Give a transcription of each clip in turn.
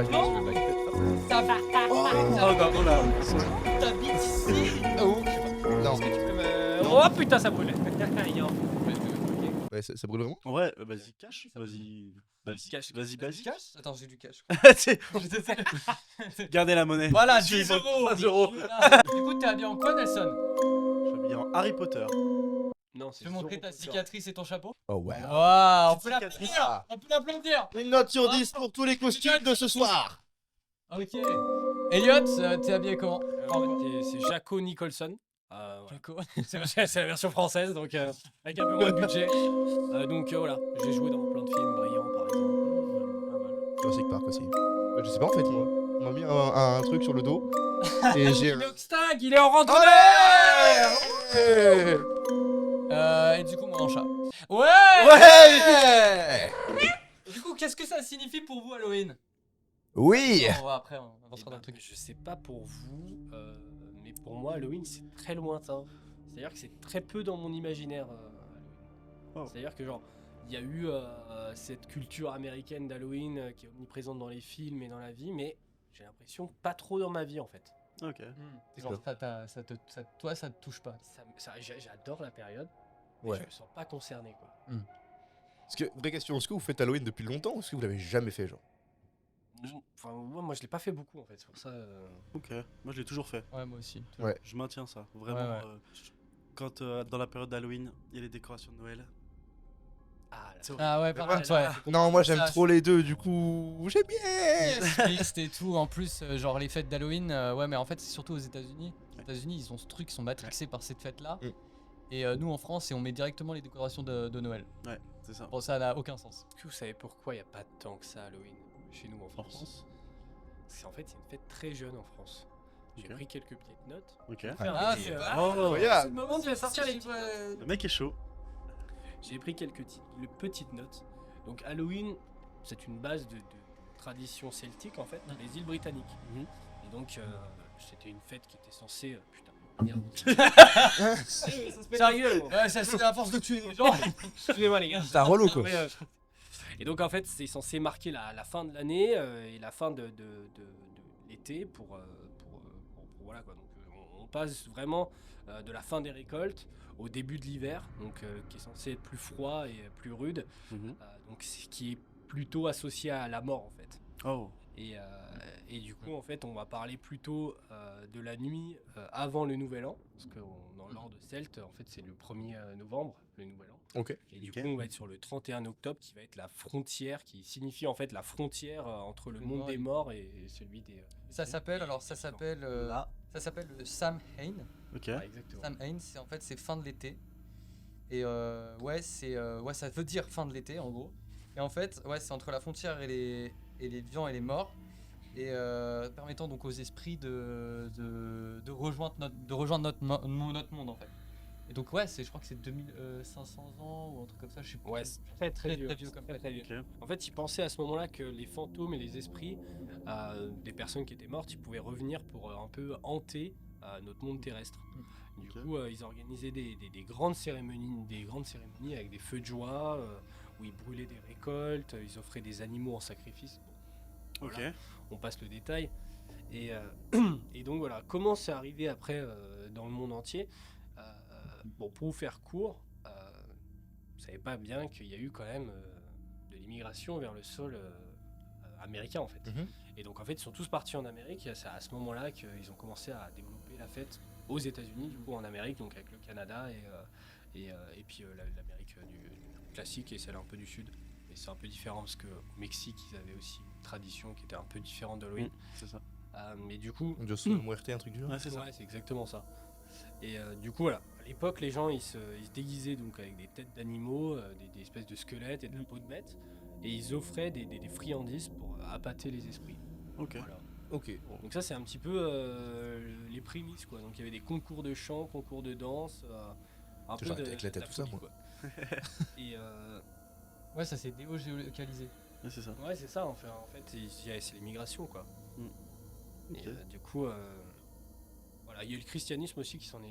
Ouais, je Non. me blague. Ça va. Oh non, on l'a. T'habites ici. Oh, non. Est-ce que tu peux me... Oh putain, ça brûle. Yo. Ouais, ça brûle vraiment? Ouais, vas-y, cache. Vas-y. Cash. Vas-y, vas-y. Cash. Attends, j'ai du cash. Gardez la monnaie. Voilà, Je suis 10 euros. 3 euros. Du coup, t'es habillé en quoi, Nelson? Je suis habillé en Harry Potter. Non, tu peux montrer ta cicatrice et ton chapeau? Oh, wow. Waouh, on peut Petite l'applaudir. cicatrice. On peut l'applaudir. Une note sur 10 pour tous les costumes de ce soir. Ok. Elliot, t'es habillé comment? C'est Jaco Nicholson. Voilà. Jaco. C'est la version française, donc avec un peu moins de budget. Donc voilà, j'ai joué dans plein de films brillants, par exemple. Pas mal. Jurassic Park aussi. Je sais pas en fait, moi. On m'a mis un truc sur le dos. Et j'ai. Il est extinct, il est en rentrée. Allez. Et du coup, moi en chat. Ouais. Ouais. Du coup, qu'est-ce que ça signifie pour vous Halloween? Oui. On va après, on avancera Eh dans ben, le truc. je sais pas pour vous, mais pour moi, Halloween, c'est très lointain. C'est-à-dire que c'est très peu dans mon imaginaire. Halloween. Oh. C'est-à-dire que genre, il y a eu cette culture américaine d'Halloween qui est omniprésente dans les films et dans la vie, mais j'ai l'impression que pas trop dans ma vie en fait. Ok. Genre, toi, ça te touche pas. J'adore la période, mais Ouais. je me sens pas concerné quoi. Parce que, vraie question, est-ce que vous faites Halloween depuis longtemps ou est-ce que vous l'avez jamais fait, genre? Enfin, moi je l'ai pas fait beaucoup en fait, c'est pour ça. Ok. Moi, je l'ai toujours fait. Ouais, moi aussi. Ouais. Je maintiens ça. Vraiment. Ouais. Quand dans la période d'Halloween, il y a les décorations de Noël. Ah, C'est Ah ouais, par Ouais. contre, ouais. Non, moi j'aime Ça, trop les deux, du coup, j'aime bien. Triste et tout. En plus, genre les fêtes d'Halloween, ouais, mais en fait, c'est surtout aux États-Unis. Les États-Unis, ils ont ce truc, ils sont matrixés par cette fête-là. Mm. Et nous, en France, on met directement les décorations de Noël. Ouais, c'est ça. Bon, ça n'a aucun sens. Est-ce que vous savez pourquoi il n'y a pas tant que ça Halloween chez nous en France? Parce qu'en fait, c'est une fête très jeune en France. J'ai Ok. pris quelques petites notes. Ok. Ah, Et, c'est vrai. Oh, C'est Regarde. le moment où tu vas sortir les petites le mec est chaud. J'ai pris quelques petites notes. Donc Halloween, c'est une base de tradition celtique en fait, dans les îles britanniques. Mhm. Et donc c'était une fête qui était censée... putain, merde. Sérieux Ouais, ça c'est à force de tuer les gens. Excusez-moi les gars. C'est un relou, quoi. Mais, et donc en fait c'est censé marquer la fin de l'année et la fin de l'été pour voilà quoi. Donc on passe vraiment de la fin des récoltes au début de l'hiver, donc qui est censé être plus froid et plus rude, donc qui est plutôt associé à la mort en fait. Oh. Et du coup en fait on va parler plutôt de la nuit avant le nouvel an, parce que dans l'ordre celte en fait c'est le 1er novembre le nouvel an. Ok. Et du Ok. coup, on va être sur le 31 octobre, qui va être la frontière, qui signifie en fait la frontière entre le monde des morts et celui des. Ça s'appelle le Samhain. Ok. Ah, exactement. Samhain, c'est en fait c'est fin de l'été. Et ouais, ça veut dire fin de l'été en gros. Et en fait, ouais, c'est entre la frontière et les vivants et les morts. Et permettant donc aux esprits de rejoindre notre monde en fait. Et donc ouais, je crois que c'est 2500 ans ou un truc comme ça, je sais pas. Ouais, c'est très très vieux. vieux comme Très vieux. Ok. En fait, ils pensaient à ce moment-là que les fantômes et les esprits des personnes qui étaient mortes, ils pouvaient revenir pour un peu hanter notre monde terrestre. Du Ok. coup, ils organisaient des grandes cérémonies, avec des feux de joie où ils brûlaient des récoltes, ils offraient des animaux en sacrifice. Bon, Ok. voilà. On passe le détail. Et, et donc voilà, comment c'est arrivé après dans le monde entier. Bon, pour vous faire court, vous savez pas bien qu'il y a eu quand même de l'immigration vers le sol américain en fait. Mhm. Et donc en fait, ils sont tous partis en Amérique. C'est à ce moment-là qu'ils ont commencé à développer la fête aux États-Unis, du coup en Amérique, donc avec le Canada et puis l'Amérique du classique et celle un peu du Sud. Et c'est un peu différent parce qu'au Mexique, ils avaient aussi une tradition qui était un peu différente d'Halloween. C'est ça. Mais du coup, Dios muerte, un truc du genre. Ouais, c'est ça. ouais, c'est exactement ça. Et du coup, voilà, à l'époque, les gens ils se déguisaient donc avec des têtes d'animaux, des espèces de squelettes et de la peau de bête, et ils offraient des friandises pour appâter les esprits. Ok. Voilà. Ok. Donc ça, c'est un petit peu les prémices, quoi. Donc il y avait des concours de chant, concours de danse, un peu J'aurais de éclaté la tout ça, folie, moi. quoi. Et Ouais, ça c'est déo-géolocalisé. Ouais, c'est ça. ouais, c'est ça. En fait, c'est l'immigration, quoi. Ok. Et du coup, voilà, il y a eu le christianisme aussi qui s'en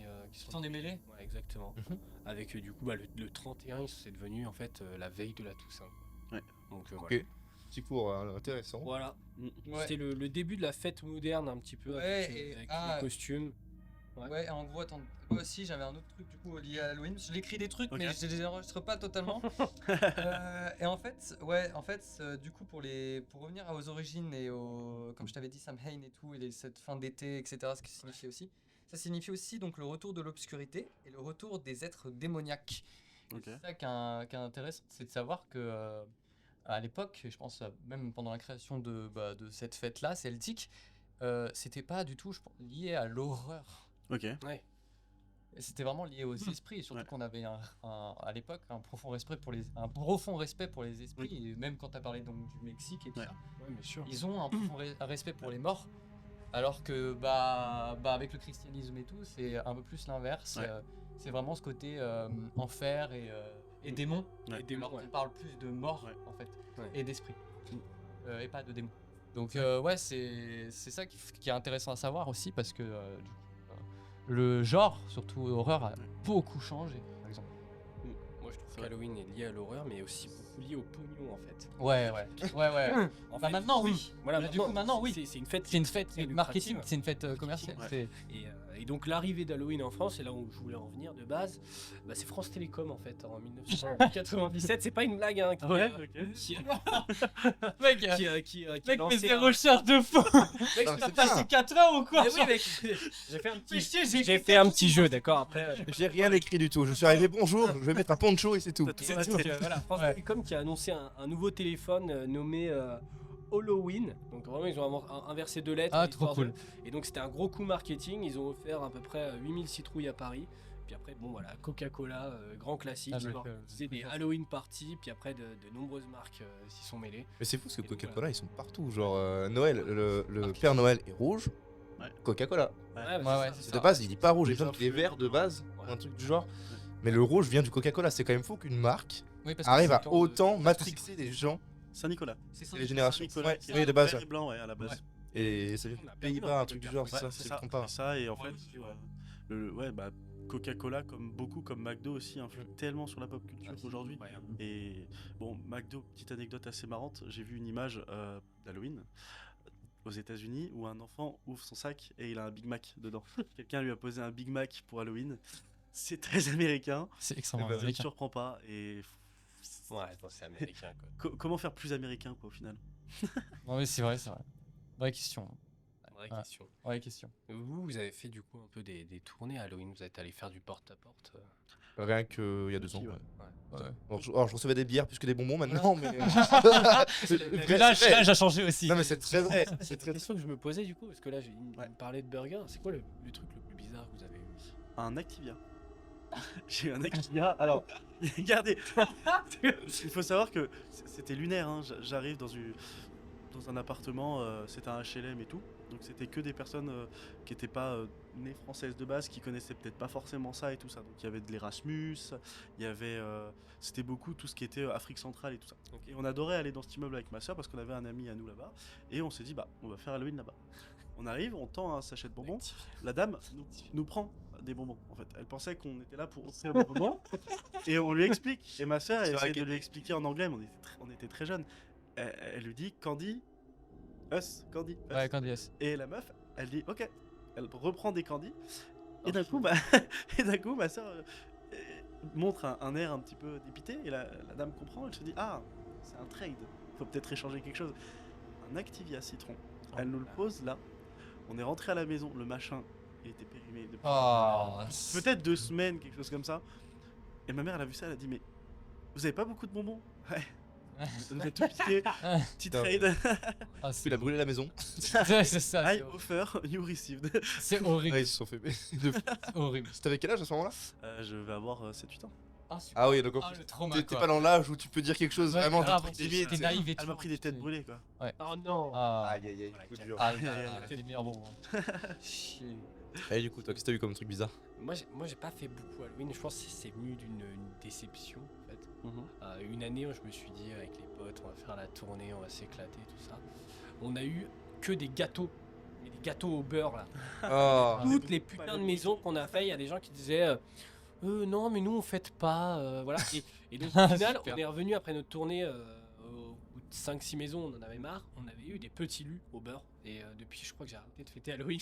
est mêlé. Ouais, exactement. Mhm. Avec du coup le 31, c'est devenu en fait la veille de la Toussaint. Ouais. Donc Ok. voilà. Petit cours intéressant. Voilà. Ouais. C'était le début de la fête moderne un petit peu Ouais, avec, et- avec ah. les costumes. Ouais. Ouais, en gros, attends, moi aussi j'avais un autre truc du coup lié à Halloween. Je l'écris des trucs, Ok. mais je les enregistre pas totalement. Et en fait, du coup, pour revenir aux origines et comme je t'avais dit, Samhain et tout, cette fin d'été, etc., ce que ça signifie aussi. Ça signifie aussi donc le retour de l'obscurité et le retour des êtres démoniaques. Et Ok. c'est ça qui est intéressant, c'est de savoir que à l'époque, je pense même pendant la création de cette fête-là, celtique, c'était pas du tout lié à l'horreur. Ok. Ouais. Et c'était vraiment lié aux esprits, surtout Ouais. qu'on avait à l'époque un profond respect pour les esprits, et même quand tu as parlé donc, du Mexique et tout Ouais. ça, Ouais, bien sûr. ils ont un profond respect pour les morts, alors que avec le christianisme et tout, c'est un peu plus l'inverse. Ouais. C'est vraiment ce côté enfer et démons. Ouais. Et démons, Alors ouais. qu'on parle plus de morts Ouais. en fait, Ouais. et d'esprit, et pas de démons. Donc ouais, c'est ça qui est intéressant à savoir aussi, parce que du coup, le genre, surtout horreur, a beaucoup changé, par exemple. Moi, je trouve C'est vrai. qu'Halloween est lié à l'horreur, mais aussi beaucoup lié au pognon en fait. Ouais. En Bah fait, maintenant, oui. Voilà, Bah, du coup, maintenant, oui. C'est une fête. C'est une fête très marketing, lucrative. c'est une fête commerciale. Ouais. c'est- Et donc l'arrivée d'Halloween en France, c'est là où je voulais en venir de base, c'est France Télécom en fait, en 1997. C'est pas une blague, hein, qui Mec, a lancé un- recherches de fou. Non, Mec, mais t'as c'est passé bien. 4 heures ou quoi Mais oui, mec, j'ai fait un petit, Chier, j'ai fait un petit jeu, d'accord. Après, J'ai rien écrit du tout. Je suis arrivé, bonjour, je vais mettre un poncho et c'est tout. C'est tout. donc, voilà, France Ouais. Télécom qui a annoncé un nouveau téléphone nommé Halloween. Donc vraiment, ils ont inversé 2 lettres. Ah, histoire trop de- cool. Et donc c'était un gros coup marketing. Ils ont offert à peu près 8000 citrouilles à Paris. Puis après, bon voilà, Coca-Cola, grand classique. Ah, ils je ont l'ai fait, organisé des Halloween parties. Puis après, de nombreuses marques s'y sont mêlées. Mais c'est fou parce que Et donc, Coca-Cola ils sont partout. Genre Noël, le Père Noël est rouge. Ouais. Coca-Cola. Ouais, ouais, c'est De ça. base, il dit pas rouge, il Les me semble qu'il est vert de base, Ouais. ou un truc du genre. Mais le rouge vient du Coca-Cola. C'est quand même fou qu'une marque Oui, parce que arrive c'est à le temps de- autant parce que matrixer les gens Saint-Nicolas. c'est et les générations. Saint-Nicolas Ouais, qui oui, est de base. vert et blanc, ouais, à la base. Ouais. Et ça vient On a des perdu Pays-Bas, dans un truc du genre, c'est Ouais, ça, c'est si je ça. me trompe pas. C'est ça, et en Ouais, fait, Coca-Cola, comme beaucoup, comme McDo aussi, influe tellement sur la pop culture aujourd'hui. Ouais. Et bon, McDo, petite anecdote assez marrante, j'ai vu une image d'Halloween aux États-Unis où un enfant ouvre son sac et il a un Big Mac dedans. Quelqu'un lui a posé un Big Mac pour Halloween. C'est très américain, C'est Eh extrêmement ben, ça ne me américain. surprend pas. Et Ouais, bon, c'est américain quoi. comment faire plus américain quoi au final? Non, mais c'est vrai. Vraie question. Vraie Ouais. question. Vraie question. Vous avez fait du coup un peu des tournées à Halloween. Vous êtes allé faire du porte-à-porte. Rien qu'il y a 2 ans. Ouais. Ouais. Ouais. Alors, je recevais des bières plus que des bonbons maintenant, mais. L'âge a changé aussi. Non, mais c'est très vrai. C'est C'est une très question que je me posais du coup, parce que là, il Ouais. me parlait de burger. C'est quoi le truc le plus bizarre que vous avez eu? Un Activia. J'ai eu un Activia. Alors, regardez. Il faut savoir que c'était lunaire. Hein. J'arrive dans un appartement, c'était un HLM et tout. Donc c'était que des personnes qui n'étaient pas nées françaises de base, qui connaissaient peut-être pas forcément ça et tout ça. Donc il y avait de l'Erasmus, il y avait, c'était beaucoup tout ce qui était Afrique centrale et tout ça. Et on adorait aller dans cet immeuble avec ma soeur parce qu'on avait un ami à nous là-bas. Et on s'est dit, bah, on va faire Halloween là-bas. On arrive, on tend un sachet de bonbons. La dame nous prend des bonbons en fait. Elle pensait qu'on était là pour offrir des bonbons. Et on lui explique. Et ma soeur, elle C'est vrai essayait de qu'elle- lui expliquer en anglais, mais on était très jeunes. Elle lui dit Candy, Candy. Us. Ouais, quand yes. Et la meuf, elle dit ok. Elle reprend des candies. Et d'un coup, ma soeur montre un air un petit peu dépité. Et la dame comprend. Elle se dit ah, c'est un trade. Faut peut-être échanger quelque chose. Un Activia citron. Elle nous le pose là. On est rentré à la maison. Le machin, il était périmé depuis Oh, peut-être 2 semaines, quelque chose comme ça. Et ma mère, elle a vu ça. Elle a dit mais vous avez pas beaucoup de bonbons? Ouais. Vous êtes tout piqué. Petit Putain. trade. Ah, Il a brûlé la maison. c'est ça. I offer, you received. C'est horrible. Ouais, ils se sont fait. de fou. Horrible. C'était avec quel âge à ce moment-là? Je vais avoir 7-8 ans. Ah, super. Ah oui, donc en Ah, plus, le trauma, t'es quoi. pas dans l'âge où tu peux dire quelque chose Ouais, vraiment de grave, truc t'es limite. naïf et Elle tout. m'a pris des têtes brûlées quoi. Oh non. Ah, Aïe aïe aïe, coup dur. ah, c'est les meilleurs bonbons. Chier. Et du coup, toi, qu'est-ce que t'as eu comme truc bizarre? Moi, j'ai pas fait beaucoup Halloween. Je pense que c'est venu d'une déception en fait. Une année, je me suis dit avec les potes, on va faire la tournée, on va s'éclater, tout ça. On a eu que des gâteaux, mais des gâteaux au beurre là. Oh. Toutes les putains de maisons qu'on a fait, il y a des gens qui disaient non, mais nous on fête pas, voilà. Et donc au final, Super. on est revenu après notre tournée au bout de 5-6 maisons, on en avait marre. On avait eu des petits lus au beurre. Et depuis, je crois que j'ai arrêté de fêter Halloween.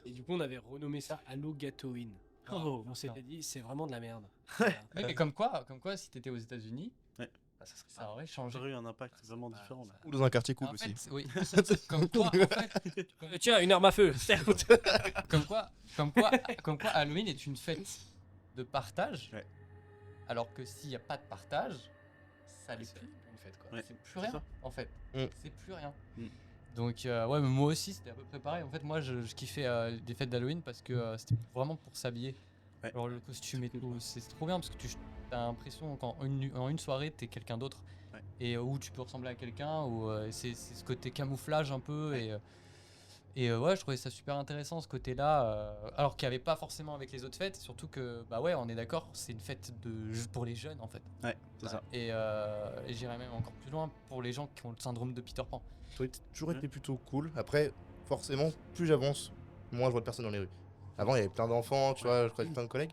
Et du coup, on avait renommé ça Halo Gatoin. Oh, On s'était dit, c'est vraiment de la merde. Ouais, mais comme quoi, si t'étais aux États-Unis, Ouais. bah, ça aurait changé. J'aurais eu un impact vraiment différent là. Ou dans un quartier cool En aussi. fait, oui. Comme quoi, en fait, Tiens, une arme à feu. comme quoi, Halloween est une fête de partage. Ouais. Alors que s'il n'y a pas de partage, ça n'est c'est plus une fête, quoi. Ouais, c'est plus c'est rien ça. en fait. Mm. C'est plus rien. Mm. Donc ouais, mais moi aussi c'était à peu près pareil. En fait, moi je kiffais des fêtes d'Halloween parce que c'était vraiment pour s'habiller. Ouais. Alors le costume et tout, c'est trop bien parce que tu as l'impression qu'en une soirée t'es quelqu'un d'autre. Ouais. Et où tu peux ressembler à quelqu'un, ou c'est ce côté camouflage un peu. Ouais. Et ouais, je trouvais ça super intéressant ce côté-là, alors qu'il n'y avait pas forcément avec les autres fêtes, surtout que, bah ouais, on est d'accord, c'est une fête pour les jeunes en fait. Ouais, c'est ça. Et j'irais même encore plus loin pour les gens qui ont le syndrome de Peter Pan. Ça a toujours été plutôt cool. Après, forcément, plus j'avance, moins je vois de personnes dans les rues. Avant, il y avait plein d'enfants, tu vois, je crois plein de collègues.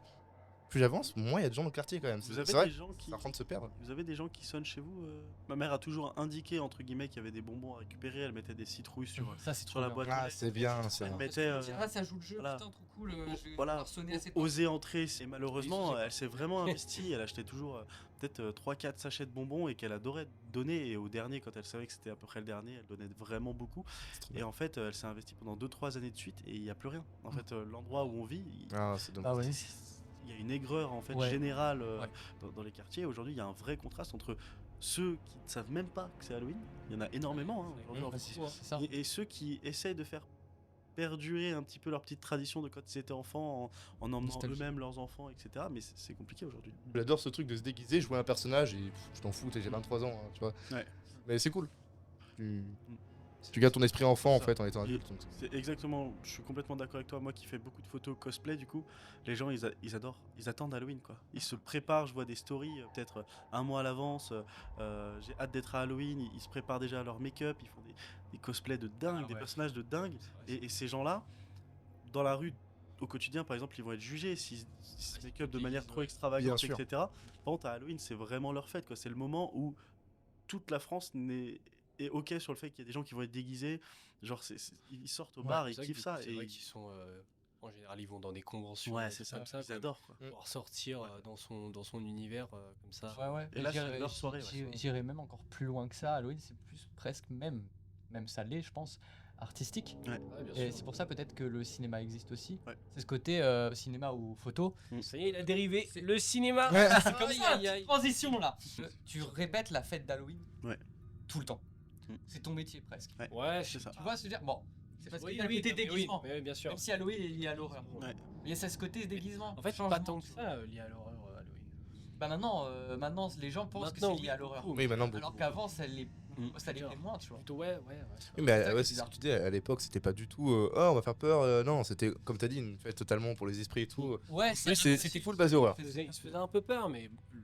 Plus j'avance, moins il y a de gens dans le quartier quand même. Vous C'est avez vrai, des gens qui c'est en train de se perdre. Vous avez des gens qui sonnent chez vous Ma mère a toujours indiqué entre guillemets qu'il y avait des bonbons à récupérer, elle mettait des citrouilles sur Ça, c'est sur trop la bien. boîte. Ah, c'est bien, c'est Elle vrai. mettait Ah, ça joue le jeu, voilà. putain, trop cool. Je vais Voilà, pouvoir sonner assez oser entrer. Et malheureusement, Oui, elle s'est vraiment investie. Elle achetait toujours peut-être 3-4 sachets de bonbons et qu'elle adorait donner. Et au dernier, quand elle savait que c'était à peu près le dernier, elle donnait vraiment beaucoup. C'est trop Et bien. en fait, elle s'est investie pendant 2-3 années de suite et il n'y a plus rien. En fait, l'endroit où on vit, Ah, c'est dommage. Ah ouais. il y a une aigreur en fait Ouais. générale Ouais. dans les quartiers. Aujourd'hui, il y a un vrai contraste entre ceux qui ne savent même pas que c'est Halloween. Il y en a énormément hein, aujourd'hui en Ouais, France. c'est ça. Et ceux qui essayent de faire perdurer un petit peu leur petite tradition de quand ils étaient enfants en emmenant Nostalgie. eux-mêmes leurs enfants, etc. Mais c'est compliqué aujourd'hui. J'adore ce truc de se déguiser, jouer un personnage et pff, je t'en fous, j'ai 23 ans, hein, tu vois. Ouais. Mais c'est cool. Tu gardes ton esprit enfant en Ça. fait en étant Et adulte. donc C'est exactement, je suis complètement d'accord avec toi. Moi qui fais beaucoup de photos cosplay, du coup, les gens ils adorent, ils attendent Halloween quoi. Ils se préparent, je vois des stories peut-être un mois à l'avance. J'ai hâte d'être à Halloween, ils se préparent déjà à leur make-up, ils font des cosplays de dingue, Ah des ouais. personnages de dingue. Et ces gens-là, dans la rue, au quotidien par exemple, ils vont être jugés s'ils se make-up de manière trop Bien extravagante, sûr. etc. Par contre, à Halloween, c'est vraiment leur fête quoi. C'est le moment où toute la France est ok sur le fait qu'il y a des gens qui vont être déguisés. Genre, ils sortent au bar, ils kiffent ça. C'est Et vrai qu'ils sont. En général, ils vont dans des conventions. ouais, des c'est trucs ça, comme ça. ils quoi. adorent quoi. Pouvoir sortir dans son univers comme ça. Ouais, ouais. Et là, J'irais- c'est leur soirée, ouais. J'irais même encore plus loin que ça. Halloween, c'est plus presque même ça l'est, je pense, artistique. Ouais, bien Et sûr. c'est pour ça peut-être que le cinéma existe aussi. Ouais. C'est ce côté cinéma ou photo. Ça y est, il a dérivé. C'est- Le cinéma. Ouais. C'est comme Aïe, ça, aïe, aïe. petite transition là. Tu répètes la fête d'Halloween Ouais. tout le temps. Mm. C'est ton métier presque. Ouais. Ouais, C'est ça. Tu vois, se dire, bon, c'est parce Oui, que t'as le oui, côté non, mais oui, déguisement. mais oui, bien sûr. Même si Halloween est lié à l'horreur. Ouais. Mais il y a ce côté déguisement. En fait, changement, pas tant que tu vois. ça lié à l'horreur Halloween. Bah maintenant les gens pensent Maintenant, que c'est lié à l'horreur. Oui, maintenant beaucoup. Alors qu'avant ça l'était D'accord. moins, tu vois. Plutôt, ouais. Oui, mais C'est ça ouais, qui est c'est ce bizarre. que tu dis, à l'époque c'était pas du tout oh on va faire peur, non, c'était comme t'as dit une fête totalement pour les esprits et tout. Ouais, Oui, c'était full basé horreur. Il se faisait un peu peur, mais le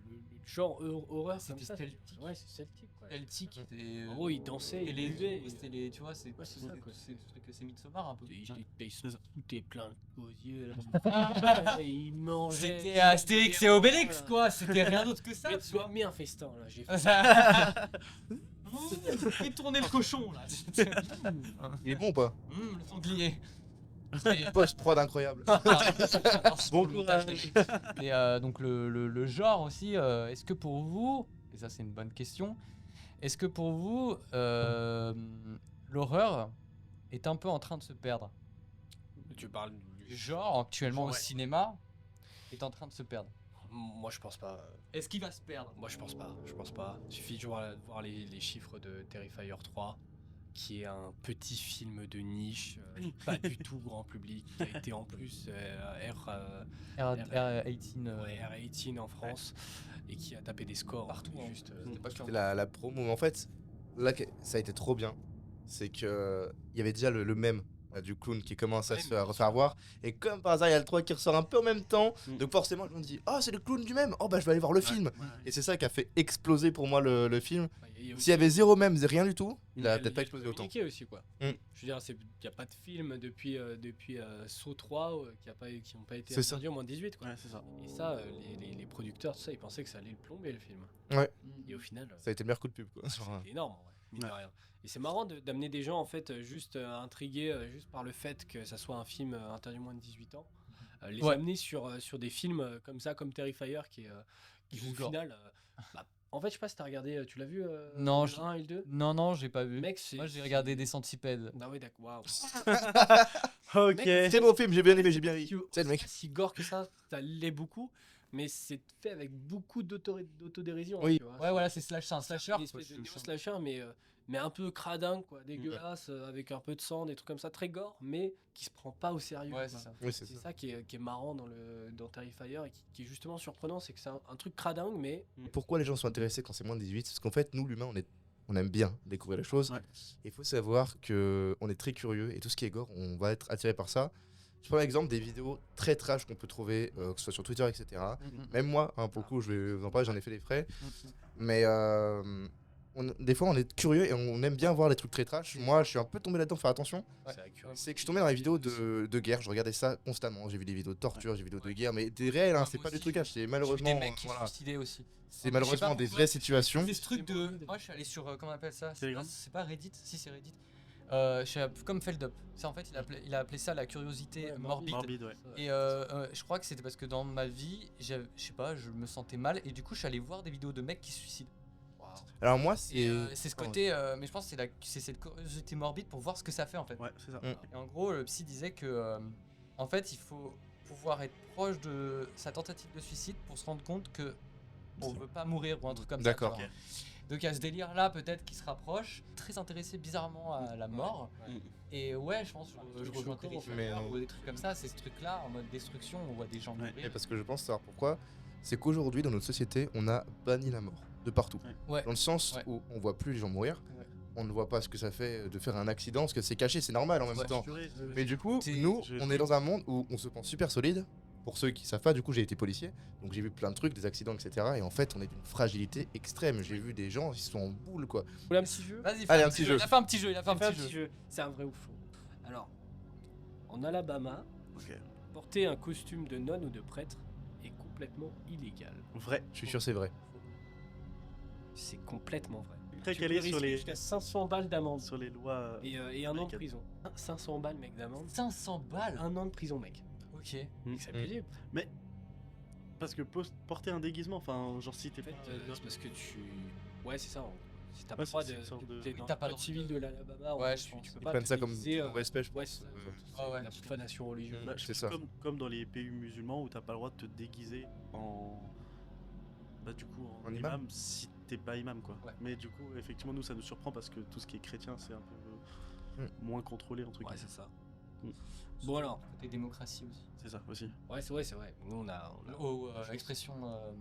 genre horreur, C'était comme ça, celtique. Ouais, c'est celtique. Quoi. celtique. En gros, ils dansaient, Et ils les buvaient. c'était les, tu vois, c'est Ouais, c'est ça, quoi. c'est le truc que c'est Midsommar un peu. Ils se foutaient plein aux yeux. Là. Et ils mangeaient. C'était Astérix et Obélix quoi, c'était rien d'autre que ça. Mais tu tu vois. as mis un festin là, j'ai fait. Fais tourner le cochon là. Il est bon ou pas? Le sanglier. Post-prod incroyable. Bon courage. Et donc le genre aussi, est-ce que pour vous, et ça c'est une bonne question, est-ce que pour vous l'horreur est un peu en train de se perdre? Tu parles Le genre actuellement Genre, au ouais. cinéma est en train de se perdre. Moi, je pense pas. Est-ce qu'il va se perdre? Moi, je pense pas. Je pense pas. Il suffit de voir les chiffres de Terrifier 3, qui est un petit film de niche, pas du tout grand public, qui a été en plus R18 en France et qui a tapé des scores Partout, mais hein. juste. C'est pas C'était la promo. Mais en fait, là, ça a été trop bien. C'est que il y avait déjà le même du clown qui commence à se refaire voir. Et comme par hasard, il y a le 3 qui ressort un peu en même temps. Donc forcément, je me dis, oh, c'est le clown du même. Oh, bah je vais aller voir le film. Et c'est ça qui a fait exploser pour moi le film. S'il y avait zéro même, rien du tout, il a peut-être pas explosé autant. Aussi, quoi. Mm. Je veux dire, il n'y a pas de film depuis Saw 3 qui n'ont pas été C'est ça. interdits au moins de 18, quoi. Ouais, c'est ça. Et ça, les producteurs, tout ça, ils pensaient que ça allait le plomber, le film. Ouais. Et au final, Ça a été le meilleur coup de pub, quoi. c'est énorme, ouais, mine de Ouais. rien. Et c'est marrant d'amener des gens, en fait, juste intrigués juste par le fait que ça soit un film interdit aux moins de 18 ans. Les Ouais. amener sur des films comme ça, comme Terrifier, qui Qui au gore. final... en fait, je sais pas si t'as regardé, tu l'as vu Non, le je- 1 et le 2 Non, j'ai pas vu. Mec, c'est... Moi, j'ai regardé des centipèdes. Ah ouais, d'accord, waouh. Ok. C'est beau film, j'ai bien aimé, j'ai bien ri. C'est le mec. pas si gore que ça l'est beaucoup, mais c'est fait avec beaucoup d'autodérision. Oui. Tu vois. Ouais, voilà, c'est un slasher. Une espèce de néo-slasher, mais un peu cradin, quoi, dégueulasse, avec un peu de sang, des trucs comme ça, très gore, mais qui se prend pas au sérieux. Ouais, quoi. c'est ça. Oui, c'est C'est ça. ça qui est marrant dans Terrifier et qui est justement surprenant, c'est que c'est un truc cradingue, mais Pourquoi les gens sont intéressés quand c'est moins de 18? Parce qu'en fait, nous, l'humain, on aime bien découvrir les choses. Ouais. Il faut savoir qu'on est très curieux et tout ce qui est gore, on va être attiré par ça. Je prends l'exemple des vidéos très trash qu'on peut trouver, que ce soit sur Twitter, etc. Même moi, hein, pour le coup, je vais vous en parler, j'en ai fait les frais. Mais des fois, on est curieux et on aime bien voir les trucs très trash. Moi, je suis un peu tombé là-dedans, faire attention. c'est accurate. C'est que je suis tombé dans les vidéos de guerre, je regardais ça constamment. J'ai vu des vidéos de torture, j'ai vu des vidéos de guerre, mais des réels, hein, c'est Moi pas du aussi. trucage, c'est J'ai vu malheureusement. des mecs qui se Voilà. suicidaient aussi. C'est malheureusement des vraies situations. C'est ce truc de. Moi, je suis allé sur. Comment on appelle ça? Telegram. C'est pas Reddit? Si, c'est Reddit. Je suis comme Feldup. C'est en fait, il a appelé ça la curiosité Ouais, morbide. Morbide, ouais. Et je crois que c'était parce que dans ma vie, je sais pas, je me sentais mal et du coup, je suis allé voir des vidéos de mecs qui se suicident. Alors moi, Et c'est. c'est ce côté, mais je pense que c'est cette curiosité morbide pour voir ce que ça fait en fait. Ouais, c'est ça. Et en gros, le psy disait que, en fait, il faut pouvoir être proche de sa tentative de suicide pour se rendre compte que on veut pas mourir ou un truc comme ça. D'accord. tu vois. Donc il y a ce délire là peut-être qui se rapproche, très intéressé bizarrement à la mort. Et ouais, je pense je rejoins tes Mais ou des trucs comme ça, c'est ce truc là en mode destruction, on voit des gens Ouais. Et mourir. parce que je pense savoir pourquoi, c'est qu'aujourd'hui dans notre société, on a banni la mort de partout. Ouais. Dans le sens Ouais. où on voit plus les gens mourir, Ouais. on ne voit pas ce que ça fait de faire un accident, parce que c'est caché, c'est normal en même temps. Purée, Mais du coup, C'est- nous, je- on est dans un monde où on se pense super solide. Pour ceux qui savent pas, du coup, j'ai été policier, donc j'ai vu plein de trucs, des accidents, etc. Et en fait, on est d'une fragilité extrême. J'ai vu des gens, ils sont en boule, quoi. Vous voulez un petit jeu Vas-y, Allez, fais un petit jeu. Il a fait un petit jeu, il a fait un Fais petit jeu. C'est un vrai ou faux. Alors, en Alabama, Ok. porter un costume de nonne ou de prêtre est complètement illégal. Vrai. Je suis sûr, c'est vrai. C'est complètement vrai. Très Tu calé peux sur risquer les, jusqu'à 500 balles d'amende. sur les lois. Et un an de américaines. prison. 500 balles, mec, d'amende. 500 balles. Un an de prison, mec. Ok. C'est abusé. Parce que porter un déguisement, enfin, genre si t'es En fait, pas. c'est parce que tu. Ouais, c'est ça. Si t'as Ouais, pas le droit c'est de. une sorte de- T'es dans T'as le pas le code droit civil de l'Alabama. en Ouais, fait, je pense. tu peux Ils pas prennent te ça comme déguiser, mauvais respect, je ouais, pense. c'est ça. Ah ouais. La profanation religieuse. Bah, c'est ça. Comme dans les pays musulmans où t'as pas le droit de te déguiser en. Bah, du coup, en En imam. imam si t'es pas imam, quoi. Ouais. Mais du coup, effectivement, nous ça nous surprend parce que tout ce qui est chrétien, c'est un peu moins contrôlé, entre Ouais, guillemets. c'est ça. Mm. Bon, alors. Côté démocratie aussi. C'est ça aussi. Ouais, c'est vrai. Nous, on a Oh, expression,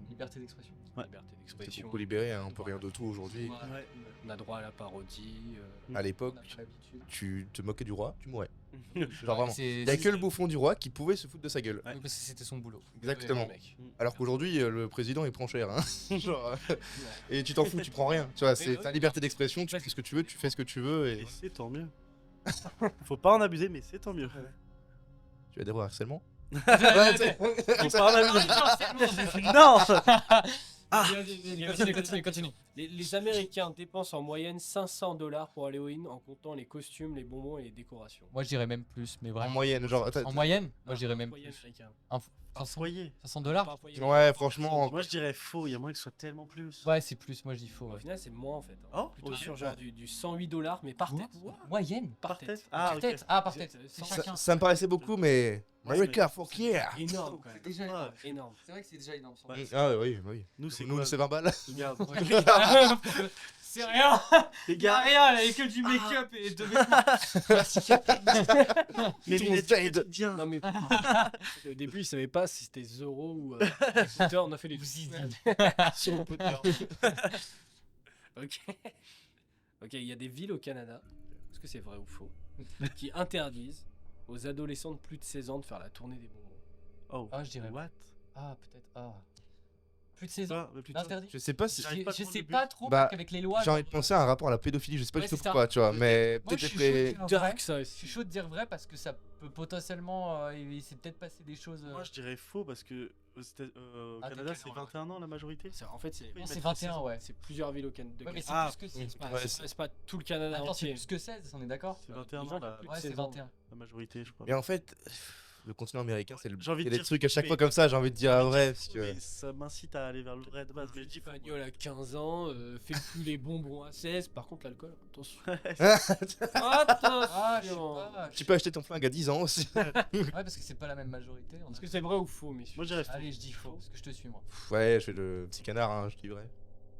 liberté d'expression. Ouais. liberté C'est d'expression. beaucoup libéré, hein, on peut rien de tout aujourd'hui. Ouais. On a droit à la parodie. À l'époque, On a pas l'habitude. tu te moquais du roi, tu mourais. Genre vraiment. C'est- Il y a que le bouffon du roi qui pouvait se foutre de sa gueule. Ouais. Oui, parce que c'était son boulot. Exactement. Ouais, mec. Alors qu'aujourd'hui, le président il prend cher. Hein. Genre, et tu t'en fous, tu prends rien. Tu vois, c'est ouais. ta liberté d'expression, tu fais ce que tu veux, tu fais ce que tu veux. Et Et c'est tant mieux. Faut pas en abuser, mais c'est tant mieux. tu as des harcèlement. Faut pas en abuser. Non. Continue. Les Américains dépensent en moyenne 500 $ pour Halloween en comptant les costumes, les bonbons et les décorations. Moi, je dirais même plus, mais En vraiment. moyenne, genre. En moyenne, moi, je dirais En même moyenne plus. américain. Par 500 foyer. 500 $. Par foyer. Ouais, franchement. Moi je dirais faux, il y a moyen que ce soit tellement plus. Ouais, c'est plus. Moi, je dis faux. Au Ouais. final, c'est moins en fait. Oh, Plutôt ok. sur genre du 108 $, mais par tête. Moyenne. Par tête. tête. Ah, Par ok. tête. Ah, par tête. C'est C'est chacun. Ça me paraissait beaucoup, mais. Ouais, America, fuck yeah! Énorme quand même. Déjà énorme. Énorme. C'est vrai que c'est déjà énorme. Ouais. Ah oui, oui. Nous c'est Nous, quoi c'est 20 balles. Regarde. C'est rien. Les Y'a gars, rien, il y a que du make-up et de vêtements. les Ton lunettes Zed. bien. Non mais au début, ils savaient pas si c'était Zoro ou Twitter, on a fait les deux. Sur le Potter. Ok. Ok, il y a des villes au Canada. Est-ce que c'est vrai ou faux? qui interdisent aux adolescents de plus de 16 ans de faire la tournée des bonbons. Oh, Ah, je dirais. what? Ah, peut-être. Ah. Plus de 16 ans. Ça, mais putain, Interdit. Je sais pas si. J'arrive pas à Je prendre sais le but. pas trop Bah, parce qu'avec les lois. J'ai envie de penser à un rapport à la pédophilie, je sais pas Ouais, du tout c'est ça. pourquoi, tu vois, mais Moi, je peut-être suis les. chaud de dire vrai. Dark ça Je aussi. suis chaud de dire vrai parce que ça peut potentiellement. Il s'est peut-être passé des choses. Moi, je dirais faux parce que au Ah, Canada, t'es c'est quel, 21 ans la majorité. En fait, c'est Non, c'est 21, ouais. c'est plusieurs villes au Canada. Ouais, mais c'est Ah, plus que mm. 16. Ouais, C'est pas tout le Canada Attends, c'est entier. plus que 16, on est d'accord? C'est 21 les gens ans qui ont la, plus de Ouais, c'est 16 ans. 21. la majorité, je crois. Mais en fait, le continent américain, c'est le. J'ai envie Il y a de des dire trucs à chaque mais- fois comme ça, j'ai envie de dire J'ai envie de vrai, dire parce faux, que. mais ça m'incite à aller vers le vrai de base. Mais je dis faux. Espagnol à 15 ans, fait plus les bonbons à 16. Par contre, l'alcool, attention. Ah, je sais Attention. pas. Tu peux acheter ton flingue à 10 ans aussi. Ouais, parce que c'est pas la même majorité. Est-ce que c'est vrai ou faux, messieurs? Moi, je dirais faux. Allez, je dis faux, parce que je te suis, moi. Ouais, je fais le petit canard, hein, je dis vrai.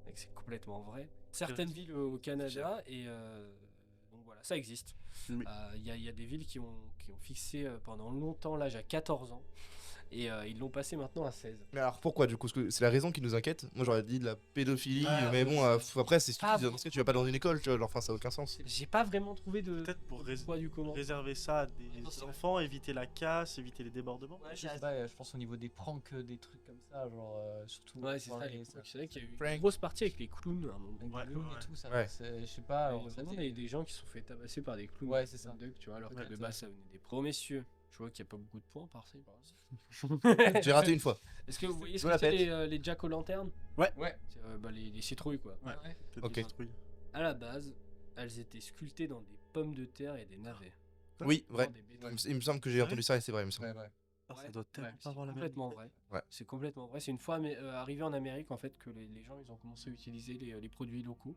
Mec, c'est complètement vrai. Certaines villes au Canada, et donc voilà, ça existe. Il Mais- y a des villes qui ont fixé pendant longtemps l'âge à 14 ans, et ils l'ont passé maintenant à 16. Mais alors pourquoi du coup? Parce que c'est la raison qui nous inquiète. Moi j'aurais dit de la pédophilie, Ah, mais bon, après c'est Ah, stupide. Dans ce cas, tu vas pas dans une école, tu vois, genre, enfin ça a aucun sens. J'ai pas vraiment trouvé de Peut-être pour quoi du comment. réserver ça à des Attends, c'est vrai. enfants, éviter la casse, éviter les débordements. Ouais, je sais pas, je pense au niveau des pranks, des trucs comme ça, genre surtout. Ouais, c'est dans ça, les- les pranks. C'est vrai qu'il y a eu Prank. une grosse partie avec les clowns à un moment. Avec Ouais, les clowns ouais. et tout, ça. Ouais. Je sais pas. Il y a ça, vraiment des gens qui se sont fait tabasser par des clowns. Ouais, c'est ça. Tu vois, alors que Peut-être, de ouais. base ça venait des pros messieurs. Je vois qu'il n'y a pas beaucoup de points par-ci. J'ai raté une fois. Est-ce que vous voyez ce Je que la c'est pète. les jack o' lantern? Ouais. C'est, les citrouilles quoi. Ouais. Ouais. Peut-être Ok. des citrouilles. À la base, elles étaient sculptées dans des pommes de terre et des navets. Oui, vrai. Dans des bétons. Il me semble que j'ai entendu ça et c'est vrai, il me semble. Ouais, ouais. Ah, ça Ouais. doit tellement Ouais, pas avoir la même. complètement vrai. Ouais. C'est complètement vrai. C'est une fois arrivé en Amérique en fait que les gens ils ont commencé à utiliser les produits locaux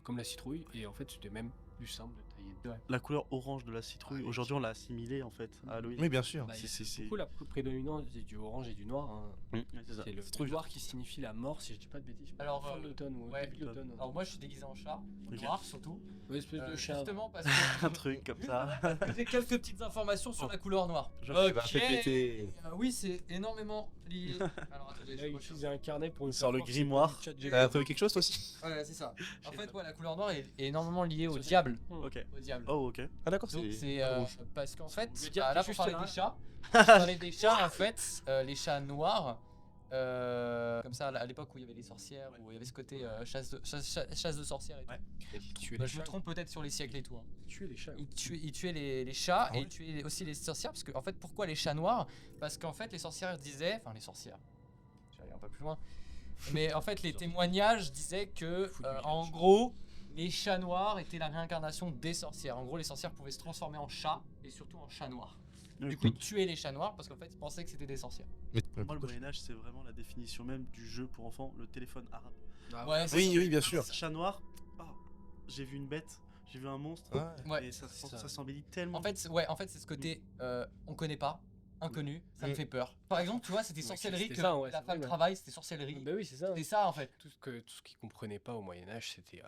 comme la citrouille et en fait c'était même plus simple de tailler dedans. La couleur orange de la citrouille, Ouais. aujourd'hui on l'a assimilée en fait à Halloween. Oui, bien sûr. Bah, il y a c'est- beaucoup la prédominance du orange et du noir. Hein. Ouais, c'est ça. C'est le Citrouille. noir qui signifie la mort si je dis pas de bêtises. Je sais pas, Alors, fin de l'automne ou ouais. début de l'automne. Alors moi je suis déguisé en chat, Ok. noir surtout. Ouais, espèce de chat. Justement parce que Un truc comme ça. j'ai quelques petites informations sur la couleur noire. Je- Bah, fais péter. Oui, c'est énormément lié. Alors attendez, Là, il je utilise un carnet pour nous Sors faire le croire que c'est grimoire. pas du chat GPT. T'as trouvé quelque chose toi aussi? Ouais, c'est ça. En fait, ouais, la couleur noire est énormément liée au diable. Ok. Au diable. Oh, ok. Ah d'accord, Donc c'est parce qu'en fait, Je veux dire bah, que là je pour suis parler juste des là. chats, pour parler des chats en fait, les chats noirs, comme ça à l'époque où il y avait les sorcières, où il y avait ce côté chasse de sorcières et tout. Ouais. Tuer Bah, les je me chats. trompe peut-être sur les siècles et tout. Hein. Tuer les chats. Ils tuaient les chats Ah et ouais. ils tuaient aussi les sorcières parce que en fait pourquoi les chats noirs? Parce qu'en fait les sorcières disaient, enfin les sorcières, je vais aller un peu plus loin, mais en fait les témoignages disaient que Fou du en village. gros les chats noirs étaient la réincarnation des sorcières. En gros les sorcières pouvaient se transformer en chats et surtout en chats noirs. Du coup ils tuaient les chats noirs parce qu'en fait ils pensaient que c'était des sorcières. Mais Pour moi, le Moyen-Âge, c'est vraiment la définition même du jeu pour enfants, le téléphone arabe. Ouais, c'est Oui, ça. oui, bien sûr. Chat noir, ah, j'ai vu une bête, j'ai vu un monstre. Ouais. Ouais. Et ça, c'est ça. ça s'embellit tellement. En fait, c'est ce côté on connaît pas, inconnu, ça me Mm. fait peur. Par exemple, tu vois, c'était Ouais, sorcellerie c'était que ça, ouais, la c'est femme vrai, ouais. travaille, c'était sorcellerie. Bah oui, c'est ça. C'est ça en fait. Tout ce qu'ils comprenaient pas au Moyen-Âge, c'était.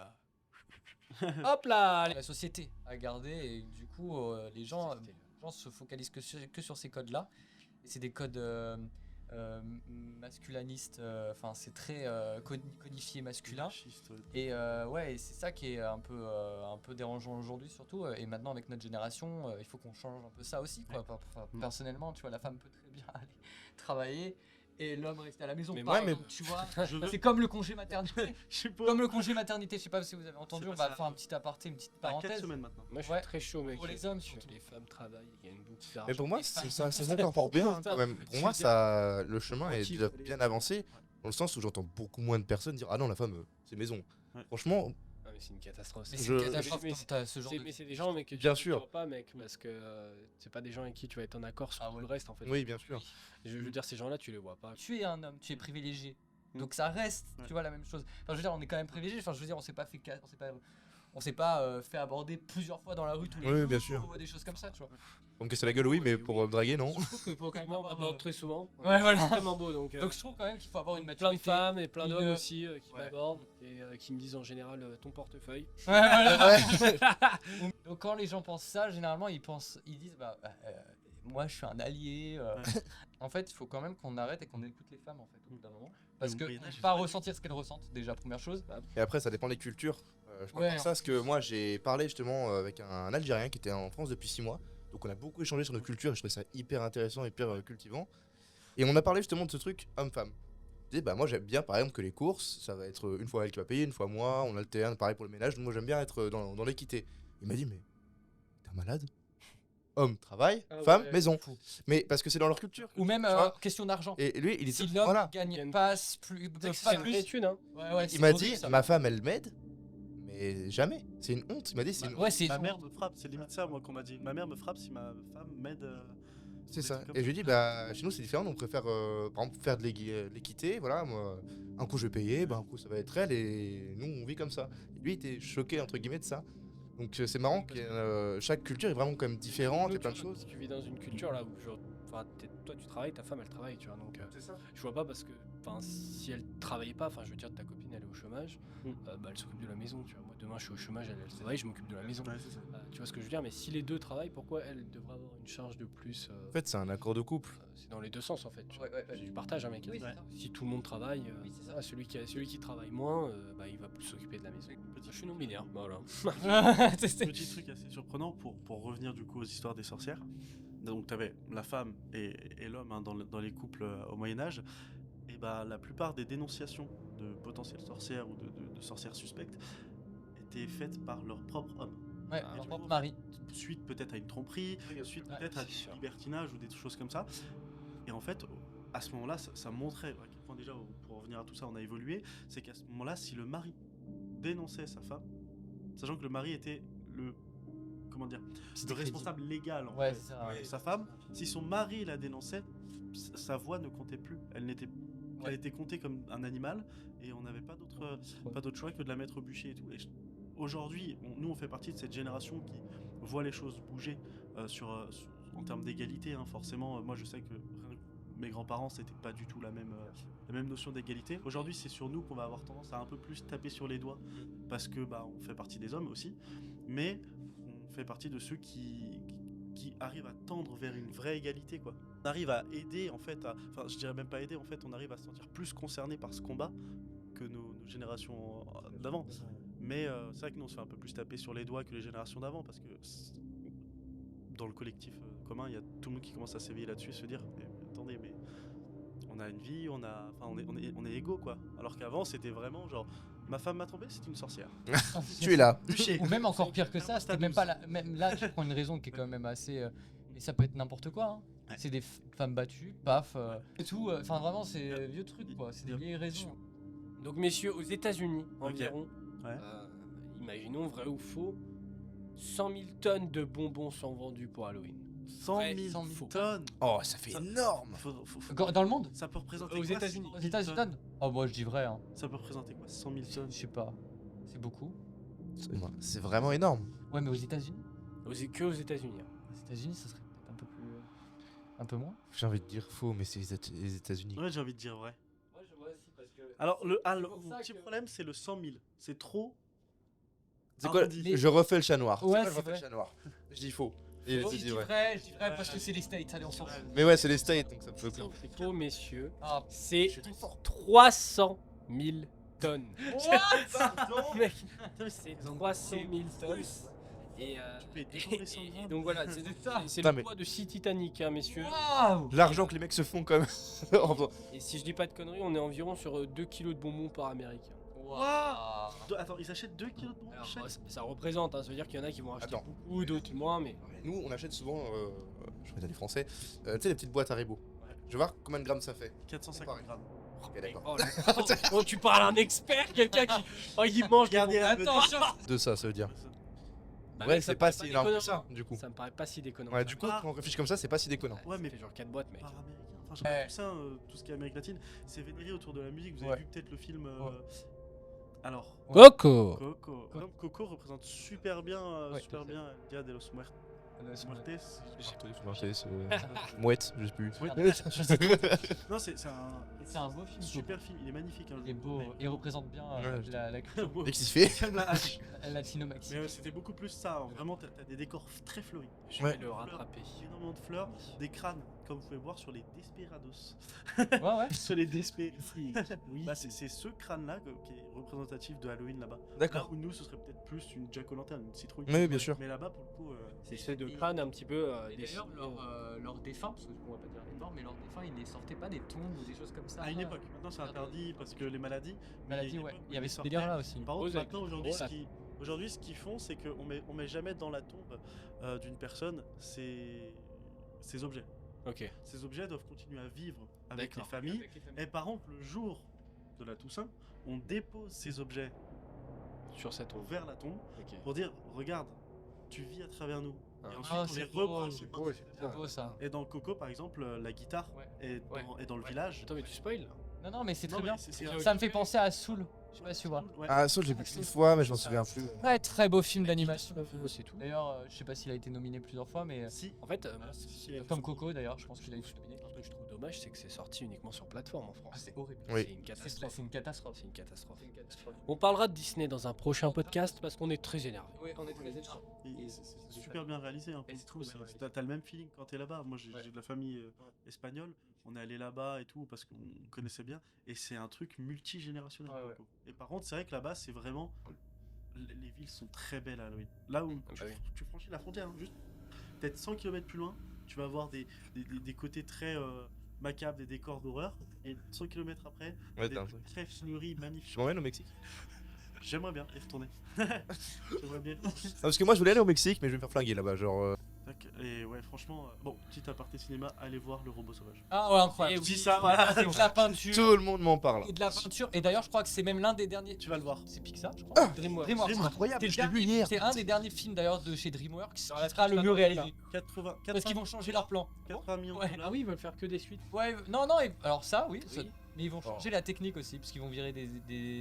Hop là allez. La société a gardé et du coup les gens se focalisent que sur ces codes-là. Et c'est des codes masculanistes, enfin c'est très codifié masculin. Machiste, ouais. Et ouais, et c'est ça qui est un peu dérangeant aujourd'hui surtout. Et maintenant avec notre génération, il faut qu'on change un peu ça aussi. Quoi. Enfin, personnellement, tu vois, la femme peut très bien aller travailler et l'homme rester à la maison. Mais Par ouais, mais- exemple, tu vois, Je veux- c'est comme le congé maternité. Je sais pas. Comme le congé maternité, je sais pas si vous avez entendu, C'est on pas va ça. faire un petit aparté, une petite À 4 parenthèse. semaines maintenant. Moi je suis Ouais. très chaud, mec. Pour les hommes, Que surtout. les femmes travaillent, ils gagnent beaucoup d'argent. Mais pour moi, les c'est femmes. ça encore bien hein, quand même. Tu Pour moi, veux dire- ça, le chemin est Motive déjà les- bien avancé, dans le sens où j'entends beaucoup moins de personnes dire ah non la femme c'est maison. Ouais. Franchement, Ah, mais c'est une catastrophe. Mais c'est- c'est Je- une catastrophe mais quand t'as ce genre de. mais c'est des gens mais que tu Bien ne sûr. vois pas mec parce que c'est pas des gens avec qui tu vas être en accord sur Ah tout ouais. le reste en fait. oui bien sûr. Je veux dire ces gens-là tu les vois pas. Tu es un homme, tu es privilégié. Mm. Donc ça reste, Ouais. tu vois, la même chose. Enfin, je veux dire, on est quand même privilégié. Enfin, je veux dire, on s'est pas fait aborder plusieurs fois dans la rue tous les Oui, jours bien sûr. ou des choses comme ça, tu vois. Pour me casser la gueule oui, mais pour draguer non. Je trouve que faut quand même Moi, on avoir, m'aborde très souvent. Ouais, voilà. C'est extrêmement beau donc. Donc je trouve quand même qu'il faut avoir une plein maturité. de femmes et plein d'hommes une- aussi qui Ouais. m'abordent et qui me disent en général ton portefeuille. Ouais, voilà. Donc quand les gens pensent ça, généralement ils disent moi je suis un allié. En fait, il faut quand même qu'on arrête et qu'on écoute les femmes en fait au bout d'un moment. Parce Le que Moyen-Âge, pas ressentir ce qu'elles ressentent, déjà, première chose. Et après, ça dépend des cultures. Je parle Ouais, de ça parce que moi, j'ai parlé justement avec un Algérien qui était en France depuis 6 mois. Donc, on a beaucoup échangé sur nos cultures et je trouvais ça hyper intéressant, hyper cultivant. Et on a parlé justement de ce truc homme-femme. Je dis, bah, moi, j'aime bien par exemple que les courses, ça va être une fois elle qui va payer, une fois moi, on alterne, pareil pour le ménage. Donc, moi, j'aime bien être dans l'équité. Il m'a dit, mais t'es un malade? Homme, travail, Ah femme, ouais. maison. Mais parce que c'est dans leur culture. Ou même Tu vois. question d'argent. Et lui, il Si était. l'homme Voilà. gagne pas plus, C'est une plus. étude, hein. Ouais, Il c'est m'a horrible, dit, ça. ma femme, elle m'aide, mais jamais. C'est une honte. Il m'a dit, c'est une honte. Ouais, c'est Ma mère me frappe, c'est limite ça moi qu'on m'a dit. Ma mère me frappe si ma femme m'aide. C'est des ça. trucs comme Et je lui ai dit, bah, chez nous, c'est différent. On préfère, par exemple, faire de l'équité. Voilà, moi, un coup, je vais payer, bah, un coup, ça va être elle. Et nous, on vit comme ça. Et lui, il était choqué, entre guillemets, de ça. Donc, c'est marrant que chaque culture est vraiment quand même différente. Il y a plein de choses. Tu vis dans une culture là où toi tu travailles, ta femme elle travaille, tu vois. Donc C'est ça. je vois pas parce que si elle travaillait pas, enfin je veux dire ta copine elle est au chômage, bah elle s'occupe de la maison, tu vois. Moi demain je suis au chômage, elle travaille, je m'occupe de la maison. Ouais, c'est ça. Tu vois ce que je veux dire, mais si les deux travaillent, pourquoi elle devrait avoir une charge de plus En fait, c'est un accord de couple. C'est dans les deux sens en fait. Tu vois. Ouais. C'est du partage, hein, mec. Oui, c'est Ouais. ça. Si tout le monde travaille, Oui, c'est ça. voilà, celui qui travaille moins, bah, il va plus s'occuper de la maison. Je suis non binaire, voilà. Petit truc assez surprenant pour revenir du coup aux histoires des sorcières. Donc tu avais la femme et l'homme hein, dans les couples au Moyen-Âge. Et bah la plupart des dénonciations de potentielles sorcières ou de sorcières suspectes étaient faites par leur propre homme. Ouais, Ah, leur tu propre vois. mari. Suite peut-être à une tromperie, suite Ouais, peut-être à c'est du sûr. libertinage ou des choses comme ça. Et en fait, à ce moment-là, ça montrait à quel point déjà, pour revenir à tout ça, on a évolué. C'est qu'à ce moment-là, si le mari dénonçait sa femme, sachant que le mari était le responsable légal en Ouais, fait, c'est ça. de sa femme, si son mari la dénonçait, sa voix ne comptait plus. Elle était comptée comme un animal et on n'avait pas d'autre choix que de la mettre au bûcher et tout. Et aujourd'hui, nous on fait partie de cette génération qui voit les choses bouger en termes d'égalité. Hein. Forcément, moi je sais que mes grands-parents c'était pas du tout la même notion d'égalité. Aujourd'hui, c'est sur nous qu'on va avoir tendance à un peu plus taper sur les doigts parce que bah on fait partie des hommes aussi, mais on fait partie de ceux qui arrivent à tendre vers une vraie égalité quoi. On arrive à aider en fait, enfin je dirais même pas aider en fait, on arrive à se sentir plus concerné par ce combat que nos générations d'avant. Mais c'est vrai que nous on se fait un peu plus taper sur les doigts que les générations d'avant parce que dans le collectif commun, il y a tout le monde qui commence à s'éveiller là-dessus et se dire mais, attendez mais on a une vie, on est égaux quoi. Alors qu'avant c'était vraiment genre ma femme m'a trompé, c'est une sorcière. Tu es là. Ou même encore pire que ça, c'était même pas même là tu prends une raison qui est quand même assez et ça peut être n'importe quoi hein. Ouais. C'est des femmes battues, paf et tout, enfin vraiment c'est vieux trucs quoi, c'est des vieilles raisons. Donc messieurs, aux États-Unis environ, Ouais. imaginons vrai ou faux, 100 000 tonnes de bonbons sont vendus pour Halloween. 100 Ouais, 000 100 000 tonnes. Oh, ça fait Ça- énorme. Dans le monde? Ça peut représenter Aux quoi, États-Unis. 100 Aux 000 États-Unis? tonnes Oh moi je dis vrai hein. Ça peut représenter quoi 100 000 tonnes. Je sais pas. C'est beaucoup. C'est vraiment énorme. Ouais mais aux États-Unis? Que aux États-Unis. hein. Aux États-Unis ça serait peut-être un peu plus un peu moins. J'ai envie de dire faux, mais c'est les États-Unis. Ouais, j'ai envie de dire vrai. Moi je vois aussi parce que. Alors pour mon ça petit que- problème c'est le 100 000. C'est trop. C'est quoi arrondi. Je refais le chat noir. Ouais, C'est quoi, je c'est refais le vrai. chat noir. Je dis faux. Et Oh, tu je dis dis vrai. vrai, je dis vrai parce que c'est les States, allez on s'en fout. Mais ouais, c'est les States, donc ça peut. C'est faux, messieurs. Ah, C'est Je suis trop fort. 300 000 tonnes. Pardon. Mec, c'est 300 000 tonnes. Et, peux descendre les 120. et donc voilà, c'est Putain, le mais- poids de 6 Titanic, hein, messieurs. Waouh! L'argent que les mecs se font quand même. En faisant- Et si je dis pas de conneries, on est environ sur 2 kilos de bonbons par américain. Waouh! Attends, ils achètent 2 kilos de bonbons Alors, chaque. ça représente, hein, ça veut dire qu'il y en a qui vont acheter Attends. beaucoup, d'autres moins, mais. Nous, on achète souvent, je vais dire les Français, tu sais, les petites boîtes Haribo. Je vais voir combien de grammes ça fait. 450 grammes. Ok, d'accord. Oh, là. Oh, tu parles à un expert, quelqu'un qui. Oh, il mange des Gardez la bonbons. Attention! De ça veut dire. Bah, Ouais, mec, ça c'est me pas paraît si énorme que déconnant. ça, du coup. Ça me paraît pas si déconnant. Ouais, du coup, quand on réfléchit comme ça, c'est pas si déconnant. Ouais, mais Ça fait genre 4 boîtes, mec. par américain. Enfin, j'ai l'impression que ça, tout ce qui est Amérique latine, c'est vénéré autour de la musique. Vous avez Ouais. vu peut-être le film. Ouais. Alors, Coco! Coco. Comme Coco représente super bien, Ouais, super tout à fait. bien Dia de los Muertos. Mouette, je sais plus. Non, c'est un C'est un beau film. super film. Il est magnifique. Hein, Il est beau, il représente bien Ouais, la culture Et qui se fait Calme la hache. latino-mexicaine. Mais c'était beaucoup plus ça. Hein. Vraiment, t'as des décors très fleuris. Je Ouais. vais le rattraper. Énormément de fleurs, des crânes. comme vous pouvez voir sur les Desperados. Ouais. Sur les Desperados. Oui. Bah, c'est ce crâne-là qui est représentatif de Halloween là-bas. Là D'accord. où nous, ce serait peut-être plus une Jack-o'-lantern, une citrouille. Oui, bien sûr. Mais là-bas, pour le coup, C'est ceux de crâne un petit peu. Et d'ailleurs, leurs défunts, parce qu'on va pas dire les morts, mais leurs défunts, ils les sortaient pas des tombes ou des choses comme ça. à une époque. Maintenant, c'est interdit parce que les maladies. mais Maladie, il y a une ouais. époque où Il y avait ils ce sortaient. délire là aussi. Par contre, Rose avec maintenant, une aujourd'hui, ce qu'ils font, c'est qu'on met jamais dans la tombe d'une personne ces objets. Ok. Ces objets doivent continuer à vivre avec les D'accord. familles. Et par contre, le jour de la Toussaint, on dépose ces objets Sur cette tombe. vers la tombe Ok. pour dire regarde, tu vis à travers nous. Ah. Et ensuite, Ah, on c'est les beau, rebranche. C'est beau ça. Et dans Coco, par exemple, la guitare Ouais. est dans le village. Attends, mais tu spoil là. Non, mais c'est Non, très mais bien. c'est- Ça me fait penser à Soul. Je sais pas si tu vois. Ouais. Ah, Soul, j'ai vu une fois, mais je m'en souviens plus. Très beau film d'animation. C'est tout. D'ailleurs, je sais pas s'il a été nominé plusieurs fois, mais Si, En fait, comme Coco d'ailleurs, je pense qu'il a été nominé. un truc que je trouve dommage, c'est que c'est sorti uniquement sur plateforme en France. Ah, c'est horrible. Oui. C'est une catastrophe. C'est une catastrophe. C'est une catastrophe. On parlera de Disney dans un prochain podcast parce qu'on est très énervé. Oui, on est très énervés. c'est super bien réalisé. Hein, pour Et le c'est coup, trop bien réalisé. t'as le même feeling quand t'es là-bas. Moi, j'ai Ouais. de la famille espagnole. On est allé là-bas et tout parce qu'on connaissait bien. Et c'est un truc multigénérationnel. Ouais, pour le ouais. coup. Et par contre, c'est vrai que là-bas, c'est vraiment. Les villes sont très belles à Halloween. Là où Ah bah oui. tu franchis la frontière, hein, juste peut-être 100 km plus loin, tu vas avoir des côtés très macabres, des décors d'horreur. Et 100 km après, Ouais, des t'as un trucs très fleuris, magnifiques. Je m'emmène au Mexique. J'aimerais bien y retourner. J'aimerais bien. Ah, parce que moi, je voulais aller au Mexique, mais je vais me faire flinguer là-bas. Genre, Tac, et ouais, franchement, bon, petit aparté cinéma, allez voir Le Robot Sauvage. Ah ouais, incroyable. Et Je dis oui, ça, voilà. C'est de la peinture. tout le monde m'en parle. Et de la peinture. Et d'ailleurs, je crois que c'est même l'un des derniers. Tu vas le voir. C'est Pixar, je crois. DreamWorks. DreamWorks. Incroyable, C'est je l'ai vu hier. C'est un des derniers films d'ailleurs de chez DreamWorks qui la sera le mieux réalisé. 80 Parce qu'ils vont changer leur plan. 80 millions. Ouais. de dollars. Ah oui, ils veulent faire que des suites. Ouais, non, alors ça, oui. Oui. Mais ils vont changer la technique aussi, parce qu'ils vont virer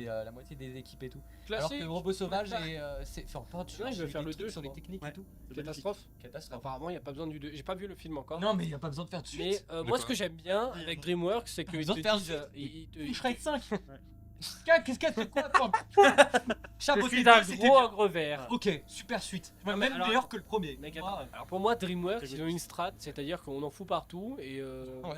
la moitié des équipes et tout. Alors que Classique. le robot sauvage c'est fait en peinture. Ouais, ils veulent j'ai faire des le trucs 2, sur je les crois. techniques Ouais. et tout. Catastrophe. Catastrophe. Apparemment, il n'y a pas besoin du 2. J'ai pas vu le film encore. Non, mais il n'y a pas besoin de faire de suite. Mais moi, ce que j'aime bien avec DreamWorks, c'est qu'ils besoin te de faire disent. Je serais 5. Qu'est-ce qu'elle fait quoi toi Chapeau C'est un gros ogre vert. Ok, super suite. Ouais, Même alors- meilleur que le premier. Mec, Moi, attends. Alors pour moi, DreamWorks, ils ont une strat, c'est-à-dire qu'on en fout partout Ouais,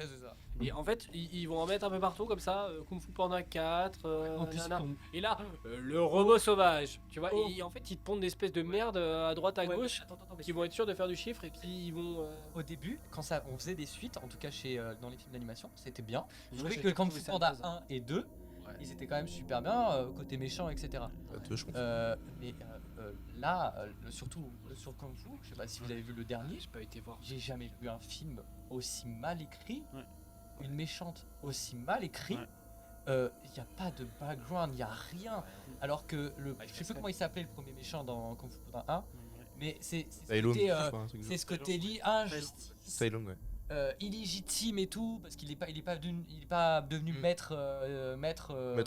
c'est ça. et en fait, ils vont en mettre un peu partout comme ça. Kung Fu Panda 4. En plus, nanana. on- Et là, le robot sauvage, tu vois, Oh. et en fait, ils te pondent des espèces de merde à droite, à Ouais, gauche, attends, mais qui vont être sûrs de faire du chiffre et puis ils vont. au début, quand on faisait des suites, en tout cas dans les films d'animation, c'était bien. Je Moi, trouvais j'ai que quand trouvé Fu ça Panda naze. 1 et 2, ils étaient quand même super bien, côté méchant, etc. Je comprends. Mais là, surtout sur Kung Fu, je sais pas si vous avez vu le dernier, J'ai pas été voir. j'ai jamais vu un film aussi mal écrit, Ouais. une méchante aussi mal écrit. Ouais. Il n'y a pas de background, il n'y a rien. Alors que je sais plus comment il s'appelait le premier méchant dans Kung Fu Panda 1, mais c'est ce Tai Lung, côté, je crois, un truc du c'est genre. ce côté injustice, Tai Lung, ouais. illégitime et tout, parce qu'il est pas devenu maître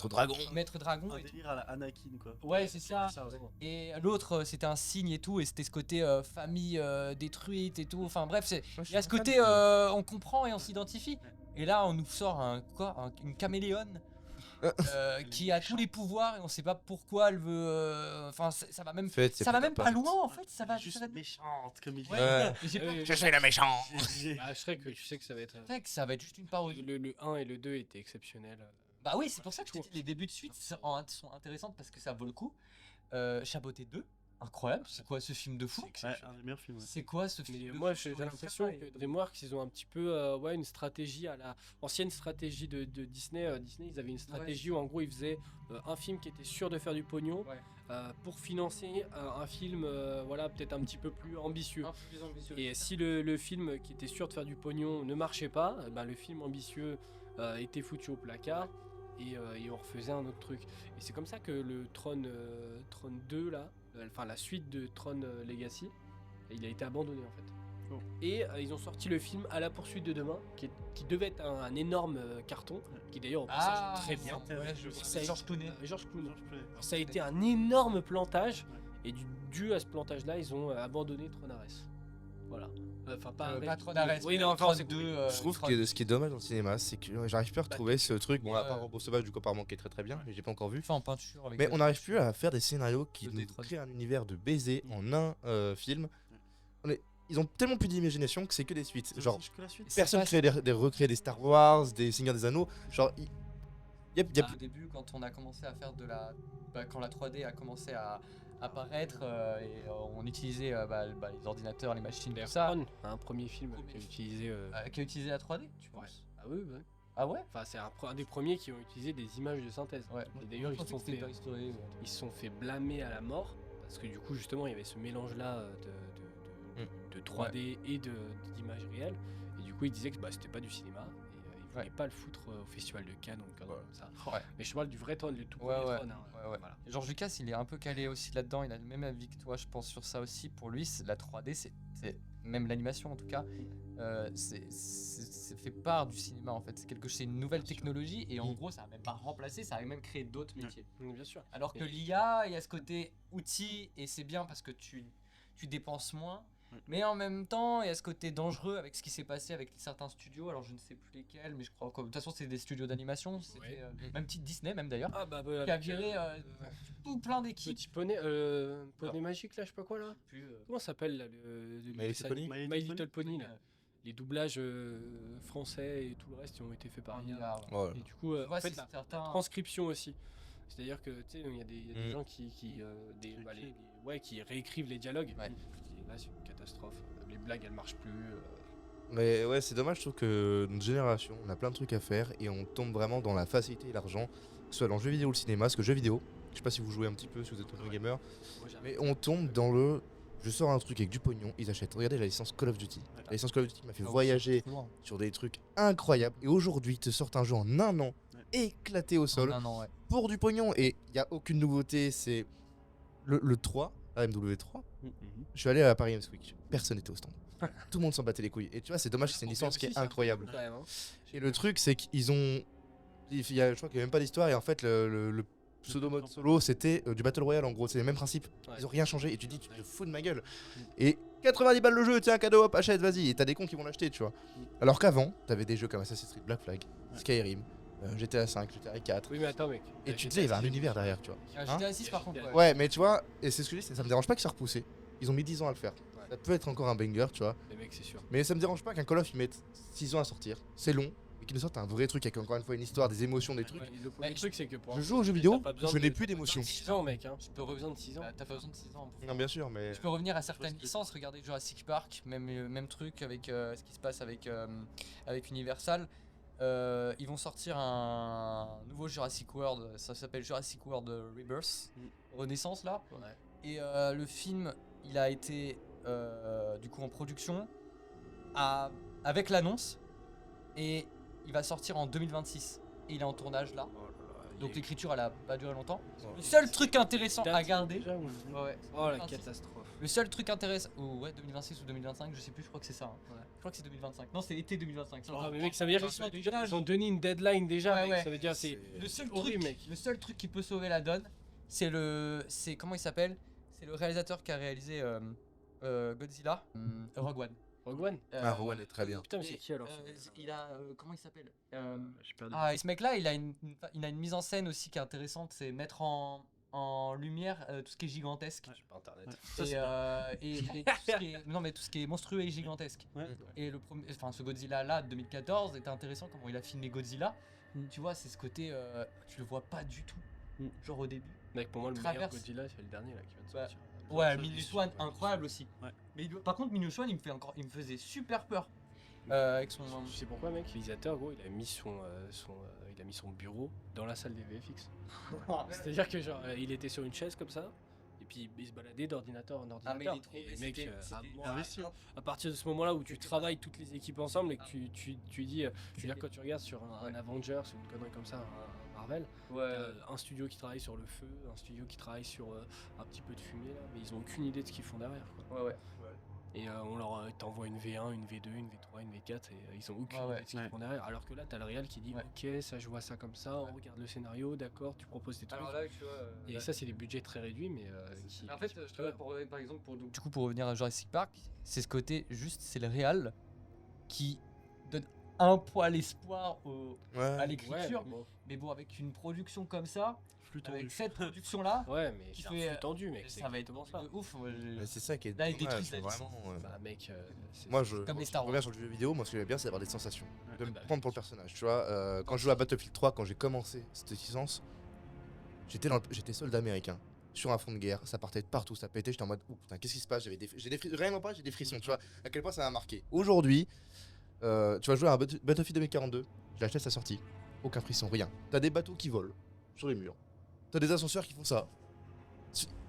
Dragon. maître dragon Un et tout. délire à la Anakin, quoi. Ouais, c'est ça. vraiment. Et l'autre, c'était un signe et tout, et c'était ce côté famille détruite et tout. Enfin bref, il y a ce côté on comprend et on s'identifie. Et là, on nous sort une caméléone qui a tous les pouvoirs et on sait pas pourquoi elle veut. Enfin, ça va même, ça va même pas loin en fait. Ça va juste ça va- méchante, comme il dit. Ouais. Mais j'ai Ouais. Je suis la méchante. Ah, je serais que tu sais que ça va être. peur que ça va être juste une parodie. Le 1 et le 2 étaient exceptionnels. Bah oui, c'est pour ça que je te dis, les débuts de suite sont intéressantes parce que ça vaut le coup. Chaboté 2, incroyable. C'est quoi ce film de fou? Ouais, un des meilleurs films. Ouais. C'est quoi ce film Mais de moi, fou? j'ai l'impression que DreamWorks, ils ont un petit peu une stratégie à la ancienne stratégie de Disney. Disney, ils avaient une stratégie où en gros, ils faisaient un film qui était sûr de faire du pognon Ouais. pour financer un film voilà, peut-être un petit peu plus ambitieux. Un peu plus ambitieux. Et si le film qui était sûr de faire du pognon ne marchait pas, le film ambitieux était foutu au placard. Et on refaisait un autre truc. Et c'est comme ça que le Tron 2 là, enfin la suite de Tron Legacy, il a été abandonné en fait. Oh. Et ils ont sorti le film À la poursuite de demain, qui devait être un énorme carton, qui d'ailleurs au passage est très bien. Ouais, je Ça a- Georges Clooney. Georges Clooney. George Clooney. Ça a été un énorme plantage, et dû à ce plantage-là, ils ont abandonné Tron Ares. Voilà. Enfin, Pas trop d'arrêt. Oui, non, enfin, c'est Je trouve que ce qui est dommage dans le cinéma, c'est que j'arrive plus à retrouver ce truc. Bon, à part Robot Sauvage, du coup, apparemment, qui est très très bien, mais j'ai pas encore vu. fait en peinture. Avec Mais on n'arrive plus à faire des scénarios qui Le nous Détroit. créent un univers de baiser en un film. ils ont tellement plus d'imagination que c'est que des suites. C'est Genre, aussi que la suite. personne ne fait recréer des Star Wars, des Seigneurs des Anneaux. Genre, y a Au début, quand on a commencé à faire de la. Quand la 3D a commencé à apparaître on utilisait les ordinateurs, les machines, tout ça. Tron, un premier film qui a utilisé. Qui a utilisé la 3D, tu penses? Ah oui, ouais. Ah ouais? Enfin, c'est un des premiers qui ont utilisé des images de synthèse. Ouais. Et d'ailleurs, Je pensais que c'était Toy Story, ouais. ils se sont fait blâmer à la mort parce que du coup, justement, il y avait ce mélange-là de 3D et d'images réelles. Et du coup, ils disaient que c'était pas du cinéma. Et ils voulaient pas le foutre au festival de Cannes ou comme ça. Ouais. Mais je parle du vrai Tron, le tout Ouais, premier ouais. Tron. Hein. Ouais. Voilà. George Lucas, il est un peu calé aussi là-dedans. Il a le même avis que toi, je pense, sur ça aussi. Pour lui, la 3D, c'est même l'animation en tout cas, c'est fait part du cinéma en fait. C'est une nouvelle technologie et en gros, ça a même pas remplacé, ça a même créé d'autres métiers. Bien sûr. Alors que l'IA, il y a ce côté outil et c'est bien parce que tu dépenses moins. Mais en même temps, il y a ce côté dangereux avec ce qui s'est passé avec certains studios. Alors je ne sais plus lesquels, mais je crois que de toute façon c'est des studios d'animation. C'était même petite Disney même d'ailleurs. Ah bah qui a viré tout plein d'équipes. Petit poney, poney magique là, je sais pas quoi là. Comment ça s'appelle là My Little Pony. My Little Pony là. Les doublages français et tout le reste qui ont été faits par IA. Ouais. Et du coup, en fait, la certains... transcription aussi. C'est-à-dire que tu sais, il y a des gens qui réécrivent les dialogues. Ouais. Et là, c'est une catastrophe. Les blagues, elles marchent plus. Mais ouais, c'est dommage, je trouve que notre génération, on a plein de trucs à faire et on tombe vraiment dans la facilité et l'argent, que ce soit dans le jeu vidéo ou le cinéma, parce que jeu vidéo, je sais pas si vous jouez un petit peu, si vous êtes un gamer, mais on tombe dans le... Je sors un truc avec du pognon, ils achètent. Regardez la licence Call of Duty. La licence Call of Duty m'a fait voyager sur des trucs incroyables. Et aujourd'hui, ils te sortent un jeu en un an, éclaté au sol, pour du pognon. Et il n'y a aucune nouveauté, c'est le 3, AMW 3. Je suis allé à la Paris Games Week, personne n'était au stand. Tout le monde s'en battait les couilles. Et tu vois, c'est dommage que c'est une licence qui est incroyable. Et le truc, c'est qu'ils ont... je crois qu'il n'y a même pas d'histoire. Et en fait, le pseudo mode solo, c'était du Battle Royale en gros, c'est les mêmes principes. Ils ont rien changé et tu te dis, tu te fous de ma gueule. Et 90 balles le jeu, tiens, cadeau, hop, achète, vas-y. Et t'as des cons qui vont l'acheter, tu vois. Alors qu'avant, t'avais des jeux comme Assassin's Creed Black Flag, Skyrim, GTA 5, GTA 4. Oui, mais attends, mec. Et tu te disais, il y avait un univers derrière, tu vois. GTA 6 par contre. Ouais, mais tu vois, et c'est ce que je dis, ça me dérange pas qu'ils soient repoussés. Ils ont mis 10 ans à le faire. Ça peut être encore un banger, tu vois. Les mecs, c'est sûr. Mais ça me dérange pas qu'un Call of ils mettent 6 ans à sortir. C'est long. Et qu'ils nous sortent un vrai truc avec encore une fois une histoire, des émotions, des trucs. Le truc, c'est que pour Je joue aux jeux vidéo, je n'ai plus d'émotions. 6 ans, mec. Hein. Je peux revenir de 6 ans. T'as pas besoin de 6 ans. Non, bien sûr, mais. Je peux revenir à certaines licences. Regardez Jurassic Park, même truc avec ce qui se passe avec Universal. Ils vont sortir un nouveau Jurassic World. Ça s'appelle Jurassic World Rebirth, Renaissance là. Et le film, il a été du coup en production avec l'annonce et il va sortir en 2026 et il est en tournage là. Donc l'écriture elle a pas duré longtemps. Le seul truc intéressant à garder. Oh la catastrophe. Le seul truc intéressant. 2026 ou 2025, je sais plus, je crois que c'est ça. Je crois que c'est 2025. Non, c'est été 2025. Mais mec, ça veut dire qu'ils ont donné une deadline déjà. Ça veut dire c'est le seul truc, mec. Le seul truc qui peut sauver la donne, c'est comment il s'appelle? C'est le réalisateur qui a réalisé Godzilla, Rogue One. Rogue One Rogue One est très bien. Putain, mais c'est qui alors? Il a comment il s'appelle? Et ce mec-là, il a une mise en scène aussi qui est intéressante, c'est mettre en lumière tout ce qui est gigantesque. J'ai pas internet. Tout ce qui est monstrueux et gigantesque. Et ce Godzilla là de 2014 était intéressant comment il a filmé Godzilla. Tu vois, c'est ce côté tu le vois pas du tout. Genre au début. Mec, pour moi le meilleur Godzilla c'est le dernier là qui vient de sortir. Ouais, Minus One, incroyable aussi. Mais par contre, Minus One, il me faisait super peur. Avec son. Je sais pourquoi, mec. Le réalisateur, gros, il a mis son bureau dans la salle des VFX. C'est-à-dire que genre, il était sur une chaise comme ça. Et puis il se baladait d'ordinateur en ordinateur. Et mec, à partir de ce moment-là où tu travailles toutes les équipes ensemble et que tu dis, je veux dire quand tu regardes sur un Avengers ou une connerie comme ça, un Marvel, un studio qui travaille sur le feu, un studio qui travaille sur un petit peu de fumée là, mais ils ont aucune idée de ce qu'ils font derrière. Quoi. Et on leur t'envoie une V1, une V2, une V3, une V4 et ils ont aucune idée de ce qu'ils font derrière. Alors que là t'as le réal qui dit ok, ça je vois ça comme ça, on regarde le scénario, d'accord, tu proposes des trucs. Alors là, tu vois, et ça c'est des budgets très réduits mais en fait, par exemple pour revenir à Jurassic Park, c'est ce côté juste, c'est le réal qui donne un poil espoir à Ouais. l'écriture. Ouais, bon. Mais bon, avec une production comme ça, Flux tendu. avec cette production-là, Ouais, mais Qui c'est fait, un flux tendu, mec. C'est ça va être exactement ça. de ouf. Moi, Mais c'est ça qui est Là, il dommage, détruit la licence. vraiment. Bah, mec, Moi, je comme les je Star Wars. reviens sur le jeu vidéo. Moi, ce que j'aime bien, c'est d'avoir des sensations, de me bah oui. prendre pour le personnage. Tu vois, quand je jouais à Battlefield 3, quand j'ai commencé cette licence, j'étais soldat américain sur un front de guerre. Ça partait de partout, ça pétait. J'étais en mode, ouh, putain, qu'est-ce qui se passe? Rien pas, j'ai des frissons. Tu vois, à quel point ça m'a marqué. Aujourd'hui, tu vas jouer à un Battlefield 2042. Je l'ai acheté à sa sortie. Aucun frisson, rien. T'as des bateaux qui volent sur les murs. T'as des ascenseurs qui font ça.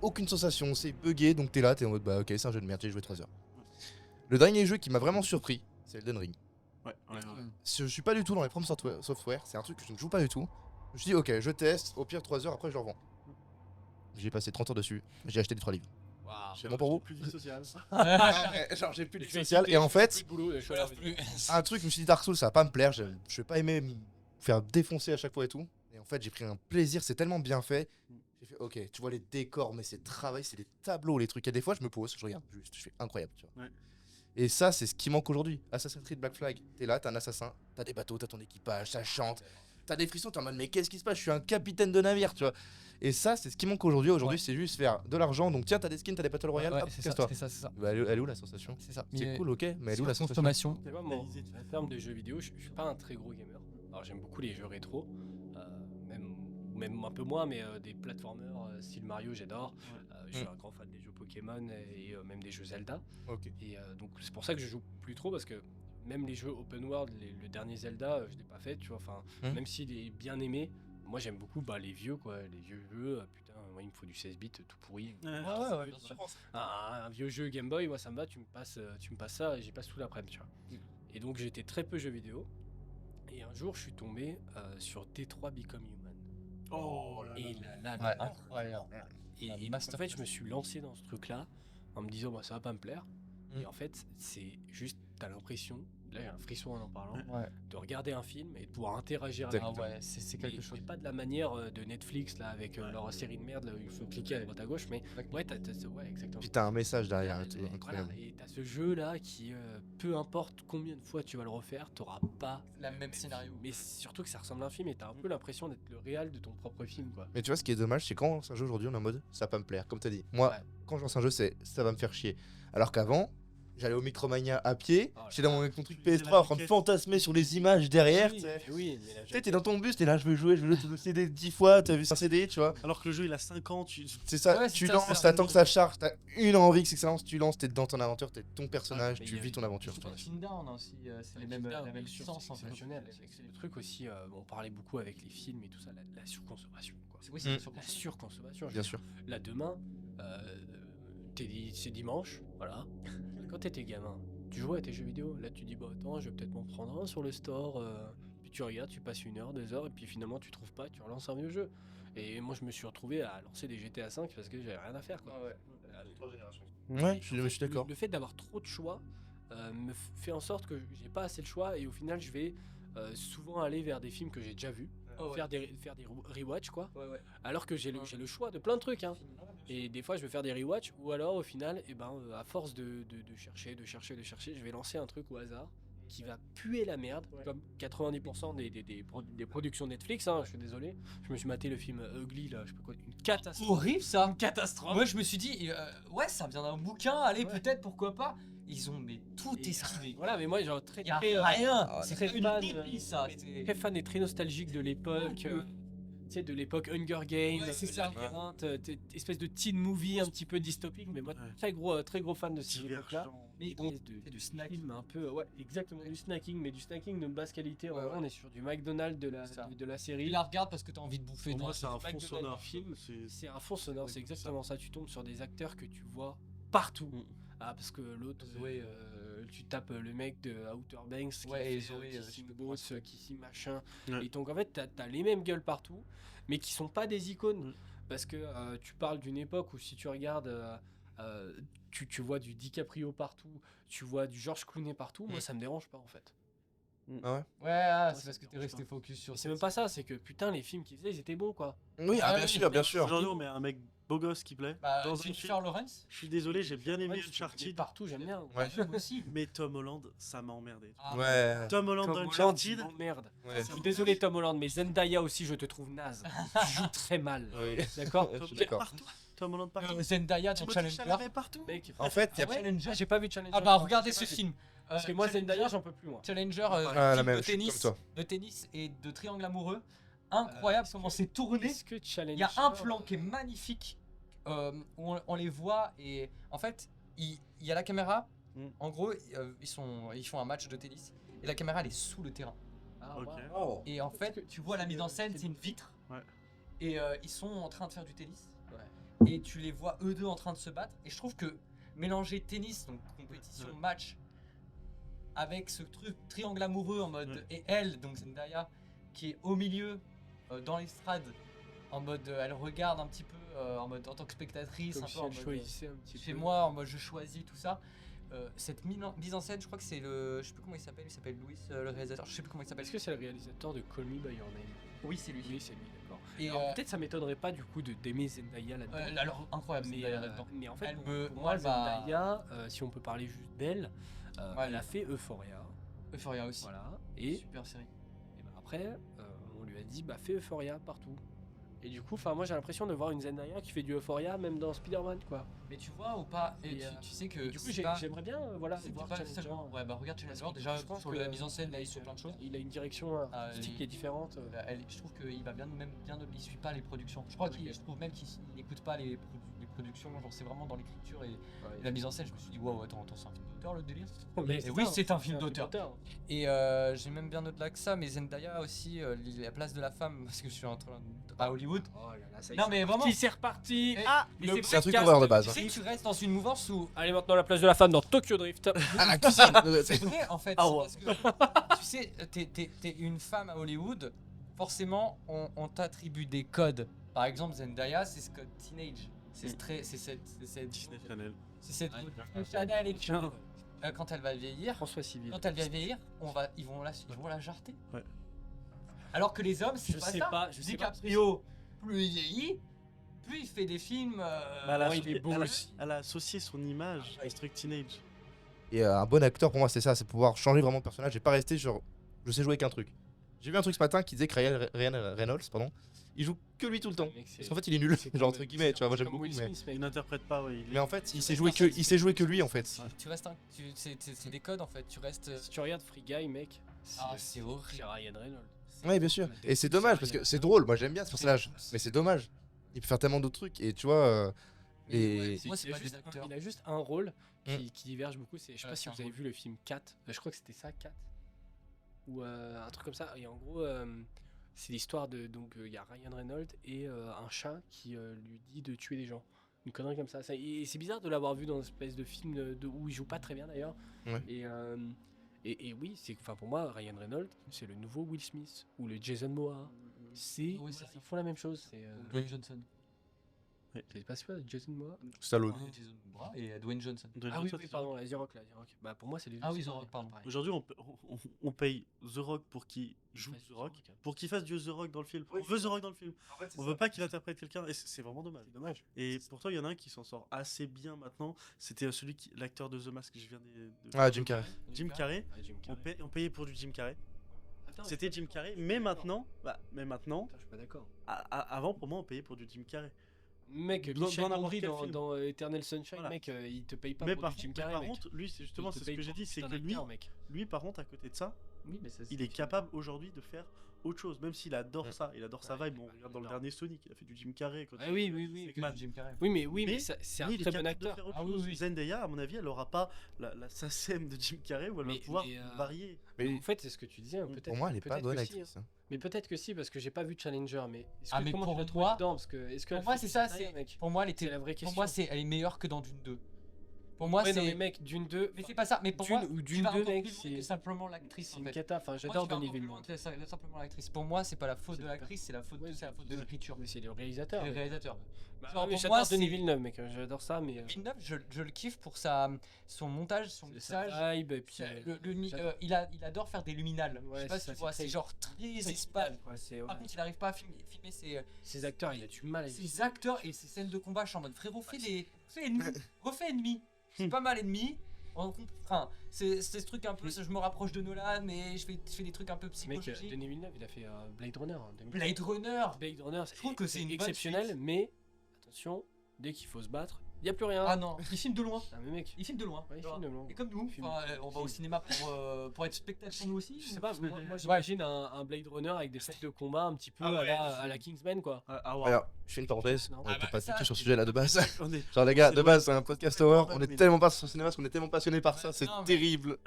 Aucune sensation, c'est buggé, donc t'es là, t'es en mode bah ok, c'est un jeu de merde, j'ai joué 3 heures. Le dernier jeu qui m'a vraiment surpris, c'est Elden Ring. Ouais. Je suis pas du tout dans les From Software, c'est un truc que je ne joue pas du tout. Je me suis dit ok, je teste, au pire 3 heures, après je le revends. J'ai passé 30 heures dessus, j'ai acheté les 3 livres. Waouh. C'est bon pour vous? Plus de vie sociale. Genre j'ai plus de Je vais social, quitter, et en je fais fait, plus de boulot, je suis à la rue. un truc, je me suis dit Dark Souls ça va pas me plaire, je vais pas aimer me faire défoncer à chaque fois et tout. Et en fait j'ai pris un plaisir, c'est tellement bien fait. J'ai fait ok, tu vois les décors, mais c'est travail, c'est les tableaux, les trucs. Et des fois je me pose, je regarde juste, je fais incroyable, tu vois. Ouais. Et ça c'est ce qui manque aujourd'hui. Assassin's Creed Black Flag, t'es là, t'es un assassin, t'as des bateaux, t'as ton équipage, ça chante, t'as des frissons, t'es en mode mais qu'est-ce qui se passe? Je suis un capitaine de navire, tu vois. Et ça c'est ce qui manque aujourd'hui. Aujourd'hui Ouais. c'est juste faire de l'argent. Donc tiens, t'as des skins, t'as des Battle Royale, Ouais, hop, c'est ça, casse-toi. c'est ça. Bah, elle est où la sensation? C'est ça. C'est cool, ok, mais elle est où la sensation? Consommation. Tu vois, moi, en termes de jeux vidéo, je suis pas un très gros gamer. Alors j'aime beaucoup les jeux rétro, même un peu moins, mais des platformers style Mario, j'adore. Je suis un grand fan des jeux Pokémon et même des jeux Zelda. Ok. Et donc c'est pour ça que je joue plus trop parce que même les jeux open world, le dernier Zelda, je l'ai pas fait, tu vois. Enfin, même s'il est bien aimé, moi j'aime beaucoup les vieux, quoi, les vieux jeux. Putain, moi il me faut du 16 bits tout pourri. Ouais, bien sûr. Un vieux jeu Game Boy, moi ça me va, tu me passes ça et j'y passe tout l'après-midi, tu vois. Et donc j'étais très peu jeux vidéo. Et un jour je suis tombé sur Detroit Become Human. Oh là là. Et là, Ouais, incroyable. et en fait je me suis lancé dans ce truc-là en me disant bah ça va pas me plaire. Et en fait c'est juste, t'as l'impression, là j'ai un frisson en parlant, Ouais. de regarder un film et de pouvoir interagir Ah avec. ouais, c'est quelque chose. Mais pas de la manière de Netflix là avec leur série de merde là, où il faut cliquer à droite à gauche, mais ouais, ouais exactement. Puis t'as un message derrière, et tout, Voilà, incroyable. et t'as ce jeu là qui, peu importe combien de fois tu vas le refaire, t'auras pas La même scénario. mais surtout que ça ressemble à un film et t'as un peu l'impression d'être le réal de ton propre film, quoi. Mais tu vois, ce qui est dommage, c'est quand on lance un jeu aujourd'hui, on est en mode ça va pas me plaire. Comme t'as dit, moi, Ouais. quand je lance un jeu, c'est ça va me faire chier. Alors qu'avant, j'allais au Micromania à pied, Oh là j'étais dans mon truc Tu lisais PS3 la en train de piquette. fantasmer sur les images derrière. Oui, Tu sais. oui, mais là, Tu sais, t'es dans ton bus, t'es là, je veux jouer tout le CD 10 fois, t'as vu un CD, tu vois. Alors que le jeu il a 5 ans, C'est ça, Ouais, c'est tu ça, lances, c'est ça. t'attends que ça charge, t'as une envie que ça lance, tu lances, t'es dans ton aventure, t'es ton personnage, mais tu il y a- vis ton aventure. tu vois. Team Down aussi, c'est les mêmes, la même licence en fait. exceptionnel. C'est le truc aussi, on parlait beaucoup avec les films et tout ça, la surconsommation, quoi. Oui, c'est Mm. La surconsommation. Bien sûr. Là, demain, c'est dimanche, voilà. Quand t'étais gamin, tu jouais à tes jeux vidéo. Là, tu dis, bah attends, je vais peut-être m'en prendre un sur le store. Puis tu regardes, tu passes 1 heure, 2 heures, et puis finalement, tu trouves pas, tu relances un vieux jeu. Et moi, je me suis retrouvé à lancer des GTA 5 parce que j'avais rien à faire, quoi. Ouais, Et je en fait, suis d'accord. Le fait d'avoir trop de choix me fait en sorte que j'ai pas assez de choix et au final, je vais souvent aller vers des films que j'ai déjà vus, faire des rewatch, quoi. Alors que j'ai le choix de plein de trucs, hein. Et des fois, je vais faire des rewatch ou alors au final, à force de chercher, je vais lancer un truc au hasard qui va puer la merde, comme 90% des productions Netflix, hein, je suis désolé. Je me suis maté le film Ugly, là, je sais pas quoi, une catastrophe. Horrible ça. Une catastrophe. Moi je me suis dit, ouais, ça vient d'un bouquin, allez, Ouais. peut-être, pourquoi pas. Ils ont mais tout Et, esquivé. Voilà, mais moi, genre, très, Y a très, rien. Ah, C'est très une fan, débile ça. très fan et très nostalgique de l'époque. Tu sais, de l'époque Hunger Games, Ouais, c'est ça. labyrinthe, espèce de teen movie un petit peu dystopique, mais moi Ouais. très gros fan de cette époque-là. Mais donc, du snacking un peu, ouais, exactement, du snacking, mais du snacking de basse qualité. Ouais, On est sur du McDonald's de la Tu série. la regardes parce que t'as envie de bouffer. Pour moi toi, c'est un fond McDonald's. sonore. film. C'est- C'est un fond sonore, c'est Ouais, exactement ça. Tu tombes sur des acteurs que tu vois partout. Ah, parce que l'autre, Zoé, tu tapes le mec de Outer Banks qui Ouais, et fait, Zoé, qui je signe peux Boss, qui signe machin. Ouais. Et donc en fait, t'as les mêmes gueules partout, mais qui sont pas des icônes. Mm. Parce que tu parles d'une époque où si tu regardes, tu vois du DiCaprio partout, tu vois du George Clooney partout. Moi, ça me dérange pas en fait. Ah ouais. Ouais, c'est parce que t'es resté focus sur. C'est même pas ça, c'est que putain, les films qu'ils faisaient, ils étaient bons quoi. Oui, Ah bien oui, sûr, bien sûr. Aujourd'hui, on met un mec beau gosse qui plaît. Bah, dans un Jennifer film. Lawrence. Je suis désolé, j'ai bien aimé Ouais, je Uncharted. partout, j'aime bien. Ouais. Moi aussi. Mais Tom Holland, ça m'a emmerdé. Ah, Ouais. Tom Holland Tom dans Holland, Uncharted. merde. Ouais. Je suis désolé Tom Holland, mais Zendaya aussi, je te trouve naze. Tu joues très mal. Oui. D'accord Je suis d'accord. Partout. Tom Holland partout. Zendaya dans Timothée Challenger. Chalamet partout. Mec, En fait, il y a Challenger. j'ai pas vu Challenger. Ah bah regardez ce film. Parce que moi Zendaya, j'en peux plus moi. Challenger, la film même, de je suis tennis, comme toi. de tennis et de triangle amoureux. Incroyable comment c'est tourné. Est-ce que Challenger Il y a un plan qui est magnifique où on les voit et en fait il y a la caméra. Mm. En gros, ils font un match de tennis et la caméra elle est sous le terrain. Ah, Ok. wow. Et en fait, tu vois la mise en scène, c'est une vitre. Ouais. Et ils sont en train de faire du tennis. Ouais. Et tu les vois eux deux en train de se battre. Et je trouve que mélanger tennis, donc compétition, Ouais. match, avec ce truc triangle amoureux en mode. Ouais. Et elle, donc Zendaya, qui est au milieu, dans l'estrade, en mode. Elle regarde un petit peu, en mode en tant que spectatrice, Comme un si peu en elle mode. choisissait un petit Chez peu. moi, en mode je choisis tout ça. Cette mise en scène, je crois que c'est le. Je sais plus comment il s'appelle Louis, le réalisateur, je sais plus comment il s'appelle. Est-ce que c'est le réalisateur de Call Me By Your Name? Oui, c'est lui. Oui, c'est lui, d'accord. Et Alors, peut-être ça m'étonnerait pas du coup d'aimer Zendaya là-dedans. alors, incroyable, mais, Zendaya là-dedans. mais en fait, Elle pour, me- pour moi, moi, elle m'a- Zendaya, si on peut parler juste d'elle, Ouais, elle a fait Euphoria. Euphoria aussi. Voilà. Et, Super série. et ben après, on lui a dit, bah fais Euphoria partout. Et du coup, moi j'ai l'impression de voir une Zendaya qui fait du Euphoria même dans Spider-Man quoi. Mais tu vois ou pas, et Et, tu sais que. Et du coup, c'est pas- j'aimerais bien voilà, c'est voir pas Challenger. seulement- Ouais, bah regarde Parce Challenger, que déjà je pense sur que la mise en scène, là, il sur plein de choses. Il a une direction artistique il- qui est différente. Je trouve qu'il va bien, il suit pas les productions. Je trouve même qu'il n'écoute pas les productions, genre c'est vraiment dans l'écriture et la mise en scène. Je me suis dit, waouh, attends, c'est un film d'auteur le délire. Mais Et oui, c'est un film d'auteur. d'auteur. Et j'ai même bien au-delà que ça, mais Zendaya aussi, la place de la femme, parce que je suis en train à Hollywood. Oh là là, ça y est, Non, mais vraiment. c'est reparti. Et- Ah, mais le C'est un truc podcast, d'horreur de base. Tu sais que tu restes dans une mouvance où. Allez maintenant la place de la femme dans Tokyo Drift. Ah, la cuisine. C'est vrai en fait, Ah c'est ouais. parce que tu sais, t'es une femme à Hollywood, forcément on t'attribue des codes. Par exemple, Zendaya, c'est ce code teenage. C'est cette Disney Channel. Chanel et tout. Quand elle va vieillir, François Civil. quand elle va vieillir, ils vont la jarter. Ouais. Alors que les hommes, c'est Je pas sais ça. pas, je sais pas. DiCaprio, plus il vieillit, plus il fait des films. Bah, il est beau aussi. Elle a associé son image à ce truc teenage. Et un bon acteur pour moi c'est ça, c'est pouvoir changer vraiment de personnage et pas rester genre je sais jouer qu'un truc. J'ai vu un truc ce matin qui disait que Ryan Reynolds, pardon, il joue que lui tout le temps. Mec, c'est- Parce qu'en fait il est nul, c'est genre comme- entre guillemets, tu vois, moi j'aime comme beaucoup Will mais... Smith, mec. Il n'interprète pas, ouais. Mais en fait il sait jouer que lui en fait. tu restes c'est des codes en fait. Tu restes. Si tu regardes Free Guy, mec, Ah, c'est horrible. c'est Ryan Reynolds. Ouais bien sûr. Et c'est dommage parce que c'est drôle, moi j'aime bien ce personnage, mais c'est dommage. Il peut faire tellement d'autres trucs et tu vois... Et Moi, c'est il, a pas des juste acteurs. il a juste un rôle qui diverge beaucoup. Je sais pas Ouais, si c'est vous un avez rôle. vu le film 4. Je crois que c'était ça, 4. Ou un truc comme ça. Et en gros, c'est l'histoire de. Donc, il y a Ryan Reynolds et un chat qui lui dit de tuer des gens. Une connerie comme ça. Et c'est bizarre de l'avoir vu dans une espèce de film où il joue pas très bien d'ailleurs. Ouais. Et oui, pour moi, Ryan Reynolds, c'est le nouveau Will Smith ou le Jason Momoa. C'est Oui, c'est ils font la même chose. Dwayne Johnson. C'est pas celui-là, Jason Momoa. Stallone. Jason Momoa et Dwayne Johnson. Dwayne Ah oui, Johnson, oui, pardon, la The Rock, là, The Rock. Bah pour moi, c'est les deux. Ah oui, c'est The Rock, pardon. pareil. Aujourd'hui, on paye The Rock pour qu'il joue fasse The du Rock, The Rock. pour qu'il fasse du The Rock dans le film. Oui. On veut The Rock dans le film. On veut pas qu'il interprète quelqu'un, et c'est vraiment dommage. C'est dommage. Et pourtant, il y en a un qui s'en sort assez bien maintenant. C'était l'acteur de The Mask que je viens de. Ah Jim Carrey. Jim Carrey. Ah, Jim Carrey. On payait pour du Jim Carrey. Attends, C'était je suis Jim pas Carrey, d'accord. mais maintenant, Putain, je suis pas d'accord. avant pour moi, on payait pour du Jim Carrey. Mec, Dans Michel n'importe Gondry quel dans, film. dans Eternal Sunshine, Voilà. mec, il te paye pas Mais pour par du Jim contre, Carrey, mec. lui, c'est justement Il te c'est ce paye que j'ai pour dit, c'est un que lui, acteur, mec. par contre, à côté de ça, Oui, mais ça, il est capable aujourd'hui de faire autre chose, même s'il adore ça, il adore sa Ouais, vibe. On ouais, regarde dans le j'adore. dernier Sonic, il a fait du Jim Carrey. Quand Ah oui, oui, oui. C'est que Jim Carrey. Oui, mais Mais- c'est un Oui, il est très bon capable de acteur. faire autre Ah oui, chose. oui. Zendaya, à mon avis, elle aura pas la SACEM de Jim Carrey où elle va Mais- pouvoir mais, varier. Mais En fait, c'est ce que tu disais, peut-être. pour moi elle est pas peut-être bonne que si, actrice. hein. Mais peut-être que si, parce que j'ai pas vu Challenger. Mais est-ce Ah, que mais comment pour tu l'as trouvé moi- dedans Parce que est-ce que Pour elle moi, fait c'est du ça. Zendaya, mec. Pour moi, C'est la vraie question. Pour moi, elle est meilleure que dans Dune 2. Pour moi, Ouais, non, c'est. mais mec, Dune 2. Mais c'est pas ça. Mais pour Dune moi, ou tu Dune vas 2, encore mec, plus loin c'est que simplement l'actrice. c'est en une fait. cata. Enfin, Moi, j'adore tu vas Denis encore plus Villeneuve. loin que simplement l'actrice. Pour moi, c'est pas la faute C'est de pas- l'actrice, c'est la faute Ouais, c'est la faute de l'écriture. Mais c'est le réalisateur. C'est le réalisateur. Bah, Genre, mais pour j'adore moi, Denis c'est- Villeneuve, mec. J'adore ça, mais. Villeneuve, je le kiffe pour son montage, son mixage. Sa vibe, et puis. Il adore faire des luminales. Je Ouais, sais pas c'est si ça, tu vois, c'est c'est très- genre très c'est espace. idéal, quoi, c'est- Par ouais. contre, il n'arrive pas à filmer Ces acteurs, il a du mal à ses acteurs et ses scènes de combat. Je suis en mode frérot, fais ennemi, refais ennemi. C'est pas mal ennemi. Enfin, c'est ce truc un peu, je me rapproche de Nolan, mais je fais des trucs un peu Mec, psychologiques. Denis Villeneuve, il a fait Blade Runner. En 2000. Blade Runner. Blade Runner, Je trouve que c'est une bonne exceptionnel, suite. mais attention, dès qu'il faut se battre, il n'y a plus rien. Ah non, il filme de loin. Ah, mais mec, Il filme de loin. ouais, il tu vois. filme de loin. Et comme nous, Il filme. on va au cinéma pour être spectateur nous aussi. Je sais pas, moi Ouais. j'imagine un Blade Runner avec des scènes de combat un petit peu Ah ouais, à la Kingsman, quoi. Ah, ouais. Alors, je fais une parenthèse, Non. on était pas du ça, tout sur ce c'est- sujet là de base. On est... Genre les gars, C'est de loin. base c'est un podcast horreur, on est Mais- tellement pas sur le cinéma parce qu'on est tellement passionné par ça, c'est Non, mais- terrible.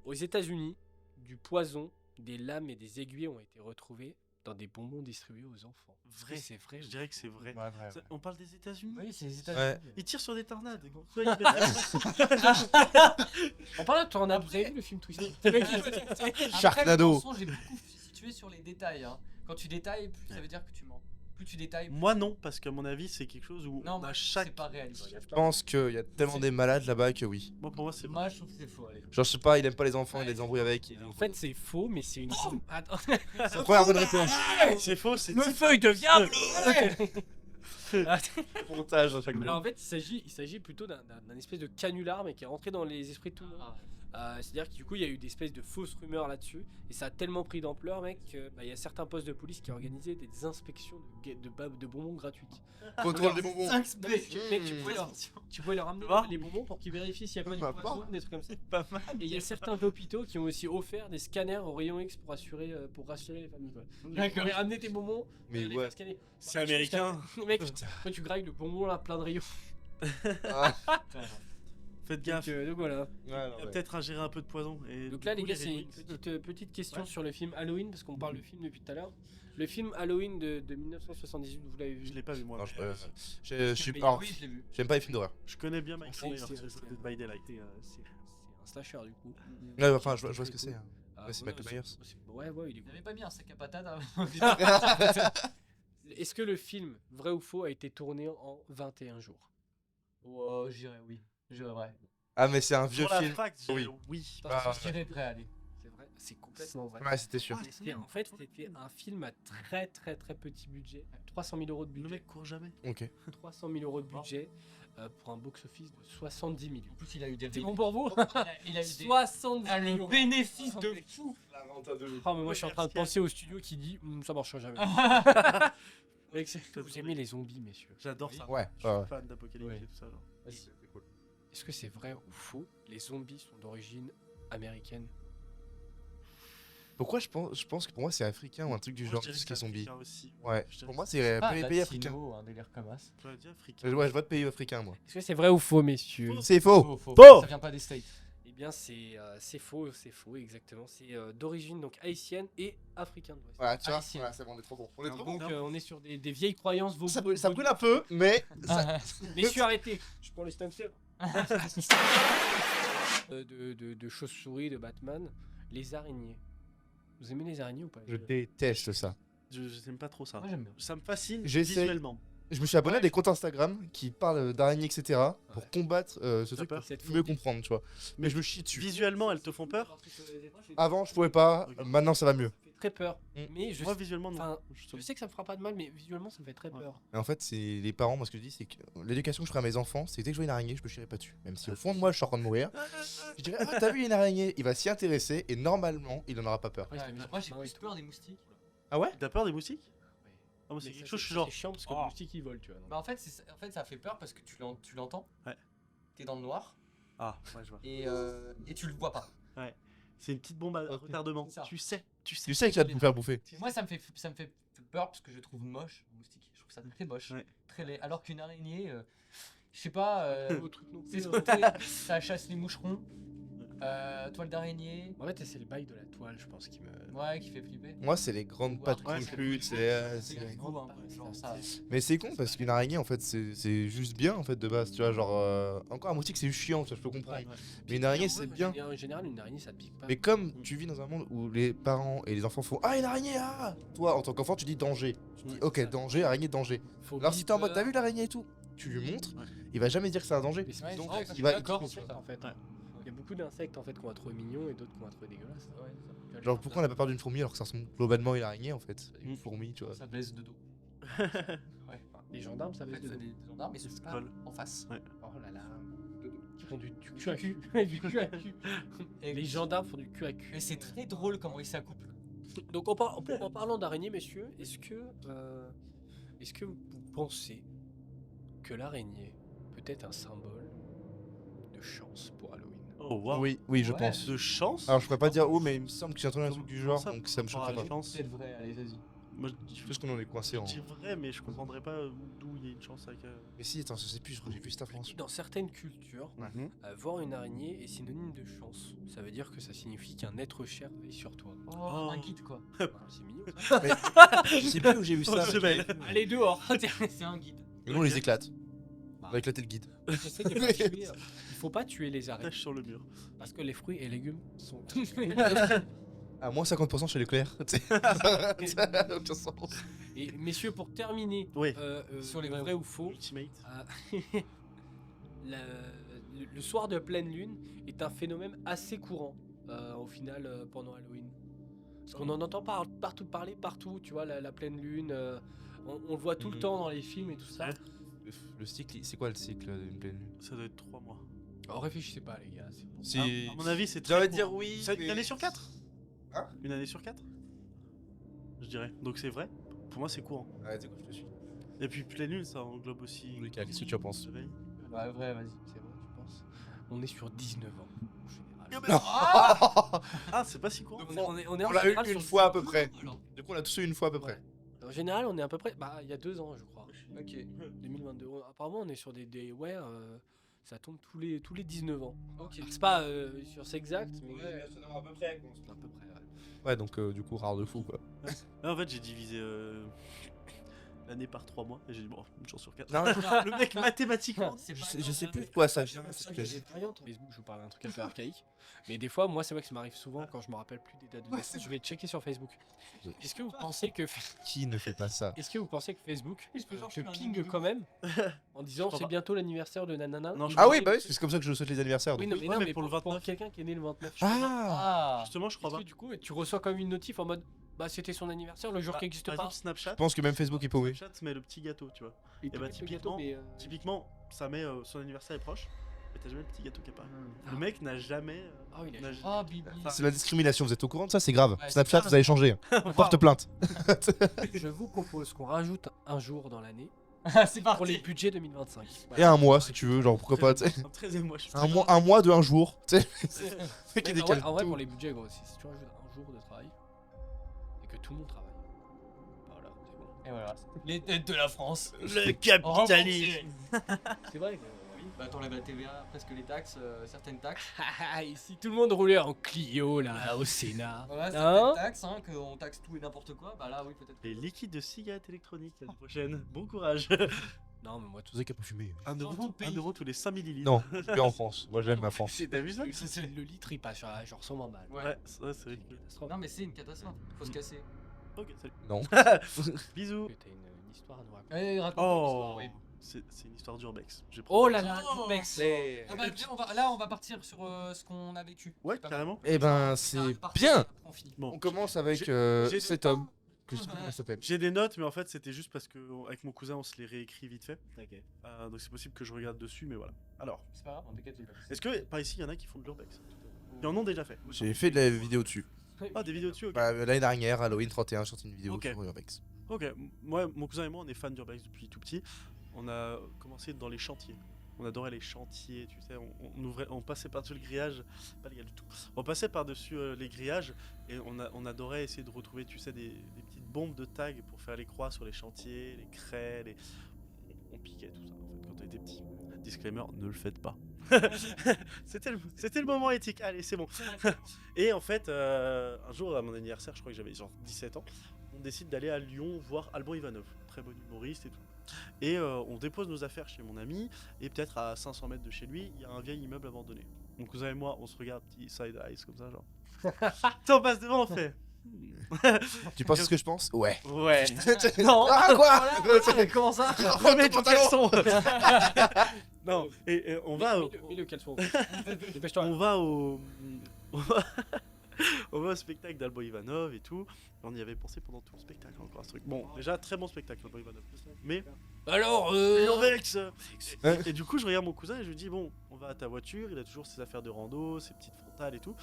Aux États-Unis, du poison, des lames et des aiguilles ont été retrouvés dans des bonbons distribués aux enfants. Est-ce que Vrai. c'est vrai. Je dirais que c'est vrai. Ouais, vrai. Ça- On parle des États-Unis. Oui, c'est les Ouais. États-Unis. Ils tirent sur des tornades. En parlant de tornade, vous avez vu le film Twister Sharknado. Le mensonge est beaucoup situé sur les détails. Hein. Quand tu détailles, plus ça veut dire que tu mens. Plus tu détailles, plus... Moi non, parce qu'à mon avis, c'est quelque chose où Non, on moi, a c'est chaque. pas réaliste. Je pense qu'il y a tellement des malades là-bas que oui. Moi pour moi c'est vrai. Moi, je trouve que c'est faux. Allez. Genre je sais pas, il aime pas les enfants, il a des embrouilles avec. En fait, c'est faux, mais c'est une. Attends. c'est la première bonne réponse. C'est faux, c'est. Le feu, il devient bleu. Montage à chaque Alors en fois. fait, il s'agit plutôt d'un espèce de canular, mais qui est rentré dans les esprits de tout le monde. C'est-à-dire que du coup, il y a eu des espèces de fausses rumeurs là-dessus, et ça a tellement pris d'ampleur, mec, qu'il y a certains postes de police qui organisaient des inspections de bonbons gratuites. Contrôle des bonbons. 5 B. Mec, tu pouvais leur amener vois les bonbons pour qu'ils vérifient s'il n'y a pas Bah, du poison, des trucs comme ça. Pas mal. Et il y a certains hôpitaux qui ont aussi offert des scanners au rayon X pour rassurer les familles. Quoi. D'accord. Tu pouvais ramener tes bonbons, Mais les ouais. faire scanner. C'est américain. Mec, après tu grailles le bonbon là plein de rayons. Ah. Faites gaffe. Donc voilà. Ouais, Il non, va ouais. peut-être ingérer un peu de poison. Et Donc du là les coup, gars, c'est une héroïnes- petite question Ouais. sur le film Halloween, parce qu'on parle de film depuis tout à l'heure. Le film Halloween de 1978, vous l'avez vu? Je l'ai pas vu moi. Non, mais, je suis Mais alors, oui, je l'ai vu. j'aime pas les films d'horreur. je connais bien Mike C'est- Myers, c'est- c'est Dead by Daylight. C'est un slasher du coup. Ouais, enfin, je vois ce que c'est. hein. Ah, Ouais, c'est ouais, Michael Myers. Ouais, ouais, il est Il avait pas mis un sac à patates avant. Est-ce que le film, vrai ou faux, a été tourné en 21 jours? Oh, j'irais oui. J'irais vrai. Ah, mais c'est un vieux Pour la film. fact, Oui. oui. Ah, J'irais vrai, allez. C'est vrai, c'est complètement vrai. ouais, c'était sûr. En fait, c'était un film à très très très petit budget. 300 000 euros de Le budget. mec court jamais. Ok. 300 000 euros de budget pour un box-office de 70 millions. En plus, il a eu des. C'est bon pour vous? Il a eu des. 70 Ah, le millions. bénéfice de fou. Oh, mais moi je suis en train de penser au studio qui dit ça marchera jamais. Mec, vous aimez les zombies, messieurs. J'adore ça. Ouais, Je suis ouais. fan d'Apocalypse Ouais. et tout ça. genre. Est-ce que c'est vrai ou faux? Les zombies sont d'origine américaine. Pourquoi je pense que pour moi c'est africain ou un truc du Moi, genre, je dirais tout ce que qui est c'est zombie. africain aussi. Ouais, Je dirais pour moi que c'est Ah, pays africain. latino, un délire comme ça. j'aurais dit africain. Ouais, je vote pays africain moi. Est-ce que c'est vrai ou faux, messieurs? C'est faux. Faux. Faux. Ça vient pas des States. Eh bien, c'est faux, exactement. C'est d'origine donc haïtienne et africaine. de l'Ouest. Voilà, tu vois, Haïtien. voilà, c'est bon, on est trop bon. On est trop bon. Donc, on est sur des vieilles croyances. Ça brûle un peu, mais Messieurs, arrêtez. Je prends les stamps. De chauves-souris, de Batman, les araignées. Vous aimez les araignées ou pas? je déteste ça. Je n'aime pas trop ça. Moi, j'aime bien. Ça me fascine J'essaie. visuellement. Je me suis abonné à des comptes Instagram qui parlent d'araignées, etc. pour combattre ce truc, peur pour mieux comprendre, tu vois. Mais je me chie dessus. Visuellement, elles te font peur. Avant, je pouvais pas, Ok. maintenant ça va mieux. Ça me fait très peur. Mm. Mais je, Moi, visuellement, non. enfin, Je- je sais que ça me fera pas de mal, mais visuellement, ça me fait très Ouais. peur. Mais en fait, c'est les parents, moi ce que je dis, c'est que l'éducation que je ferai à mes enfants, c'est que dès que je vois une araignée, je me chierai pas dessus. Même si au fond de moi, je suis en train de mourir. Je dirais, ah, t'as vu une araignée? Il va s'y intéresser et normalement, il en aura pas peur. Ouais, c'est- Moi, j'ai Ah ouais. plus peur des moustiques. Ah ouais? T'as peur des moustiques? Ah, moi, c'est Mais quelque ça, chose, je suis ça, genre. c'est chiant parce que Oh. le moustique il vole, tu vois. Bah, en fait, ça fait peur parce que tu l'entends. Ouais. T'es dans le noir Ah, ouais, je vois. et tu le vois pas. C'est une petite bombe à Ok. retardement. C'est ça. Tu sais. Tu sais que tu vas te faire bouffer. Moi, ça me fait peur parce que je trouve moche le moustique. Je trouve ça très moche, Ouais. très laid. Alors qu'une araignée, je sais pas, Au truc non c'est plus, ce côté, ça chasse les moucherons. Toile d'araignée. En fait, c'est le bail de la toile, je pense, qui me. Ouais, qui fait flipper. Moi, c'est les grandes Ouais, pattes après, crochues. c'est gros, hein, genre ça. Mais c'est con parce qu'une araignée, en fait, c'est juste bien, en fait, de base. Tu vois, genre. Encore un moustique, c'est juste chiant, ça, je peux comprendre. Mais une araignée, c'est bien. En général, une araignée, ça te pique pas. Mais comme tu vis dans un monde où les parents et les enfants font Ah, une araignée, ah toi, en tant qu'enfant, tu dis danger. Tu dis Ouais, Ok, c'est ça. danger, araignée, danger. Phobie, Alors, si t'es en mode peur. T'as vu l'araignée et tout, tu lui montres, Ouais. il va jamais dire que c'est un danger. Mais c'est Ouais, Donc, c'est vrai, il va. d'accord, il- c'est ça. en fait. Ouais. Il y a beaucoup d'insectes en fait qu'on va trouver mignons et d'autres qu'on va trouver dégueulasses. Ouais, c'est ça. Tu vois, Genre, les pourquoi on n'a pas peur d'une fourmi alors que ça ressemble globalement à une araignée, en fait Une Mm. fourmi, tu vois. Ça blesse de dos. Les gendarmes, ça En va fait, des gendarmes, mais c'est pas Vol. en face. Oh là là. De dos. Qui font du cul à cul. Du cul à cul. Et- Les gendarmes font du cul à cul. Mais c'est très drôle comment ils s'accouplent. Donc en parlant d'araignée, messieurs, est-ce que vous pensez que l'araignée peut être un symbole de chance pour Halloween? Oh waouh. Oui, je Ouais. pense. De chance. Alors, je pourrais pas dire où, mais il me semble que j'ai entendu un truc du Comment genre, ça, donc ça me par rapport à choquerait la pas. chance. C'est vrai, allez, vas-y. Moi, Je pense qu'on en est coincé en. je dis vrai, mais je comprendrais pas d'où il y a une chance avec. Mais si, attends, je sais plus, je crois que j'ai vu cette information. Dans certaines cultures, voir une araignée est synonyme de chance. Ça veut dire que ça signifie qu'un être cher veille sur toi. Oh, un guide quoi. C'est mignon. Ça. Je sais plus où j'ai vu ça. Oh, c'est belle. Allez dehors. C'est un guide. Mais nous, on les éclate. Bah. On va éclater le guide. J'essaie de pas tuer. Il faut pas tuer les araignées Tâche sur le mur. parce que les fruits et légumes sont. À moins 50% chez Leclerc. Ça n'a aucun sens. Et messieurs, pour terminer, Oui. sur les vrais ou faux, Ultimate. le soir de pleine lune est un phénomène assez courant au final pendant Halloween. Parce qu'on en entend partout parler, partout, tu vois, la pleine lune, on le voit tout le temps dans les films et tout ça. Ouais. Le cycle, c'est quoi le cycle d'une pleine lune Ça doit être 3 mois. Alors réfléchissez pas les gars. c'est bon. Si. À mon avis, c'est très. J'allais court. dire oui. C'est mais- une année sur 4. Hein? Une année sur 4. Je dirais. Donc c'est vrai. Pour moi, c'est courant. Ouais, c'est quoi, je te suis. Et puis pleine lune, ça englobe aussi. Lucas, qu'est-ce que tu en penses? Soleil. Ouais, vrai, vas-y. C'est vrai, tu penses? On est sur 19 ans en général. Ah, c'est pas si courant. On est On en l'a eu général une sur fois à peu près. Alors, Du coup, on a tous eu une fois à peu près. En général, on est à peu près. Bah, il y a 2 ans, je crois. ok. 2022. Apparemment, on est sur des ouais, ça tombe tous les 19 ans. Ok. Alors, c'est pas sur c'est exact, mais à peu près. à peu près. Ouais. Ouais, donc du coup, rare de fou quoi. Là, en fait, j'ai divisé l'année par 3 mois et j'ai dit bon, une chance sur 4. Non, Le mec mathématiquement. je sais plus de quoi ça vient. J'ai variante Facebook, je vous parle d'un truc un peu archaïque. Mais des fois, moi, c'est vrai que ça m'arrive souvent quand je me rappelle plus des dates de naissance. Je vais checker sur Facebook. Est-ce que vous pensez que Qui ne fait pas ça? Facebook te ping quand même en disant crois c'est pas. bientôt l'anniversaire de nanana? Non, je Ah oui, bah oui, c'est comme ça que je souhaite les anniversaires. Oui, donc. non, mais, Ouais, non, mais mais pour le pour 29. quelqu'un qui est né le 29. Ah! Ah. Justement, je crois Est-ce pas. que du coup, tu reçois comme une notif en mode bah c'était son anniversaire le jour qui n'existe Par pas. exemple, Snapchat. Je pense que même Facebook est paumé. Snapchat met le petit gâteau, tu vois. Et bah, bah, typiquement, mais, Typiquement, ça met son anniversaire est proche, mais t'as jamais le petit gâteau qui apparaît. Ah. Le mec n'a jamais. Ah oui, il a n'a- changé. Oh, Bibi. Enfin, C'est la discrimination, vous êtes au courant de ça? C'est grave. Ouais, Snapchat, c'est vous allez changer. Porte plainte. Je vous propose qu'on rajoute un jour dans l'année C'est pour parti. les budgets 2025. Et Voilà. un mois si tu veux, genre pourquoi pas, tu sais. Un 13e mois, je suis Un mois de un jour, tu sais. Mais Qui en décale vrai, en vrai, tout. pour les budgets, gros, si tu rajoutes un jour de travail et que tout le monde travaille, voilà, c'est bon. Et voilà. Les têtes de la France. Le capitalisme. C'est vrai que oui. Bah, t'enlèves la TVA, presque les taxes, certaines taxes. Ici, tout le monde roulait en Clio là au Sénat. Voilà, Hein certaines taxes, hein, qu'on taxe tout et n'importe quoi. Bah là, oui, peut-être. Les liquides de cigarettes électroniques l'année prochaine. Bon courage. Non, mais moi, tout Vous savez qu'il a pas fumé. 1 Dans tout euro, le pays. 1 euro tous les 5 millilitres. Non, je suis en France. Moi j'aime ma France. T'as vu ça? le litre il passe à genre 100 balles. Ouais. Ouais, c'est vrai. Non, mais c'est une catastrophe. Faut se casser. Ok, salut. Non. Bisous. Que t'as une histoire à nous raconter. Allez, raconte Oh, oui. c'est une histoire d'urbex. J'ai Oh pris- là là, Oh, mec, c'est. Ah bah, viens, là, on va partir sur ce qu'on a vécu. Ouais, C'est pas mal. carrément. Eh ben, Ah, c'est parfait, bien. après, on finit. Bon, On commence avec j'ai- cet homme. Que je sais pas comment il s'appelle. j'ai des notes, mais en fait, c'était juste parce que avec mon cousin, on se les réécrit vite fait. Ok. Donc c'est possible que je regarde dessus, mais voilà. Alors, C'est pas grave, on t'inquiète. est-ce que par ici, il y en a qui font de l'urbex? Ils en ont déjà fait. J'ai fait de la vidéo dessus. Ah, des vidéos dessus, ok. Bah, l'année dernière, Halloween 31, j'ai sorti une vidéo Ok. sur Urbex. Ok, moi, mon cousin et moi, on est fans d'urbex depuis tout petit. On a commencé dans les chantiers. On adorait les chantiers, tu sais. On passait par-dessus le grillage, pas légal du tout. On passait par-dessus les grillages et on adorait essayer de retrouver, tu sais, des petites bombes de tag pour faire les croix sur les chantiers, les craies, on piquait tout ça en fait quand on était petit. Disclaimer, ne le faites pas. C'était le moment éthique. Allez, c'est bon. Et en fait, un jour à mon anniversaire, je crois que j'avais genre 17 ans, on décide d'aller à Lyon voir Alban Ivanov, très bon humoriste et tout. Et on dépose nos affaires chez mon ami, et peut-être à 500 mètres de chez lui, il y a un vieil immeuble abandonné. Mon cousin et moi, on se regarde, petit side eyes comme ça, genre. Puis on passe devant, on fait. Tu penses ce que je pense? Ouais. Ouais. Non. Ah quoi? Comment ça? Remets ton caleçon. Non, et on va au... Mets le caleçon. Dépêche-toi. On va au... on va au spectacle d'Alban Ivanov et tout. On y avait pensé pendant tout le spectacle encore à ce truc. Bon, déjà très bon spectacle Alban Ivanov. Mais Alors, Vex. Et du coup, je regarde mon cousin et je lui dis bon, on va à ta voiture. Il a toujours ses affaires de rando, ses petites frontales et tout.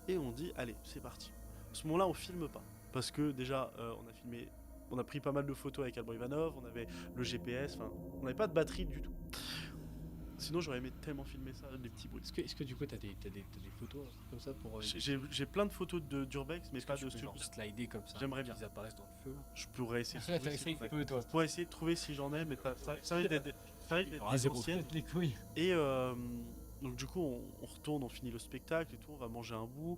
Et on dit allez, c'est parti. À ce moment-là, on filme pas parce que déjà, on a pris pas mal de photos avec Alban Ivanov. On avait le GPS. Enfin, on n'avait pas de batterie du tout. Sinon, j'aurais aimé tellement filmer ça, des petits bruits. est-ce que du coup, t'as des photos comme ça pour. J'ai plein de photos d'Urbex, mais pas de genre slider comme ça. J'aimerais bien. Qu'ils apparaissent dans le feu. Je pourrais essayer. Là, t'as essayé un peu, toi. Je pourrais essayer de trouver si j'en ai, mais ça risque d'être des anciennes. Les couilles. Et donc du coup, on retourne, on finit le spectacle et tout, on va manger un bout.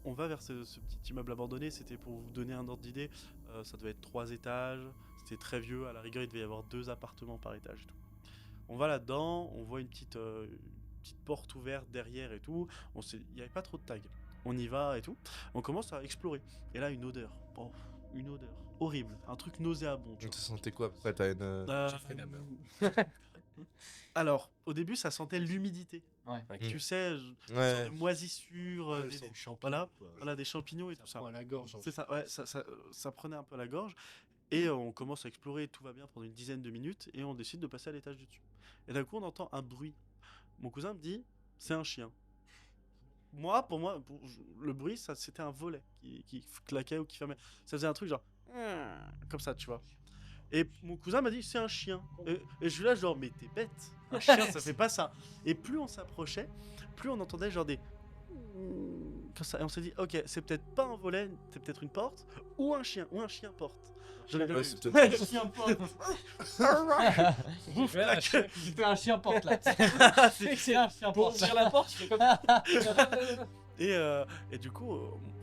On va vers ce petit immeuble abandonné. C'était pour vous donner un ordre d'idée. Ça devait être 3 étages. C'était très vieux. À la rigueur, il devait y avoir 2 appartements par étage et tout. On va là-dedans, on voit une petite porte ouverte derrière et tout. Il n'y avait pas trop de tags. On y va et tout. On commence à explorer. Et là, une odeur. Oh, une odeur horrible. Un truc nauséabond. Tu te sentais quoi après? T'as une. J'ai fait la meuf. Alors, au début, ça sentait l'humidité. Ouais. Tu sais, Ouais. moisissure, voilà, des champignons et tout ça. À la gorge. C'est ça, ouais, ça prenait un peu la gorge. Et on commence à explorer, tout va bien pendant une dizaine de minutes, et on décide de passer à l'étage du dessus. Et d'un coup, on entend un bruit. Mon cousin me dit, c'est un chien. Pour moi, le bruit, c'était un volet qui claquait ou qui fermait. Ça faisait un truc genre, comme ça, tu vois. Et mon cousin m'a dit, c'est un chien. Et je suis là, genre, mais t'es bête. Un chien, ça fait pas ça. Et plus on s'approchait, plus on entendait genre des... Comme ça. Et on s'est dit, ok, c'est peut-être pas un volet, c'est peut-être une porte, ou un chien porte. Ouais, c'est peut-être- Un chien porte. Bouffe la queue. Tu fais un chien porte là. C'est un chien Pour porte. ouvrir la porte, je fais comme ça. Et du coup,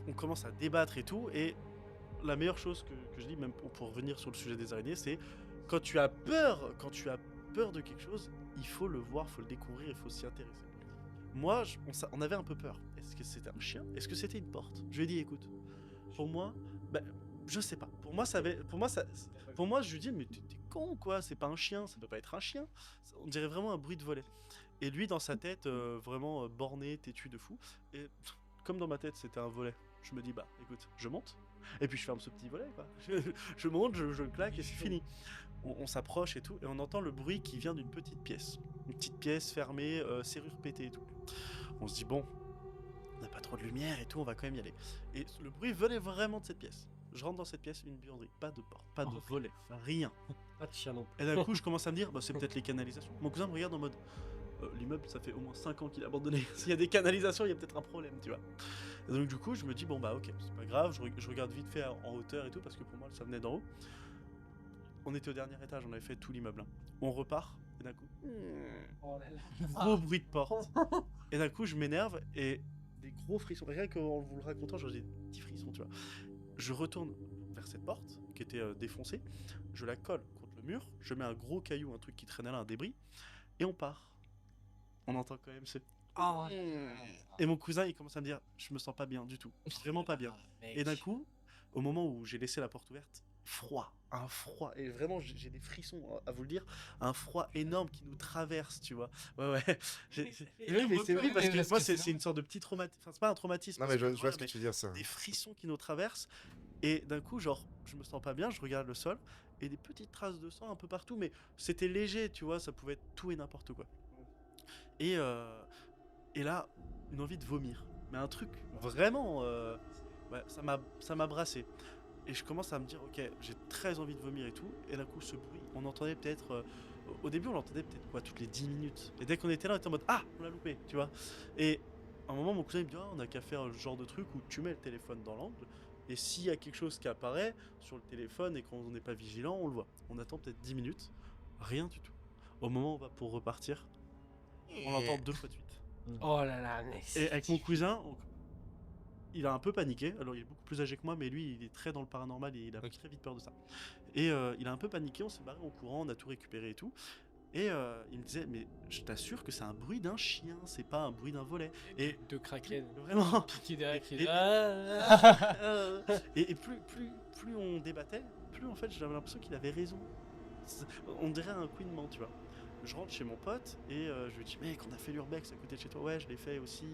on commence à débattre et tout. Et la meilleure chose que je dis, même pour revenir sur le sujet des araignées, c'est quand tu as peur de quelque chose, il faut le voir, il faut le découvrir, il faut s'y intéresser. Moi, on avait un peu peur. Est-ce que c'était un chien? Est-ce que c'était une porte? Je lui ai dit, écoute, pour moi, je sais pas. Pour moi, je lui dis, mais t'es con quoi? C'est pas un chien, ça peut pas être un chien. On dirait vraiment un bruit de volet. Et lui, dans sa tête, vraiment borné, têtu de fou. Et comme dans ma tête, c'était un volet. Je me dis, bah écoute, je monte. Et puis je ferme ce petit volet, quoi. Je monte, je le claque et c'est fini. On s'approche et tout, et on entend le bruit qui vient d'une petite pièce. Une petite pièce fermée, serrure pétée et tout. On se dit, bon, on n'a pas trop de lumière et tout, on va quand même y aller. Et le bruit venait vraiment de cette pièce. Je rentre dans cette pièce, une buanderie, pas de porte, pas de volet, rien. Pas de chien non plus. Et d'un coup, je commence à me dire, bah, c'est peut-être les canalisations. Mon cousin me regarde en mode, l'immeuble, ça fait au moins 5 ans qu'il est abandonné. S'il y a des canalisations, il y a peut-être un problème, tu vois. Et donc, du coup, je me dis, bon, bah, ok, c'est pas grave. Je regarde vite fait en hauteur et tout, parce que pour moi, ça venait d'en haut. On était au dernier étage, on avait fait tout l'immeuble. Hein. On repart, et d'un coup, gros bruit de porte. Et d'un coup, je m'énerve et des gros frissons. Rien qu'en vous le racontant, j'ai des petits frissons, tu vois. Je retourne vers cette porte qui était défoncée. Je la colle contre le mur. Je mets un gros caillou, un truc qui traînait là, un débris. Et on part. On entend quand même ce... Et mon cousin, il commence à me dire, je me sens pas bien du tout. Vraiment pas bien. Et d'un coup, au moment où j'ai laissé la porte ouverte, un froid, et vraiment j'ai des frissons à vous le dire, un froid énorme qui nous traverse, tu vois. Ouais. Oui, mais c'est vrai parce que moi c'est une sorte de petit traumatisme, enfin c'est pas un traumatisme. Non, mais je vois voilà, ce que tu veux dire, ça. des frissons qui nous traversent, et d'un coup, genre, je me sens pas bien, je regarde le sol, et des petites traces de sang un peu partout, mais c'était léger, tu vois, ça pouvait être tout et n'importe quoi. Et là, une envie de vomir, mais un truc vraiment, ouais, ça m'a brassé. Et je commence à me dire, ok, j'ai très envie de vomir et tout. Et d'un coup, ce bruit, on entendait peut-être... au début, on l'entendait peut-être quoi, toutes les 10 minutes. Et dès qu'on était là, on était en mode, ah, on l'a loupé, tu vois. Et à un moment, mon cousin il me dit, on n'a qu'à faire le genre de truc où tu mets le téléphone dans l'angle. Et s'il y a quelque chose qui apparaît sur le téléphone et qu'on n'est pas vigilant, on le voit. On attend peut-être 10 minutes, rien du tout. Au moment où on va pour repartir, on l'entend 2 fois de suite. Oh là là, mais Et avec mon cousin, il a un peu paniqué. Alors, il est beaucoup plus âgé que moi, mais lui, il est très dans le paranormal et il a très vite peur de ça. Et il a un peu paniqué, on s'est barré en courant, on a tout récupéré et tout. Et il me disait, mais je t'assure que c'est un bruit d'un chien, c'est pas un bruit d'un volet. Et de kraken vraiment. piqué derrière qui Et- est- Et plus on débattait, plus en fait j'avais l'impression qu'il avait raison. On dirait un couinement, tu vois. Je rentre chez mon pote et je lui dis, mec, on a fait l'urbex à côté de chez toi. Ouais, je l'ai fait aussi,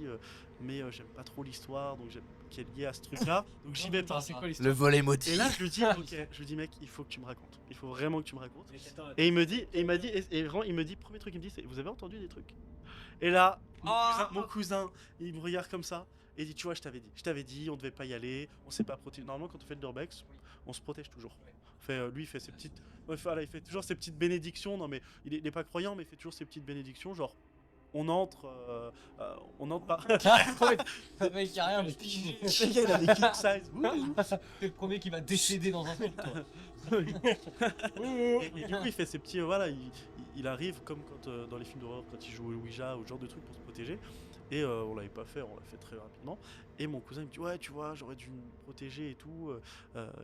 mais j'aime pas trop l'histoire, donc qui est liée à ce truc-là. Donc j'y vais pas. C'est quoi Le l'histoire? volet maudit. Et là, je lui dis, ok, je lui dis, mec, il faut que tu me racontes. Il faut vraiment que tu me racontes. Et il me dit, vraiment, il me dit, premier truc, il me dit, c'est, vous avez entendu des trucs? Et là, mon cousin, il me regarde comme ça et il dit, tu vois, je t'avais dit, on devait pas y aller, on s'est pas protégé. Normalement, quand on fait le l'urbex, on se protège toujours. Lui, il fait ses petites, il fait toujours ses petites bénédictions. Non, mais il est pas croyant, mais il fait toujours ses petites bénédictions, genre. On entre par. Le mec, y a rien, mais Le gars, il a des king size. t'es le premier qui va décéder dans un film, toi. Et du coup, il fait ses petits. Voilà, il arrive comme quand dans les films d'horreur, quand il joue au Ouija ou ce genre de truc pour se protéger. Et on l'avait pas fait, on l'a fait très rapidement. Et mon cousin il me dit, ouais, tu vois, j'aurais dû me protéger et tout.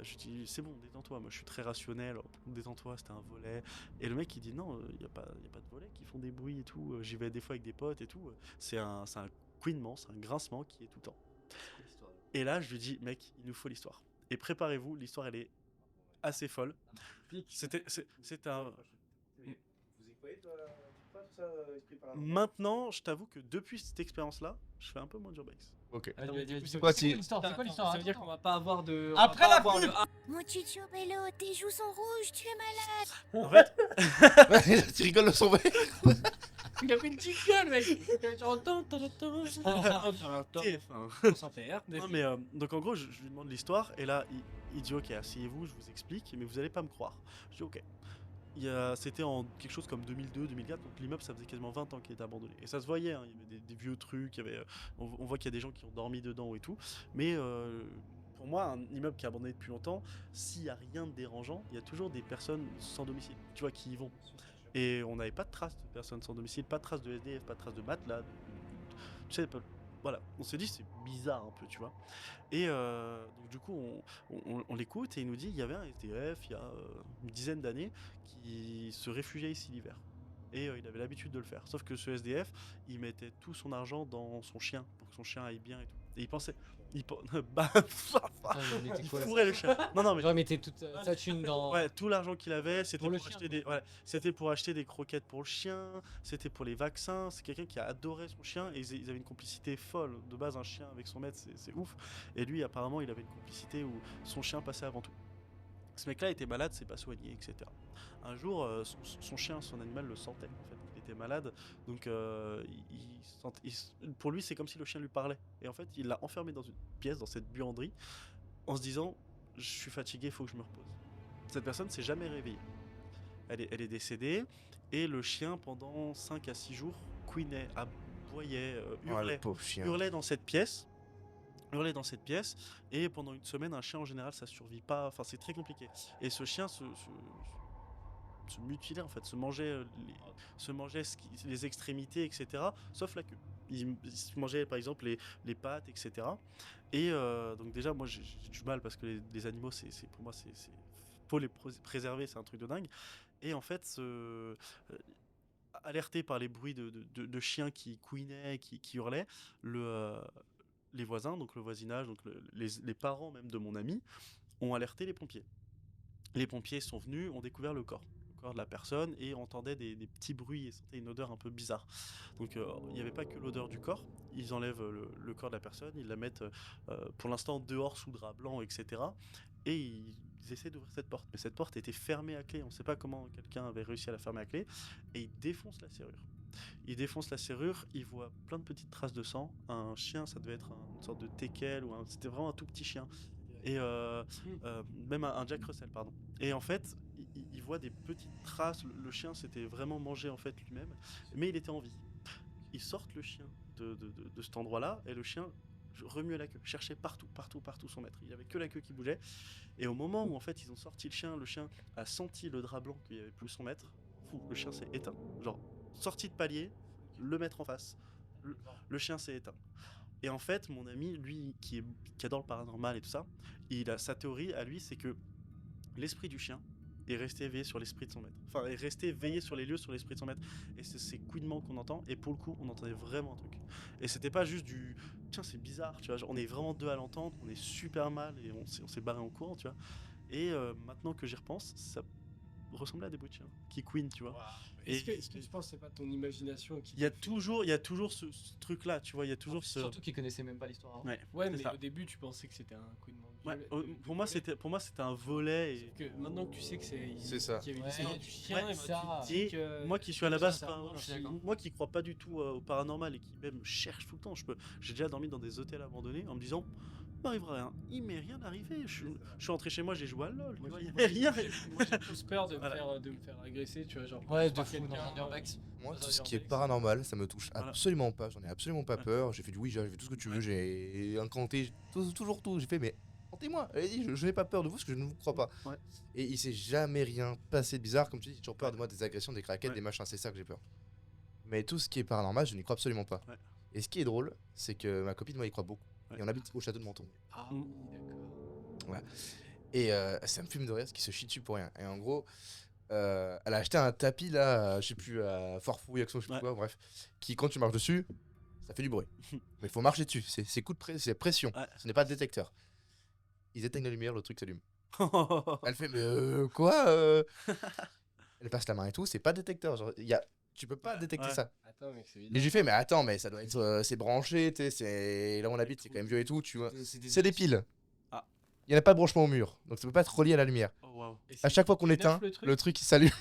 Je dis, c'est bon, détends-toi. Moi, je suis très rationnel. Détends-toi, c'était un volet. Et le mec, il dit, non, il y a pas de volets qui font des bruits et tout. J'y vais des fois avec des potes et tout. C'est un couinement, c'est un grincement qui est tout le temps. Et là, je lui dis, mec, il nous faut l'histoire. Et préparez-vous, l'histoire, elle est assez folle. C'est un. Vous y croyez, toi, tout ça, esprit paranormal? Maintenant, je t'avoue que depuis cette expérience-là, je fais un peu moins d'urbex. Ok. C'est quoi, quoi l'histoire? C'est quoi l'histoire? Ça veut dire qu'on va pas avoir de. Après la pub. Mon Chicho Bello, tes joues sont rouges, tu es malade. En fait, Tu rigoles de son vrai. Il a fait une petite gueule, mec. TF1. Sans faire. Non, mais donc en gros, je lui demande l'histoire et là, il dit, ok, asseyez-vous, je vous explique, mais vous allez pas me croire. Je dis, ok. C'était en quelque chose comme 2002-2004, donc l'immeuble ça faisait quasiment 20 ans qu'il était abandonné. Et ça se voyait, hein, il y avait des vieux trucs, on voit qu'il y a des gens qui ont dormi dedans et tout. Mais pour moi, un immeuble qui est abandonné depuis longtemps, s'il n'y a rien de dérangeant, il y a toujours des personnes sans domicile, tu vois, qui y vont. Et on n'avait pas de traces de personnes sans domicile, pas de traces de SDF, pas de traces de matelas. Tu sais, voilà, on s'est dit c'est bizarre un peu, tu vois. Et donc du coup, on l'écoute et il nous dit il y avait un SDF il y a une dizaine d'années qui se réfugiait ici l'hiver. Et il avait l'habitude de le faire. Sauf que ce SDF, il mettait tout son argent dans son chien pour que son chien aille bien et tout. Et il pensait, bah, il fourrait le chien. Non, mais J'aurais mis toute sa thune dans. ouais, tout l'argent qu'il avait, c'était Pour le pour, chien, acheter des, ouais, c'était pour acheter des croquettes pour le chien, c'était pour les vaccins. C'est quelqu'un qui a adoré son chien et ils avaient une complicité folle. De base, un chien avec son maître, c'est ouf. Et lui, apparemment, il avait une complicité où son chien passait avant tout. Ce mec-là était malade, s'est pas soigné, etc. Un jour, son chien, son animal le sentait. En fait, il était malade, donc pour lui, c'est comme si le chien lui parlait. Et en fait, il l'a enfermé dans une pièce, dans cette buanderie, en se disant, je suis fatigué, il faut que je me repose. Cette personne s'est jamais réveillée. Elle est décédée, et le chien, pendant 5 à 6 jours, couinait, aboyait, hurlait, pauvre chien. hurlait dans cette pièce. Et pendant une semaine, un chien en général ça survit pas, enfin c'est très compliqué. Et ce chien se mutilait en fait, se mangeait les extrémités, etc. Sauf la queue. Il se mangeait par exemple les pattes, etc. Et donc déjà moi j'ai du mal parce que les animaux pour moi c'est faut les préserver, c'est un truc de dingue. Et en fait alerté par les bruits de chiens qui couinaient, qui hurlaient, les voisins, donc le voisinage, donc les parents même de mon ami, ont alerté les pompiers. Les pompiers sont venus, ont découvert le corps de la personne et entendaient des petits bruits et sentaient une odeur un peu bizarre. Donc il n'y avait pas que l'odeur du corps, ils enlèvent le corps de la personne, ils la mettent pour l'instant dehors sous drap blanc, etc. Et ils essaient d'ouvrir cette porte. Mais cette porte était fermée à clé, on ne sait pas comment quelqu'un avait réussi à la fermer à clé, et ils défoncent la serrure. Il défonce la serrure, il voit plein de petites traces de sang. Un chien, ça devait être une sorte de teckel, c'était vraiment un tout petit chien. Et même un Jack Russell, pardon. Et en fait, il voit des petites traces. Le chien s'était vraiment mangé en fait lui-même, mais il était en vie. Ils sortent le chien de cet endroit-là, et le chien remuait la queue, cherchait partout son maître. Il n'y avait que la queue qui bougeait. Et au moment où en fait ils ont sorti le chien a senti le drap blanc qu'il n'y avait plus son maître. Le chien s'est éteint. Genre sorti de palier, le mettre en face. Le chien s'est éteint. Et en fait, mon ami, lui, qui adore le paranormal et tout ça, sa théorie à lui, c'est que l'esprit du chien est resté éveillé sur l'esprit de son maître. Enfin, est resté veillé sur les lieux, sur l'esprit de son maître. Et c'est ces couinements qu'on entend. Et pour le coup, on entendait vraiment un truc. Et c'était pas juste du tiens, c'est bizarre, tu vois. Genre, on est vraiment deux à l'entendre, on est super mal et on s'est barré en courant, tu vois. Et maintenant que j'y repense, ça ressemblait à des bruits de chiens qui couinent, tu vois. Est-ce que tu penses que c'est pas ton imagination qui. Il y a toujours ce truc-là, tu vois. Il y a toujours ce. Surtout qu'ils connaissaient même pas l'histoire. Hein. Ouais, c'est mais ça. au début, tu pensais que c'était un couinement de Ouais, violet. pour moi, c'était un volet. Et... Que maintenant que tu sais que C'est ça. qu'il y avait Ouais, l'histoire du chien, ouais, et ben, ça. tu te dis que. Moi qui suis à la base, ça, je suis d'accord. moi qui crois pas du tout au paranormal et qui même cherche tout le temps, j'ai déjà dormi dans des hôtels abandonnés en me disant, il m'arrivera rien. Il m'est rien arrivé. Je suis rentré chez moi, j'ai joué à LoL. Moi, Il m'est rien. moi, j'ai plus peur de, Voilà. de me faire agresser, tu vois, genre. Ouais, de par fou quelqu'un, dans un urbex. Moi, Dans tout un ce qui est urbex. paranormal, ça me touche Voilà. absolument pas. J'en ai absolument pas Ouais. peur. J'ai fait du Ouija, j'ai fait tout ce que tu veux. J'ai incanté toujours tout. J'ai fait, mais hantez-moi. Allez-y, je n'ai pas peur de vous parce que je ne vous crois pas. Ouais. Et il s'est jamais rien passé de bizarre. Comme tu dis, j'ai toujours peur de moi, des agressions, des craquettes, Ouais. des machins. C'est ça que j'ai peur. Mais tout ce qui est paranormal, je n'y crois absolument pas. Ouais. Et ce qui est drôle, c'est que ma copine, moi, y croit beaucoup. Ouais. Et on habite au château de Menton. Ah oui, d'accord. Et ça me fume de rire parce qu'il se chie dessus pour rien. Et en gros, elle a acheté un tapis là, je sais plus, à Forfouille, Action, je sais plus Ouais. quoi, bref, qui quand tu marches dessus, ça fait du bruit. Mais il faut marcher dessus, c'est coup de c'est pression, Ouais. ce n'est pas de détecteur. Ils éteignent la lumière, le truc s'allume. Ouais. Elle fait, mais quoi Elle passe la main et tout, c'est pas détecteur. Genre, tu peux pas détecter Ouais. ça. Attends, mec, c'est Et évident. j'ai fait, mais attends, mais ça doit être. C'est branché, tu sais, là où on habite, c'est quand même vieux et tout, tu vois. C'est des piles. Ah. Il n'y a pas de branchement au mur, donc ça peut pas être relié à la lumière. Oh, waouh. Et À c'est- chaque fois qu'on tu neufs éteint, le truc il s'allume.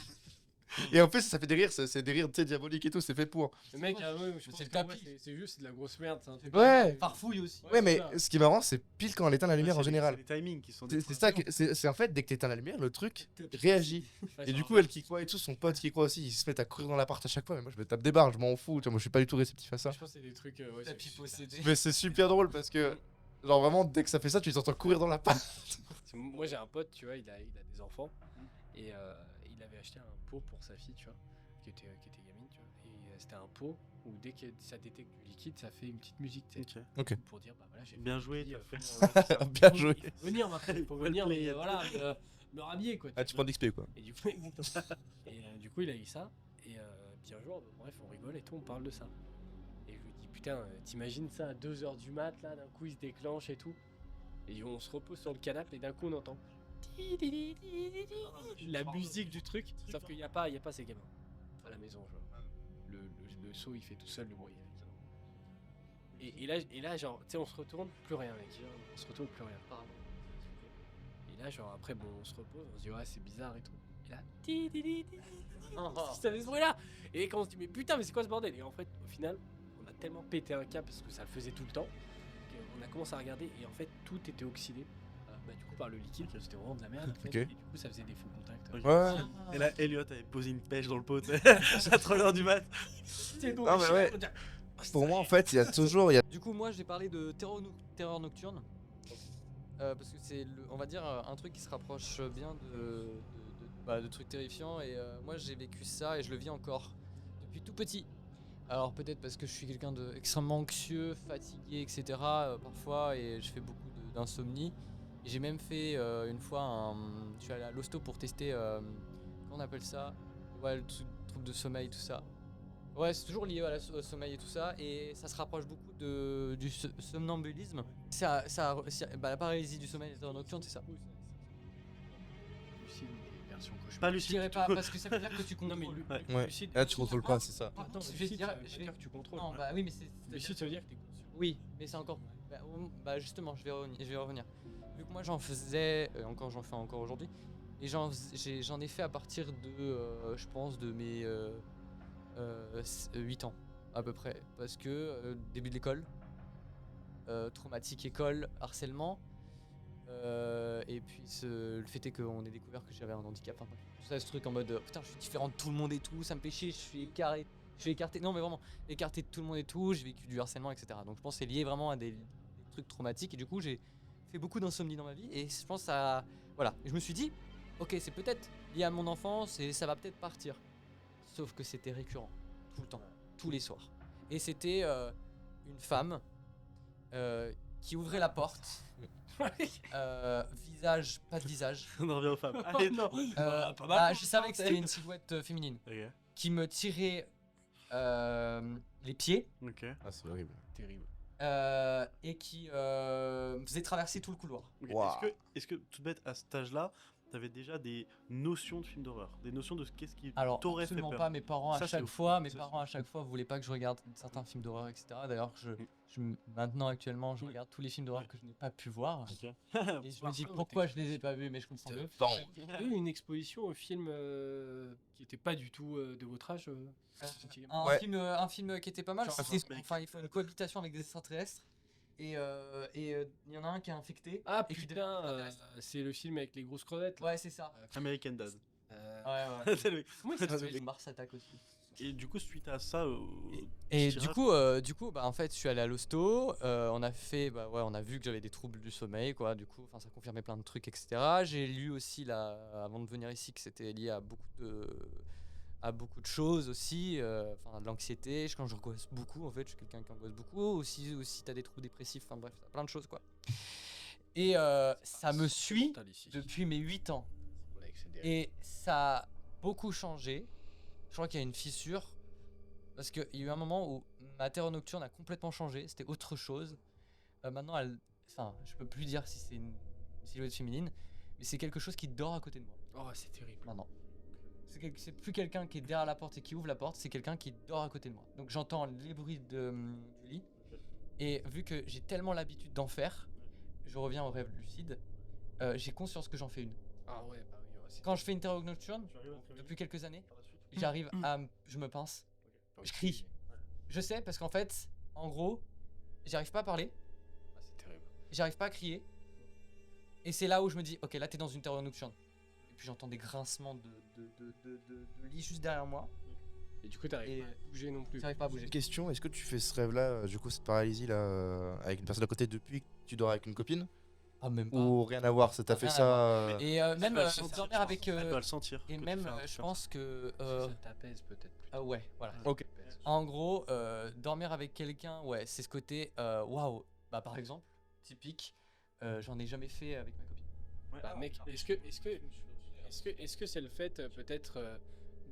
Et en fait, ça fait des rires, c'est des rires, tu sais, diaboliques et tout, c'est fait pour. Le mec, ah ouais, je pense c'est le que, ouais, tapis. c'est juste de la grosse merde. C'est un truc Ouais. Farfouille aussi. Ouais, mais c'est ça. ce qui est marrant, c'est pile quand elle éteint la lumière C'est en les- général. C'est les timings qui sont. C'est ça, c'est en fait, dès que t'éteins la lumière, le truc réagit. Ouais, Et du c'est coup, elle qui croit et tout, son pote qui croit aussi, ils se mettent à courir dans l'appart à chaque fois. Mais moi, je me tape des barres, je m'en fous. Tu vois, moi, je suis pas du tout réceptif à ça. Je pense que c'est des trucs. Ouais, Tapis c'est- possédé. Mais c'est super drôle parce que, genre, vraiment, dès que ça fait ça, tu t'entends courir dans l'appart. Moi j'ai un pote, tu vois, il a des enfants et il avait acheté un pot pour sa fille, tu vois, qui était gamine, tu vois. Et c'était un pot où dès que ça détecte du liquide, ça fait une petite musique, tu sais, Ok. Ok. pour dire bah voilà, j'ai Bien joué. fille, t'as fait. Bien joué. il faut venir maintenant, il faut venir, play, voilà, me rhabiller quoi. Ah, tu prends d'XP quoi. Et du coup, exactement. Et du coup, il a eu ça. Et puis un jour, bref, on rigole et tout, on parle de ça. Et je lui dis, putain, t'imagines ça à 2h du mat, là, d'un coup, il se déclenche et tout. Et on se repose sur le canapé et d'un coup, on entend la musique du truc. Sauf qu'il n'y a pas ces gamins à la maison. Genre. Le seau, il fait tout seul le bruit. Et là, genre, tu sais, on se retourne, plus rien, mec. Genre, on se retourne, plus rien. Et là, genre, après, bon, on se repose, on se dit, ouais, c'est bizarre et tout. Et là, ça fait ce bruit-là. Et quand on se dit, mais putain, mais c'est quoi ce bordel? Et en fait, au final, on a tellement pété un câble parce que ça le faisait tout le temps qu'on a commencé à regarder et en fait, tout était oxydé. Du coup, par le liquide, c'était vraiment de la merde. En fait, Ok. Et du coup, ça faisait des faux contacts. Ok. Ouais. Et là, Elliot avait posé une pêche dans le pot, tu sais, à 3h du mat. C'est bon, Non, mais ouais. Pour moi, en fait, il y a toujours. Du coup, moi, je vais parler de terreur nocturne. Parce que c'est, on va dire, un truc qui se rapproche bien de trucs terrifiants. Et moi, j'ai vécu ça et je le vis encore depuis tout petit. Alors, peut-être parce que je suis quelqu'un d'extrêmement anxieux, fatigué, etc. Parfois, et je fais beaucoup d'insomnie. Et j'ai même fait une fois je suis allé à l'hosto pour tester. Comment on appelle ça? Ouais, le trouble de sommeil, tout ça. Ouais, c'est toujours lié au sommeil et tout ça, et ça se rapproche beaucoup du somnambulisme. La paralysie du sommeil, les terreurs nocturnes, c'est ça. Lucide, version cauchemar. Pas Je lucide. dirais pas, parce que ça veut dire que tu Non, mais contrôles. Ouais. Ouais. lucide, Là, tu contrôles pas, c'est ça. Attends, Lucide, je vais dire, ça veut dire que tu contrôles. Non, bah oui, mais Lucide, ça veut dire que t'es conscient. Oui, mais c'est encore. Bah justement, je vais y revenir. Vu que moi j'en faisais, j'en fais encore aujourd'hui, et j'en ai fait à partir de, je pense, de mes 8 ans à peu près, parce que début de l'école, traumatique école, harcèlement, et puis le fait est qu'on ait découvert que j'avais un handicap, enfin tout ça, ce truc en mode putain, je suis différent de tout le monde et tout, ça me fait chier, je suis écarté, non mais vraiment écarté de tout le monde et tout, j'ai vécu du harcèlement, etc. Donc je pense que c'est lié vraiment à des trucs traumatiques, et du coup j'ai fait beaucoup d'insomnie dans ma vie, et je pense à voilà, et je me suis dit ok, c'est peut-être lié à mon enfance et ça va peut-être partir, sauf que c'était récurrent tout le temps. tous les soirs. Et c'était une femme qui ouvrait la porte, visage, pas de visage. On en revient aux femmes. Oh, Allez, non. Pas mal. Je savais que c'était une silhouette féminine Ok. qui me tirait les pieds Ok. Ah, c'est horrible. Terrible. et qui faisait traverser tout le couloir. Ok. Waouh. Est-ce que tout bête à cet âge-là, t'avais déjà des notions de films d'horreur, des notions de qu'est-ce qui Alors t'aurait fait absolument peur? pas. Mes parents à Ça, c'est chaque ouf. fois, mes Ça, parents à chaque fois voulaient pas que je regarde certains films d'horreur, etc. D'ailleurs, Mm. maintenant actuellement, je regarde tous les films d'horreur que je n'ai pas pu voir. Ok. Et je me dis pourquoi je les ai pas vus, mais je comprends mieux. Bon. Il y a eu une exposition au film qui était pas du tout de votre âge. Un, Ouais. un film qui était pas mal, Genre, c'était mec. enfin il faut une cohabitation avec des extraterrestres et il y en a un qui est infecté. Ah et qui devient putain, extraterrestre. c'est le film avec les grosses crevettes. là. Ouais, c'est ça. American Dad. Ouais. C'est le- Comment il s'appelle Et Mars attaque aussi. Et du coup, suite à ça, Et tirage. du coup, bah en fait, je suis allé à l'hosto. On a fait, bah ouais, on a vu que j'avais des troubles du sommeil, quoi. Du coup, enfin, ça confirmait plein de trucs, etc. J'ai lu aussi là, avant de venir ici, que c'était lié à beaucoup de choses aussi, enfin de l'anxiété. Quand j'angoisse beaucoup, en fait, je suis quelqu'un qui angoisse beaucoup. Aussi t'as des troubles dépressifs. Enfin bref, t'as plein de choses, quoi. Et ça me suit Mental ici. depuis mes 8 ans. Ouais, avec ses dérives. Et ça a beaucoup changé. Je crois qu'il y a une fissure. Parce qu'il y a eu un moment où ma terreur nocturne a complètement changé. C'était autre chose. Maintenant, enfin, je peux plus dire si c'est une silhouette féminine. Mais c'est quelque chose qui dort à côté de moi. Oh, c'est terrible. Maintenant. C'est plus quelqu'un qui est derrière la porte et qui ouvre la porte. C'est quelqu'un qui dort à côté de moi. Donc j'entends les bruits du lit. Et vu que j'ai tellement l'habitude d'en faire, je reviens au rêve lucide. J'ai conscience que j'en fais une. Ah ouais, bah oui. Ouais, c'est- Quand je fais une terreur nocturne, Tu arrives à te réveiller depuis quelques années, par la suite j'arrive je me pince, je crie. Je sais parce qu'en fait, en gros, j'arrive pas à parler, Ah, c'est terrible. j'arrive pas à crier. Et c'est là où je me dis, ok, là t'es dans une terreur nocturne. Et puis j'entends des grincements de lit juste derrière moi. Et du coup, t'arrives Et pas à bouger non plus. j'arrive pas à bouger. Question, est-ce que tu fais ce rêve-là, du coup, cette paralysie là, avec une personne à côté depuis que tu dors avec une copine? Ah, même pas. Ou rien à voir, ça t'a fait Rien à ça Et même Elle va le sentir, dormir avec. Elle doit le sentir. Et que tu même, fais un truc je comme pense que. Ça t'apaise peut-être. Ouais, voilà. Ok. En gros, dormir avec quelqu'un, ouais, c'est ce côté. Waouh. Bah, par exemple, typique, j'en ai jamais fait avec ma copine. ça. Ouais, Bah, ah, mec, est-ce que c'est le fait peut-être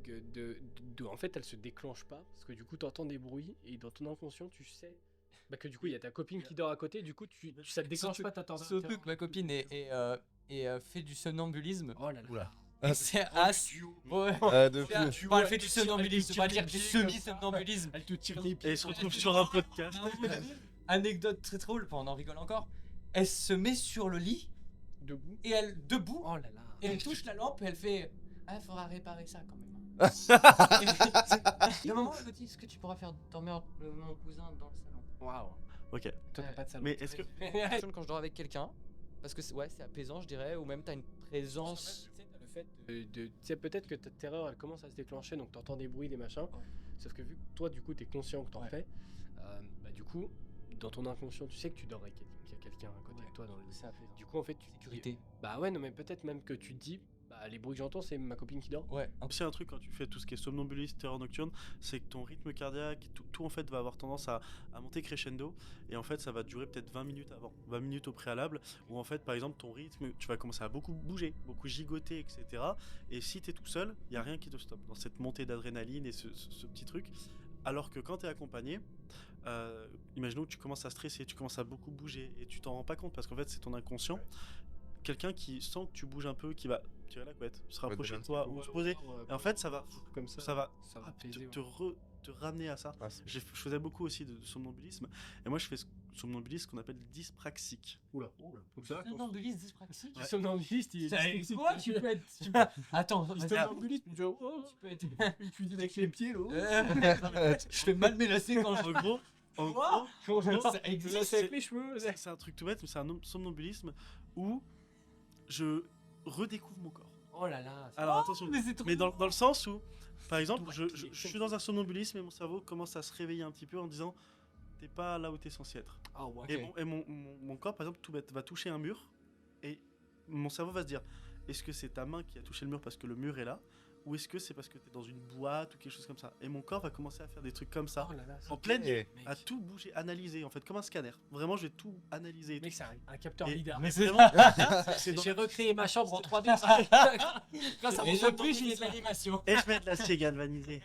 que en fait elle se déclenche pas parce que du coup t'entends des bruits et dans ton inconscient tu sais bah, que du coup il y a ta copine qui dort à côté du coup ça te déclenche pas ta tension. Surtout que ma copine fait du somnambulisme. Oh là là. Oula. Et c'est as. Ouais. De Enfin, fou. elle fait du somnambulisme, on va dire du semi-somnambulisme. Elle te tire les Et pieds. il se retrouve sur un podcast. Anecdote très drôle, on en rigole encore. Elle se met sur le lit Debout. et elle debout Oh là là. et elle touche la lampe et elle fait ah, faudra réparer ça quand même. Il y a un moment elle me dit est-ce que tu pourras faire dormir mon cousin dans le salon. Waouh. Ok. Toi t'as pas de salon. Mais est-ce que. Quand je dors avec quelqu'un parce que ouais c'est apaisant je dirais ou même t'as une présence. Tu sais, t'as le fait tu sais peut-être que ta terreur elle commence à se déclencher donc t'entends des bruits des machins. Sauf que vu que toi du coup t'es conscient que t'en fais, bah du coup dans ton inconscient tu sais que tu dors avec qu'il y a quelqu'un à côté de toi dans le lit. C'est apaisant. Du coup en fait tu Sécurité. bah ouais non mais peut-être même que tu te dis bah les bruits que j'entends c'est ma copine qui dort. Ouais. C'est un truc quand tu fais tout ce qui est somnambulisme, terreur nocturne, c'est que ton rythme cardiaque, tout en fait va avoir tendance à monter crescendo et en fait ça va durer peut-être 20 minutes avant, 20 minutes au préalable où en fait par exemple ton rythme, tu vas commencer à beaucoup bouger, beaucoup gigoter etc. Et si t'es tout seul, il n'y a rien qui te stoppe dans cette montée d'adrénaline et ce petit truc. Alors que quand t'es accompagné, imaginons que tu commences à stresser, tu commences à beaucoup bouger et tu t'en rends pas compte parce qu'en fait c'est ton inconscient. Quelqu'un qui sent que tu bouges un peu, qui va tirer la couette, se rapprocher de toi ou se poser. Et en fait, ça va comme ça. ça va apaiser, te ramener à ça. Ah, c'est- Je faisais beaucoup aussi de somnambulisme. Et moi, je fais ce somnambulisme qu'on appelle dyspraxique. Oula. Comme ça. Somnambuliste dyspraxique. Le somnambuliste il C'est quoi tu peux être Attends, Il somnambuliste tu vois, oh, tu peux être il cuisine avec les pieds là. je fais mal mélacer quand je En gros, Quoi ça Là existe. c'est avec les cheveux. c'est un truc tout bête, mais c'est un somnambulisme où je redécouvre mon corps. Oh là là. Alors attention, Mais c'est trop mais dans le sens où, par exemple, Tout je activé. suis dans un somnambulisme et mon cerveau commence à se réveiller un petit peu en disant t'es pas là où t'es censé être. Ah ouais. Et mon corps, par exemple, tout bête, va toucher un mur et mon cerveau va se dire est-ce que c'est ta main qui a touché le mur parce que le mur est là ou est-ce que c'est parce que t'es dans une boîte ou quelque chose comme ça. Et mon corps va commencer à faire des trucs comme ça, Oh là là, en pleine nuit, Et- à tout bouger, analyser, en fait, comme un scanner. Vraiment, je vais tout analyser. et tout. Mec, c'est un capteur Et- lidar. mais vraiment, c'est dans- J'ai recréé ma chambre en 3D. Grâce à Et mon de plus, j'ai de l'animation. Et je mets de l'acier galvanisé.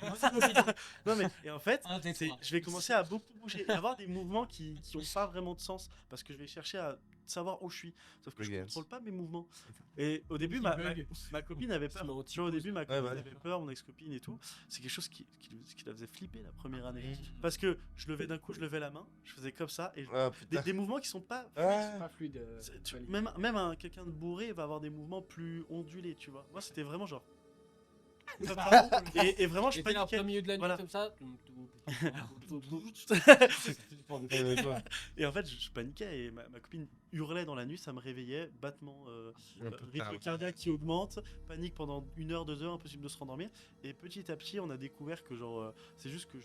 Non mais et en fait, Un des trois. je vais commencer à beaucoup bouger, et avoir des mouvements qui ont pas vraiment de sens parce que je vais chercher à savoir où je suis. Sauf que je Brilliant. contrôle pas mes mouvements. Et au début, ma copine avait peur. Sinon, Tu vois, au début, ma copine bah. avait peur, mon ex-copine et tout. C'est quelque chose qui la faisait flipper la première année. Parce que je levais d'un coup, je levais la main, je faisais comme ça et Ah, putain. des mouvements qui sont pas. Ouais. C'est pas fluide. Même quelqu'un de bourré va avoir des mouvements plus ondulés, tu vois. Moi, c'était vraiment genre. et vraiment, je J'étais là en paniquais. plein milieu de la nuit Voilà. comme ça. Et en fait, je paniquais et ma copine hurlait dans la nuit, ça me réveillait, battement, rythme cardiaque qui augmente, panique pendant 1 heure, 2 heures, impossible de se rendormir. Et petit à petit, on a découvert que genre, c'est juste que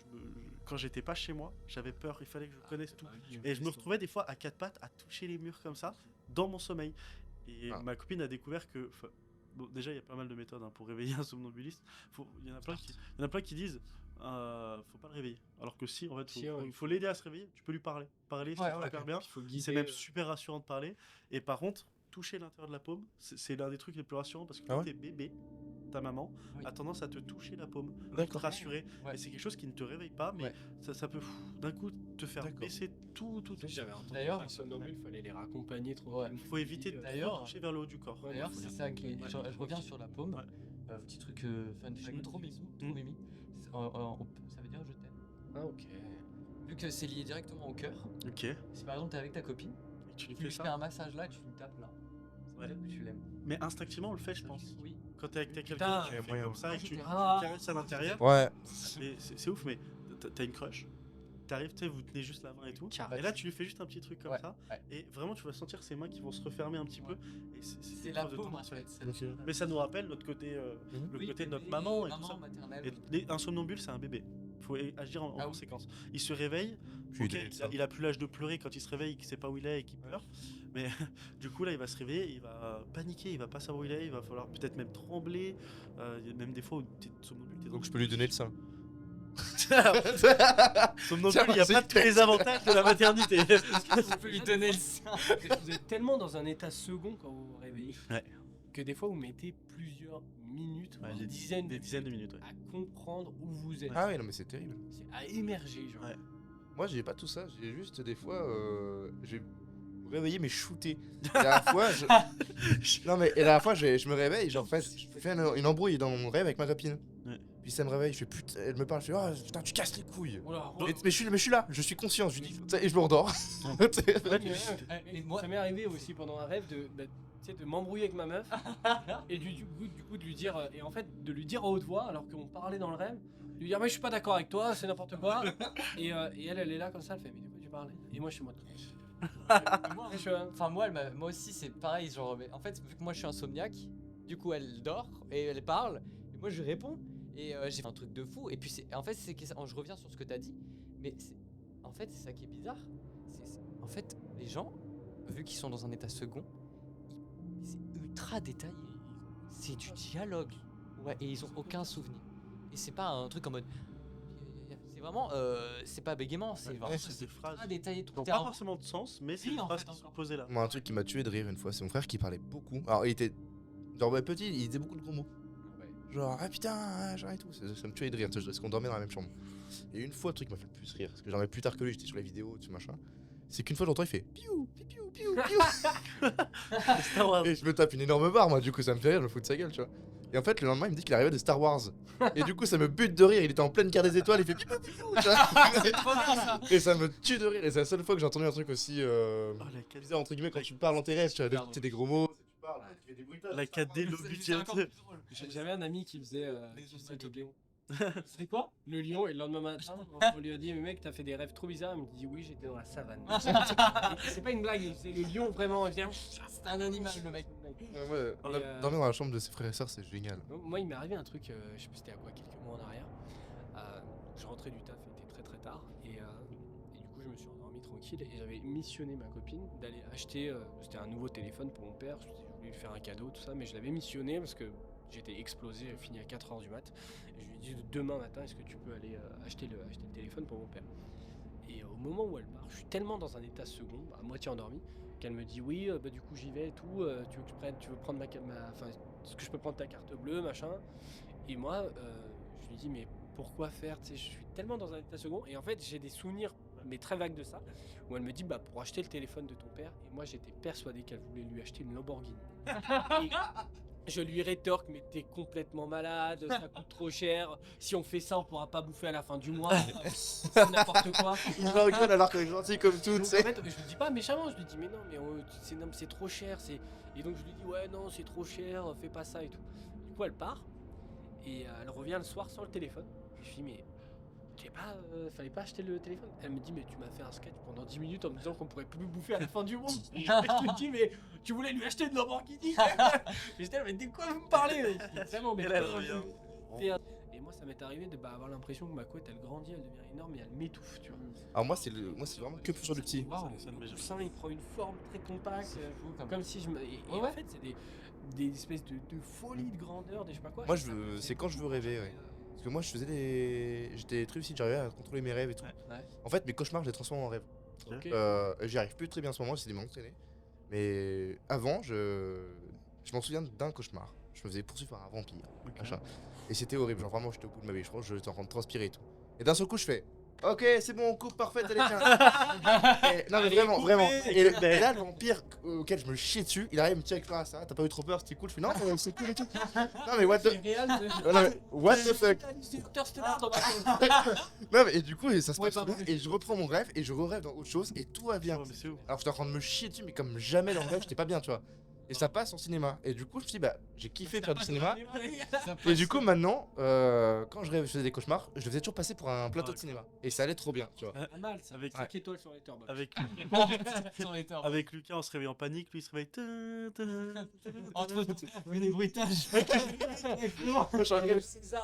quand j'étais pas chez moi, j'avais peur, il fallait que je connaisse tout. Et je me retrouvais des fois à 4 pattes à toucher les murs comme ça, dans mon sommeil. Et Ah. ma copine a découvert que... Bon, déjà, il y a pas mal de méthodes pour réveiller un somnambuliste. Il y en a plein qui disent faut pas le réveiller. Alors que si, en fait, Si, ouais. il faut l'aider à se réveiller. Tu peux lui parler. Parler, c'est super bien. Il faut C'est guider. même super rassurant de parler. Et par contre, toucher l'intérieur de la paume, c'est l'un des trucs les plus rassurants parce que Ah quand ouais t'es bébé, ta maman Oui. a tendance à te toucher la paume, pour te D'accord. rassurer. Ouais. Et c'est quelque chose qui ne te réveille pas, mais Ouais. ça peut d'un coup te faire D'accord. baisser tout. J'avais entendu D'ailleurs, les somnambules, fallait les raccompagner trop. Ouais. Il faut éviter de D'ailleurs- toucher vers le haut du corps. Ouais. D'ailleurs, c'est ça qui. Ouais. Je reviens sur la paume. Ouais. Petit truc fun fact, trop mimi. Trop Mm. mimi. Ça veut dire je t'aime. Ah, ok. Vu que c'est lié directement au cœur, Ok. Et si par exemple t'es avec ta copine, tu lui tu lui fais fais ça. un massage là, tu lui tapes là. Ça veut Ouais. dire que tu l'aimes. Mais instinctivement, on le fait, je pense. Oui. Quand t'es avec quelqu'un, Putain, tu il y a fais moyen. comme ça et que tu Ah. caresses à l'intérieur. Ouais. C'est ouf, mais t'as une crush. T'arrives, tu sais, vous tenez juste la main et tout. Caresse. Et là, tu lui fais juste un petit truc comme Ouais, ça. ouais. Et vraiment, tu vas sentir ses mains qui vont se refermer un petit Ouais. peu. Et C'est la preuve de paume en tension. fait. c'est la- Mais ça nous rappelle notre côté, le Oui, côté de notre bébé, maman et tout ça. maternelle. Et un somnambule, c'est un bébé. Il faut agir en Ah oui. conséquence. Il se réveille. Puis ok, ça. il a plus l'âge de pleurer quand il se réveille, qu'il sait pas où il est et qu'il pleure. Mais du coup, là, il va se réveiller, il va paniquer, il va pas savoir où il est, il va falloir peut-être même trembler. Il y a même des fois où t'es somnambule. t'es dans Donc je peux lui donner le sein. Somnambule, il n'y a pas tous les avantages de la maternité. On peut lui donner le sein. Vous êtes tellement dans un état second quand vous vous réveillez Ouais. que des fois vous mettez plusieurs minutes, voire des dizaines de minutes. Ouais. à comprendre où vous êtes. Ah oui, non, mais c'est terrible. C'est à émerger, genre. Ouais. Moi, j'ai pas tout ça. J'ai juste des fois, j'ai réveillé mais shooté. Et la dernière fois, non mais et la dernière fois, je me réveille, genre en fait, je fais une embrouille dans mon rêve avec ma copine. Ouais. Puis ça me réveille, je fais putain, elle me parle, je fais oh putain, tu casses les couilles. Oh là, Mais je suis là, je suis conscient, je lui dis et je me rendors. Et moi- Ça m'est arrivé aussi pendant un rêve de, tu sais, de m'embrouiller avec ma meuf et du coup de lui dire et en fait de lui dire à haute voix alors qu'on parlait dans le rêve, de lui dire mais je suis pas d'accord avec toi, c'est n'importe quoi et elle est là comme ça, elle fait mais de quoi tu parles et moi je suis en mode Moi, je suis Enfin moi aussi c'est pareil genre en fait vu que moi je suis insomniaque, du coup elle dort et elle parle et moi je réponds et j'ai fait un truc de fou et puis c'est en fait c'est que je reviens sur ce que t'as dit mais en fait c'est ça qui est bizarre, en fait les gens vu qu'ils sont dans un état second c'est ultra détaillé, c'est du dialogue ouais et ils ont aucun souvenir et c'est pas un truc en mode c'est vraiment c'est pas bégaiement, c'est vraiment c'est des phrases ultra détaillé tout qui n'ont est pas en- forcément de sens, mais c'est Si, des en phrases fait, qui sont encore. posées là. Moi, un truc qui m'a tué de rire une fois, c'est mon frère qui parlait beaucoup. Alors, il était genre petit, il disait beaucoup de gros mots. Genre ah putain, genre et tout, ça me tuait de rire, tu sais, parce qu'on dormait dans la même chambre. Et une fois, le truc qui m'a fait le plus rire, parce que j'en avais plus tard que lui, j'étais sur la vidéo, tout machin. C'est qu'une fois j'entends il fait piou piou piou piou Star Wars. et je me tape une énorme barre moi, du coup ça me fait rire, je me fous de sa gueule, tu vois. Et en fait le lendemain il me dit qu'il arrivait de Star Wars. Et du coup ça me bute de rire, il était en pleine guerre des étoiles, il fait piou piou, tu vois. Et ça me tue de rire, et c'est la seule fois que j'ai entendu un truc aussi Oh, la 4D. bizarre entre guillemets quand tu parles en terrestre, tu vois, des gros mots, tu parles, tu fais des bruitages. La 4D, le C'est budget. encore plus drôle. j'avais un ami qui faisait Les qui ondes faisait de le lion. C'était quoi Le lion et le lendemain matin on lui a dit mais mec t'as fait des rêves trop bizarres, il me dit oui j'étais dans la savane. Et c'est pas une blague, c'est le lion vraiment il vient. C'est un animal le mec. Ouais, dormir dans la chambre de ses frères et sœurs c'est génial. Donc, moi, il m'est arrivé un truc, je sais plus c'était à quoi, quelques mois en arrière. Je rentrais du taf, il était très très tard. Et du coup, je me suis endormi tranquille. Et j'avais missionné ma copine d'aller acheter. C'était un nouveau téléphone pour mon père. Je voulais lui faire un cadeau, tout ça. Mais je l'avais missionné parce que j'étais explosé, fini à 4h du mat. Et je lui ai dit demain matin, est-ce que tu peux aller acheter le téléphone pour mon père. Et au moment où elle part, je suis tellement dans un état second, à moitié endormi, qu'elle me dit oui, bah, du coup j'y vais et tout, tu veux que je prenne, tu veux prendre enfin, est-ce que je peux prendre ta carte bleue, machin. Et moi, je lui dis mais pourquoi faire, tu sais, je suis tellement dans un état second. Et en fait, j'ai des souvenirs, mais très vagues de ça, où elle me dit bah pour acheter le téléphone de ton père. Et moi, j'étais persuadé qu'elle voulait lui acheter une Lamborghini. Et je lui rétorque, mais t'es complètement malade, ça coûte trop cher. Si on fait ça, on pourra pas bouffer à la fin du mois. C'est n'importe quoi. Il me rigole alors qu'elle est gentille comme tout, tu Donc, en sais. fait, je lui dis pas méchamment, je lui dis mais non, mais non, c'est trop cher. Et donc je lui dis ouais non, c'est trop cher, fais pas ça et tout. Du coup, elle part et elle revient le soir sans le téléphone. Et je lui dis mais fallait pas acheter le téléphone. Elle me dit mais tu m'as fait un sketch pendant 10 minutes en me disant qu'on pourrait plus bouffer à la fin du mois. Et je lui dis mais tu voulais lui acheter une Lamborghini. Et j'étais là mais de quoi vous me parlez? Vraiment mais et moi ça m'est arrivé de avoir l'impression que ma couette elle grandit, elle devient énorme et elle m'étouffe, tu vois. Alors moi c'est vraiment que sur le petit. Ça ne m'est Mon jamais sein il prend une forme très compacte, fou, quand même. comme si je me. Et Ouais. en fait c'est des espèces de folie de grandeur, des je sais pas quoi. Moi, et ça me c'est fait quand je veux rêver, ouais. Parce que moi, j'étais très lucide, j'arrivais à contrôler mes rêves et tout. Ouais. En fait, mes cauchemars, je les transforme en rêves. Ok. J'y arrive plus très bien en ce moment, j'essaie de m'entraîner. Mais avant, je m'en souviens d'un cauchemar. Je me faisais poursuivre par un vampire, machin. Et c'était horrible, genre vraiment, j'étais au bout de ma vie, je crois, j'étais en train de transpirer et tout. Et d'un seul coup, je fais ok, c'est bon, coupe parfaite, allez, tiens. Non, mais vraiment, vraiment. Et là, le vampire auquel je me chiais dessus, il arrive, il me tire avec ça, ça, t'as pas eu trop peur, c'était cool. Je fais non, c'est cool et tout. Non, mais what the. Non, mais what the fuck. Non, mais et du coup, ça se Ouais, passe pardon. bien, et je reprends mon rêve, et je re-rêve dans autre chose, et tout va bien. Ouais, mais c'est ouf. Alors j'étais en train de me chier dessus, mais comme jamais dans le rêve, j'étais pas bien, tu vois. Et ça passe en cinéma. Et du coup, je me suis dit, bah, j'ai kiffé faire du cinéma. Et du coup, maintenant, quand je faisais des cauchemars, je le faisais toujours passer pour un plateau de cinéma. Et ça allait trop bien, tu vois. Pas mal, ça. Avec- 5 étoiles sur les turbox. Avec, Sur les torts. avec Lucas, on se réveille en panique, lui il se réveille. Entre des bruitages.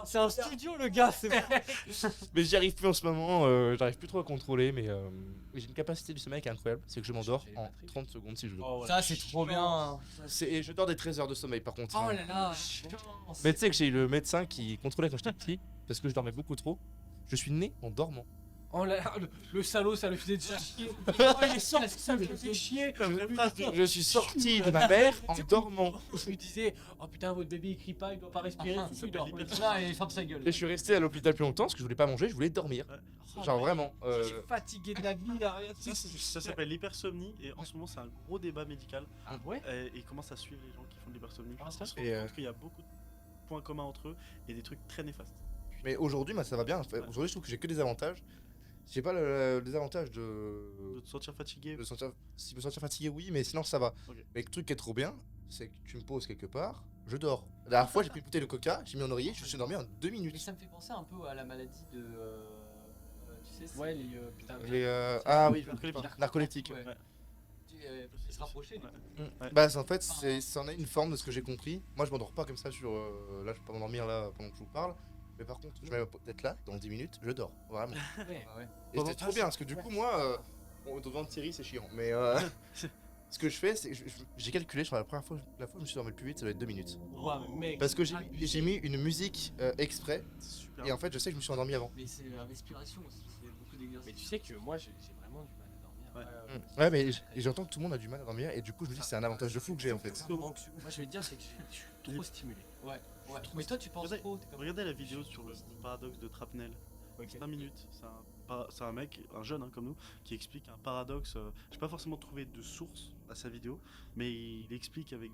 C'est un studio, le gars, c'est Mais j'y arrive plus en ce moment, j'arrive plus trop à contrôler, mais j'ai une capacité du sommeil qui est incroyable. C'est que je m'endors J'ai les en batteries. 30 secondes si je veux. Oh, Ça, c'est trop bien. Et je dors des 13 heures de sommeil par contre. Oh hein. là là. Mais tu sais que j'ai eu le médecin qui contrôlait quand j'étais petit, parce que je dormais beaucoup trop. Je suis né en dormant. Oh là, le salaud, ça le faisait déjà chier. Oh, il est sorti, ça le faisait chier. Je suis sorti de ma mère en dormant. Je lui disais, oh putain, votre bébé il crie pas, il doit pas respirer. Il dort. Là, il ferme sa gueule. Et je suis resté à l'hôpital plus longtemps parce que je voulais pas manger, je voulais dormir. Genre vraiment. Je suis fatigué de la vie, là, rien. Ça s'appelle l'hypersomnie et en ce moment c'est un gros débat médical Ah ouais. et ils commencent à suivre les gens qui font de l'hypersomnie. Ah, Parce ça, qu'ils se et, rendent compte qu'il y a beaucoup de points communs entre eux et des trucs très néfastes. Mais aujourd'hui, ça va bien. Aujourd'hui, je trouve que j'ai que des avantages. J'ai pas le désavantage de. De te sentir fatigué. Si me sentir fatigué, oui, mais sinon ça va. Ok. Mais le truc qui est trop bien, c'est que tu me poses quelque part, je dors. La dernière fois, j'ai pris une bouteille de coca, j'ai mis en oreiller, je suis endormi en 2 Mais minutes. ça me fait penser un peu à la maladie de. Tu sais, c'est- Ouais, les putain. Ah oui, Narcoleptique. narcoleptique. Ouais. Il se rapprocher. Ouais. Bah, en fait, c'en est une forme de ce que j'ai compris. Moi, je m'endors pas comme ça sur. Là, je peux pas m'endormir là pendant que je vous parle. Mais par contre, je vais être là, dans 10 minutes, je dors. Vraiment. Ouais. Ah ouais. Et c'était trop bien parce que du coup, moi, bon, devant Thierry, c'est chiant. Mais ce que je fais, c'est que j'ai calculé sur la première fois, la fois où je me suis dormi le plus vite, ça va être 2 minutes. Ouais, mec. Parce que j'ai mis une musique exprès. C'est super. Et en fait, je sais que je me suis endormi avant. Mais c'est la respiration aussi, c'est beaucoup d'exercices. Mais tu sais que moi, j'ai vraiment du mal à dormir. Ouais. Ouais, mais j'entends que tout le monde a du mal à dormir. Et du coup, je me dis que c'est un avantage de fou que j'ai en fait. Moi, je vais te dire, c'est que je suis trop stimulé. Ouais. Mais toi, tu penses Regardez- trop. T'es comme- Regardez la vidéo sur le paradoxe de Trapnel. 5 minutes. C'est un mec, un jeune comme nous, qui explique un paradoxe. J'ai pas forcément trouvé de source à sa vidéo, mais il explique avec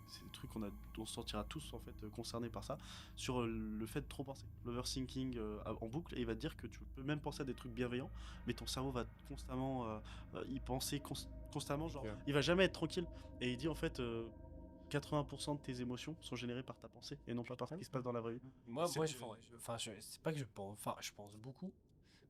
c'est des trucs on se sentira tous en fait concernés par ça, sur le fait de trop penser, l'overthinking en boucle, et il va te dire que tu peux même penser à des trucs bienveillants, mais ton cerveau va constamment y penser constamment, genre Yeah. il va jamais être tranquille, et il dit en fait 80% de tes émotions sont générées par ta pensée et non pas par ce qui se passe dans la vraie vie. Moi, C'est moi, fort, ouais. enfin, c'est pas que je pense, enfin, je pense beaucoup,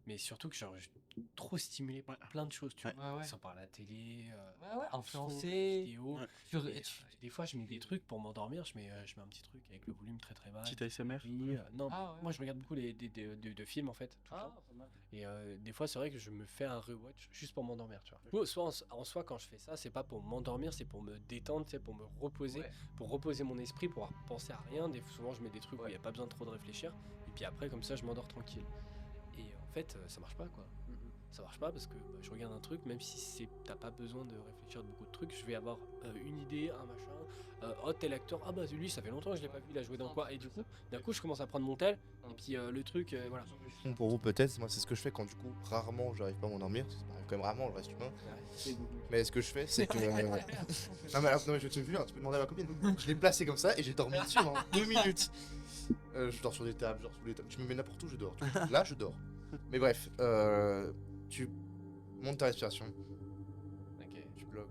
mais surtout que genre, je suis trop stimulé par plein de choses, tu vois. Ouais. Ça par la télé, Ouais, influencé. vidéo. Tu- Et, des fois, je mets des trucs pour m'endormir, je mets un petit truc avec le volume très très bas. Petit ASMR. Oui, non, Ah, ouais. moi je regarde beaucoup de films en fait. tout le temps. pas mal. Et des fois, c'est vrai que je me fais un rewatch juste pour m'endormir, tu vois. Ou soit en soi, quand je fais ça, c'est pas pour m'endormir, c'est pour me détendre, tu sais, pour me reposer, Ouais. pour reposer mon esprit, pour penser à rien. Souvent, je mets des trucs où il n'y a pas besoin de trop de réfléchir. Et puis après, comme ça, je m'endors tranquille. Et en fait, ça marche pas, quoi. Ça marche pas parce que je regarde un truc, même si t'as pas besoin de réfléchir de beaucoup de trucs, je vais avoir une idée, un machin. Oh, tel acteur, ah bah lui, ça fait longtemps que je l'ai pas vu, il a joué dans quoi. Et du coup, d'un coup, je commence à prendre mon tel. Et puis le truc, voilà. Bon, pour vous peut-être, moi c'est ce que je fais quand du coup rarement j'arrive pas à m'endormir, parce que ça m'arrive quand même rarement, je reste humain. Mais ce que je fais c'est que... non mais alors, non, mais je te jure, tu peux demander à ma copine. Je l'ai placé comme ça et j'ai dormi dessus en 2 minutes. Je dors sur des tables, je dors sous les tables. Tu me mets n'importe où, je dors. Là je dors. Mais bref, tu montes ta respiration, Ok. tu bloques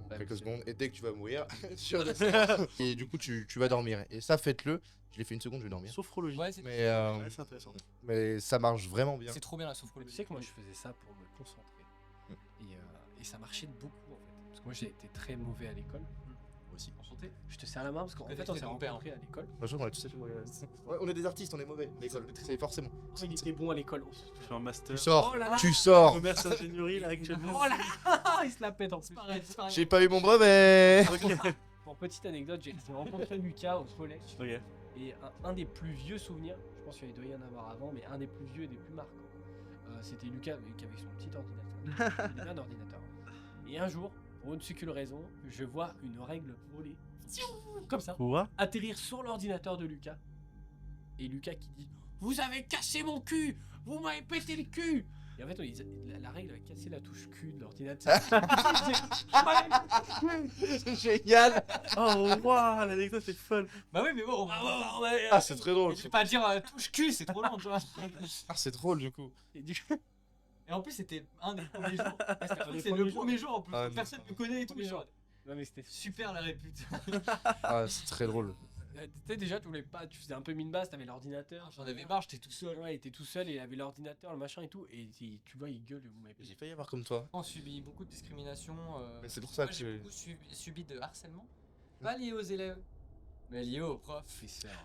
Ouais, quelques c'est- secondes et dès que tu vas mourir, tu redescends. Et du coup tu vas dormir. Et ça faites-le, je l'ai fait une seconde, je vais dormir. Sophrologie. Ouais, c'est Ouais, c'est intéressant. Mais ça marche vraiment bien. c'est trop bien la Tu sophrologie. sais que moi, je faisais ça pour me concentrer. Et ça marchait beaucoup, en fait. Parce que moi, j'ai été très mauvais à l'école. Moi aussi. Enchanté. Je te serre la main parce qu'en Ouais, fait, on c'est s'est mon père. rencontrés à l'école. Moi, je crois qu'on a tous été mauvais. Ouais, on est des artistes, on est mauvais. L'école, c'est forcément. Oh, il était bon à l'école. Je fais un master. Tu sors, Oh là là. tu sors. Commerce ingénierie là actuellement. Oh là là, il se la pète en plus. J'ai pas eu mon brevet. Ok. Pour petite anecdote, j'ai rencontré Lucas au collège. Ok. Et un des plus vieux souvenirs, je pense qu'il doit y en avoir avant, mais un des plus vieux et des plus marquants, c'était Lucas qui avait son petit ordinateur. Il avait un ordinateur. Et un jour, pour une seule raison, je vois une règle voler, comme ça, Quoi? atterrir sur l'ordinateur de Lucas. Et Lucas qui dit « Vous avez cassé mon cul! Vous m'avez pété le cul !» Et en fait, la règle a cassé la touche cul de l'ordinateur. C'est génial. Oh waouh, l'anecdote est folle. Bah oui, mais bon, Ah, c'est très drôle. je vais pas dire touche cul, c'est trop long, tu vois. Ah, c'est drôle du coup. Et du coup, Et en plus, c'était un des premiers jours. un des C'est le premiers jours. premier jour en plus. Ah, non. Personne ne me connaît et tout. Premier genre, non mais c'était super la répute. Ah, c'est très drôle. Tu sais déjà, tu voulais pas, tu faisais un peu mine basse, t'avais l'ordinateur. J'en avais marre, j'étais tout seul. Ouais, il était tout seul et il avait l'ordinateur, le machin et tout. Et tu vois, il gueule, vous m'avez J'ai failli avoir comme toi. On subit beaucoup de discrimination. Mais c'est pour ça moi, que j'ai beaucoup subi de harcèlement. Pas lié aux élèves, mais lié aux profs.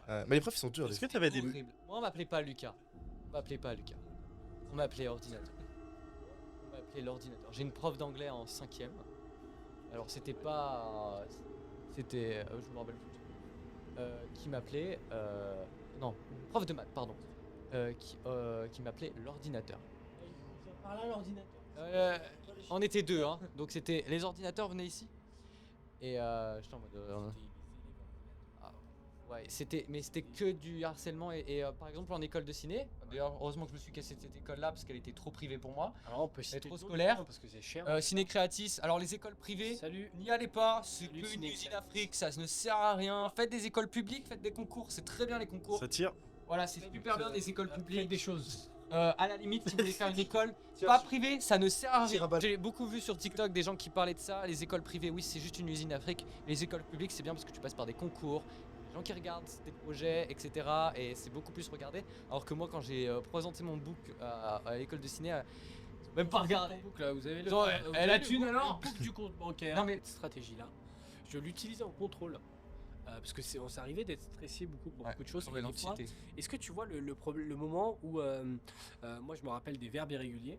Mais les profs ils sont durs. Est-ce que t'avais des. Horrible. Moi, on m'appelait pas Lucas. On m'appelait ordinateur. On m'appelait l'ordinateur. J'ai une prof d'anglais en 5ème. Alors, c'était pas. C'était. Je me rappelle plus. Qui m'appelait. Non, prof de maths, pardon. Qui m'appelait l'ordinateur. Par là, l'ordinateur. On était deux, hein. Donc, c'était. Les ordinateurs venaient ici. Et j'étais en mode. Ouais, mais c'était que du harcèlement et par exemple en école de ciné. D'ailleurs, heureusement que je me suis cassé de cette école-là parce qu'elle était trop privée pour moi. Alors, on peut citer trop d'autres, scolaire. hein, parce que c'est cher. Ciné Créatis. Alors les écoles privées, Salut. n'y allez pas. C'est Salut, que une Ciné usine Créatis. Afrique. Ça ne sert à rien. Faites des écoles publiques, faites des concours. C'est très bien les concours. Ça tire. Voilà, c'est super bien les écoles Faites publiques. des choses. À la limite, si vous voulez faire une école pas privée, ça ne sert à Tire à rien. balle. J'ai beaucoup vu sur TikTok des gens qui parlaient de ça. Les écoles privées, oui, c'est juste une usine d'Afrique. Les écoles publiques, c'est bien parce que tu passes par des concours, des gens qui regardent des projets, etc. Et c'est beaucoup plus regardé. Alors que moi, quand j'ai présenté mon book à l'école de ciné, ils ont même pas regardé. Donc là, vous avez le. Genre, vous elle a avez le thune, book- alors le book du compte bancaire. Non, mais- Cette stratégie-là, je l'utilisais en contrôle. Parce que on s'arrivait d'être stressé beaucoup pour beaucoup de choses. Ouais, Et des fois, l'anxiété. est-ce que tu vois le moment où, moi je me rappelle des verbes irréguliers,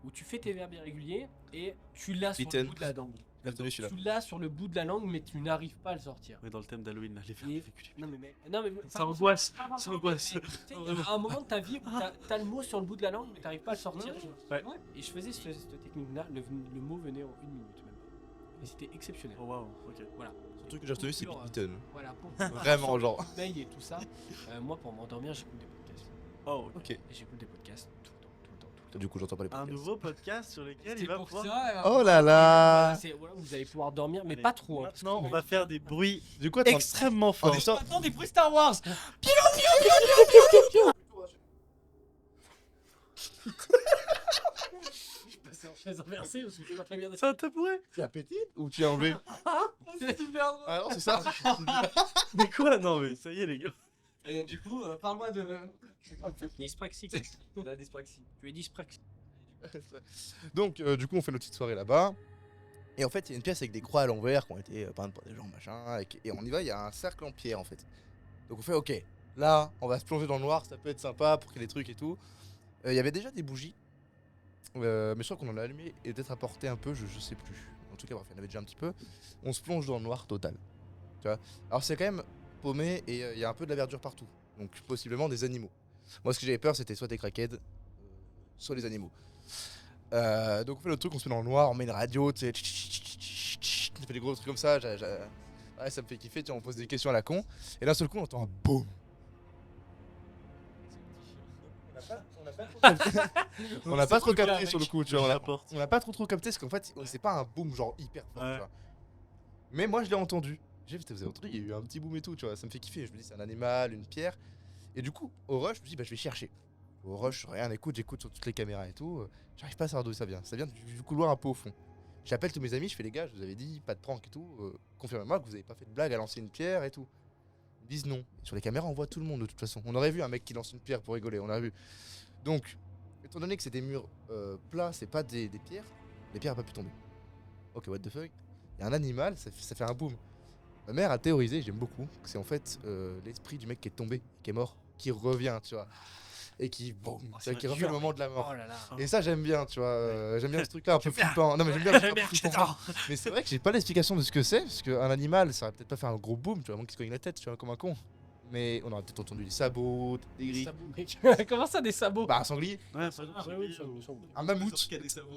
où tu fais tes verbes irréguliers et tu l'as sur le Beaten. bout de la langue. Bien retenu celui-là. Tu l'as sur le bout de la langue, mais tu n'arrives pas à le sortir. On est dans le thème d'Halloween là, les verbes Et- irréguliers. Non mais Ça angoisse. Ça angoisse. Tu sais, il y a un moment de ta vie où t'as le mot sur le bout de la langue, mais t'arrives pas à le sortir. Ouais. Et je faisais cette technique-là, le mot venait en 1 minute même. Et c'était exceptionnel. Oh waouh, ok. Voilà. Le truc que j'ai retenu c'est Pure, Beaten. Voilà, pour Vraiment genre. mail et tout ça. Moi, pour m'endormir, j'écoute des podcasts. Oh, ok. Ok. Et j'écoute des podcasts tout le temps, tout le temps, tout le temps. Du coup j'entends pas les Un podcasts. nouveau podcast sur lequel C'est il va pour pouvoir. ça. Oh là là. Voilà, vous allez pouvoir dormir, mais Allez, pas trop. Hein, Maintenant, on va faire des bruits Du coup attends. extrêmement On forts. est sur- Maintenant des bruits Star Wars. Je passais en chaise inversée parce que je suis pas très bien. C'est un tabouret. Tu as pété ou tu as enlevé? C'est super drôle. Ah non c'est ça. Mais quoi? Non, mais ça y est, les gars. Et du coup, parle-moi de. Dyspraxique. La dyspraxie. Tu es dyspraxique. Donc, du coup, on fait notre petite soirée là-bas. Et en fait, il y a une pièce avec des croix à l'envers qui ont été peintes par des gens, machin. Et on y va, il y a un cercle en pierre en fait. Donc, on fait ok, là, on va se plonger dans le noir, ça peut être sympa pour qu'il y ait des trucs et tout. Il y avait déjà des bougies. Mais je crois qu'on en a allumé et peut-être apporté un peu, je sais plus. En tout cas, bref, il y en avait déjà un petit peu. On se plonge dans le noir total. Tu vois. Alors, c'est quand même paumé et il y a un peu de la verdure partout. Donc, possiblement des animaux. Moi, ce que j'avais peur, c'était soit des craquettes, soit les animaux. Donc on fait le truc, on se met dans le noir, on met une radio, tu sais, on fait des gros trucs comme ça, ouais, ça me fait kiffer, tu vois, on pose des questions à la con, et d'un seul coup on entend un boum. On n'a pas trop capté sur le coup, tu vois, on n'a pas trop capté parce qu'en fait c'est pas un boom genre hyper fort, tu vois. Mais moi je l'ai entendu, j'ai fait, vous avez entendu, il y a eu un petit boom et tout, tu vois, ça me fait kiffer, je me dis c'est un animal, une pierre, et du coup au rush je me dis bah je vais chercher. Au rush, rien, j'écoute sur toutes les caméras et tout. J'arrive pas à savoir d'où ça vient. Ça vient du couloir un peu au fond. J'appelle tous mes amis, je fais les gars, je vous avais dit, pas de prank et tout. Confirmez-moi que vous avez pas fait de blague à lancer une pierre et tout. Ils me disent non. Sur les caméras, on voit tout le monde de toute façon. On aurait vu un mec qui lance une pierre pour rigoler, on aurait vu. Donc, étant donné que c'est des murs plats, c'est pas des pierres, les pierres n'ont pas pu tomber. Ok, what the fuck. Il y a un animal, ça fait un boom. Ma mère a théorisé, j'aime beaucoup, que c'est en fait l'esprit du mec qui est tombé, qui est mort, qui revient, tu vois. Et qui boum, qui refait le moment de la mort. Oh là là. Et ça j'aime bien, tu vois, j'aime bien ce truc là un peu flippant. Non mais j'aime bien le truc flippant. Mais c'est vrai que j'ai pas l'explication de ce que c'est, parce qu'un animal ça aurait peut-être pas fait un gros boom, tu vois, qui se cogne la tête, tu vois, comme un con. Mais on aurait peut-être entendu des sabots, des grilles. Sabots, mec. Comment ça, des sabots? Bah un sanglier, Ouais, un mammouth.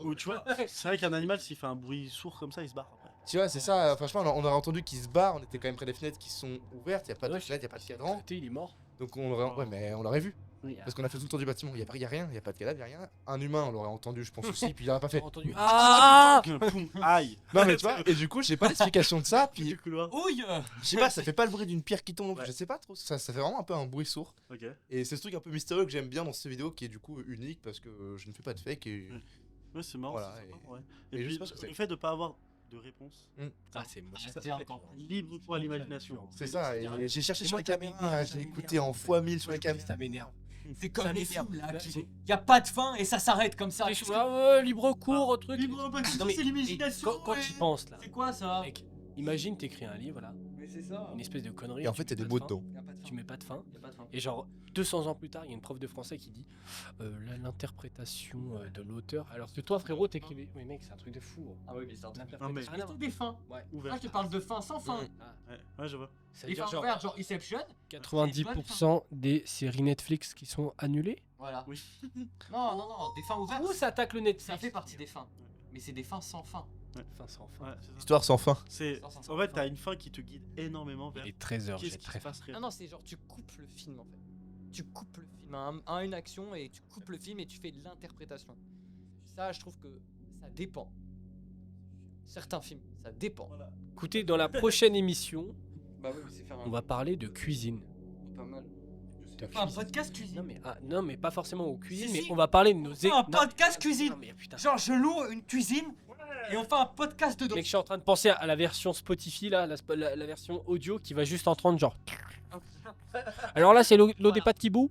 ou tu vois, c'est vrai qu'un animal, s'il fait un bruit sourd comme ça, il se barre après. Tu vois, c'est ça, franchement on aurait entendu qu'il se barre, on était quand même près des fenêtres qui sont ouvertes, y a pas de fenêtre, y a pas de cadran. Il est mort. Donc on aurait, ouais mais on l'aurait vu. Parce qu'on a fait tout le tour du bâtiment, y a rien, y a pas de cadavre, y a rien. Un humain, on l'aurait entendu, je pense aussi, puis il aurait pas fait. Entendu. Ah Poum, aïe. Non mais tu vois, et du coup, j'ai pas l'explication de ça, puis Du couloir. Ouille. je sais pas, ça fait pas le bruit d'une pierre qui tombe, je sais pas trop, ça fait vraiment un peu un bruit sourd. Ok. Et c'est ce truc un peu mystérieux que j'aime bien dans cette vidéo qui est du coup unique parce que je ne fais pas de fake et. Ouais, c'est marrant. Voilà, c'est sympa, ouais. et je Et sais puis, pas ce que c'est. le fait de pas avoir de réponse, Ah, c'est moche. C'est encore. libre pour l'imagination. C'est ça, et j'ai cherché sur moi, les caméras, j'ai écouté en x1000 sur les caméras. Ça m'énerve. C'est comme Ça les m'énerve. films là. J'ai- Y a pas de fin et ça s'arrête comme ça. Libre cours, truc. Libre, Non, mais c'est l'imagination. quand tu penses là, C'est quoi ça? mec, imagine t'écris un livre là, Mais c'est ça. une espèce de connerie. Et en tu fait, il y a mets des pas mots de fin, dedans. Y a pas de fin. Tu mets pas de fin. Y a pas de fin. Et genre 200 ans plus tard, il y a une prof de français qui dit l'interprétation de l'auteur. Alors que toi, frérot, t'écrivais. Mais mec, c'est un truc de fou. Ah oui, mais c'est un truc. Non, mais- Mais c'est des fins. Ouais. Ouvert. Moi je te parle de fin sans fin. Ah, Ouais, je vois. ça veut Les dire fins genre ouvertes, genre Inception. 90% des séries Netflix qui sont annulées. Voilà. Oui. Non, des fins ouvertes. Où ça attaque le Netflix? Ça fait partie des fins. Mais c'est des fins sans fin. Fin sans fin. Ouais, c'est ça. Histoire sans fin. C'est en fait, t'as une fin qui te guide énormément vers Il est 13h, qu'est-ce j'ai qui très se passe réellement. Non, c'est genre tu coupes le film en fait. Tu coupes le film à une action et tu coupes le film et tu fais de l'interprétation. Ça, je trouve que ça dépend. Certains films, ça dépend. Écoutez, dans la prochaine émission, Bah oui, c'est faire on va parler de cuisine. pas mal. De Un cuisine. podcast cuisine. Non, mais pas forcément aux cuisines, Si, mais si. on va parler de nos Un podcast cuisine. Non, mais putain. Genre, je loue une cuisine et on fait un podcast dedans. Mec, je suis en train de penser à la version Spotify, là, la version audio qui va juste entendre genre. Alors là, c'est l'eau des pâtes qui bout.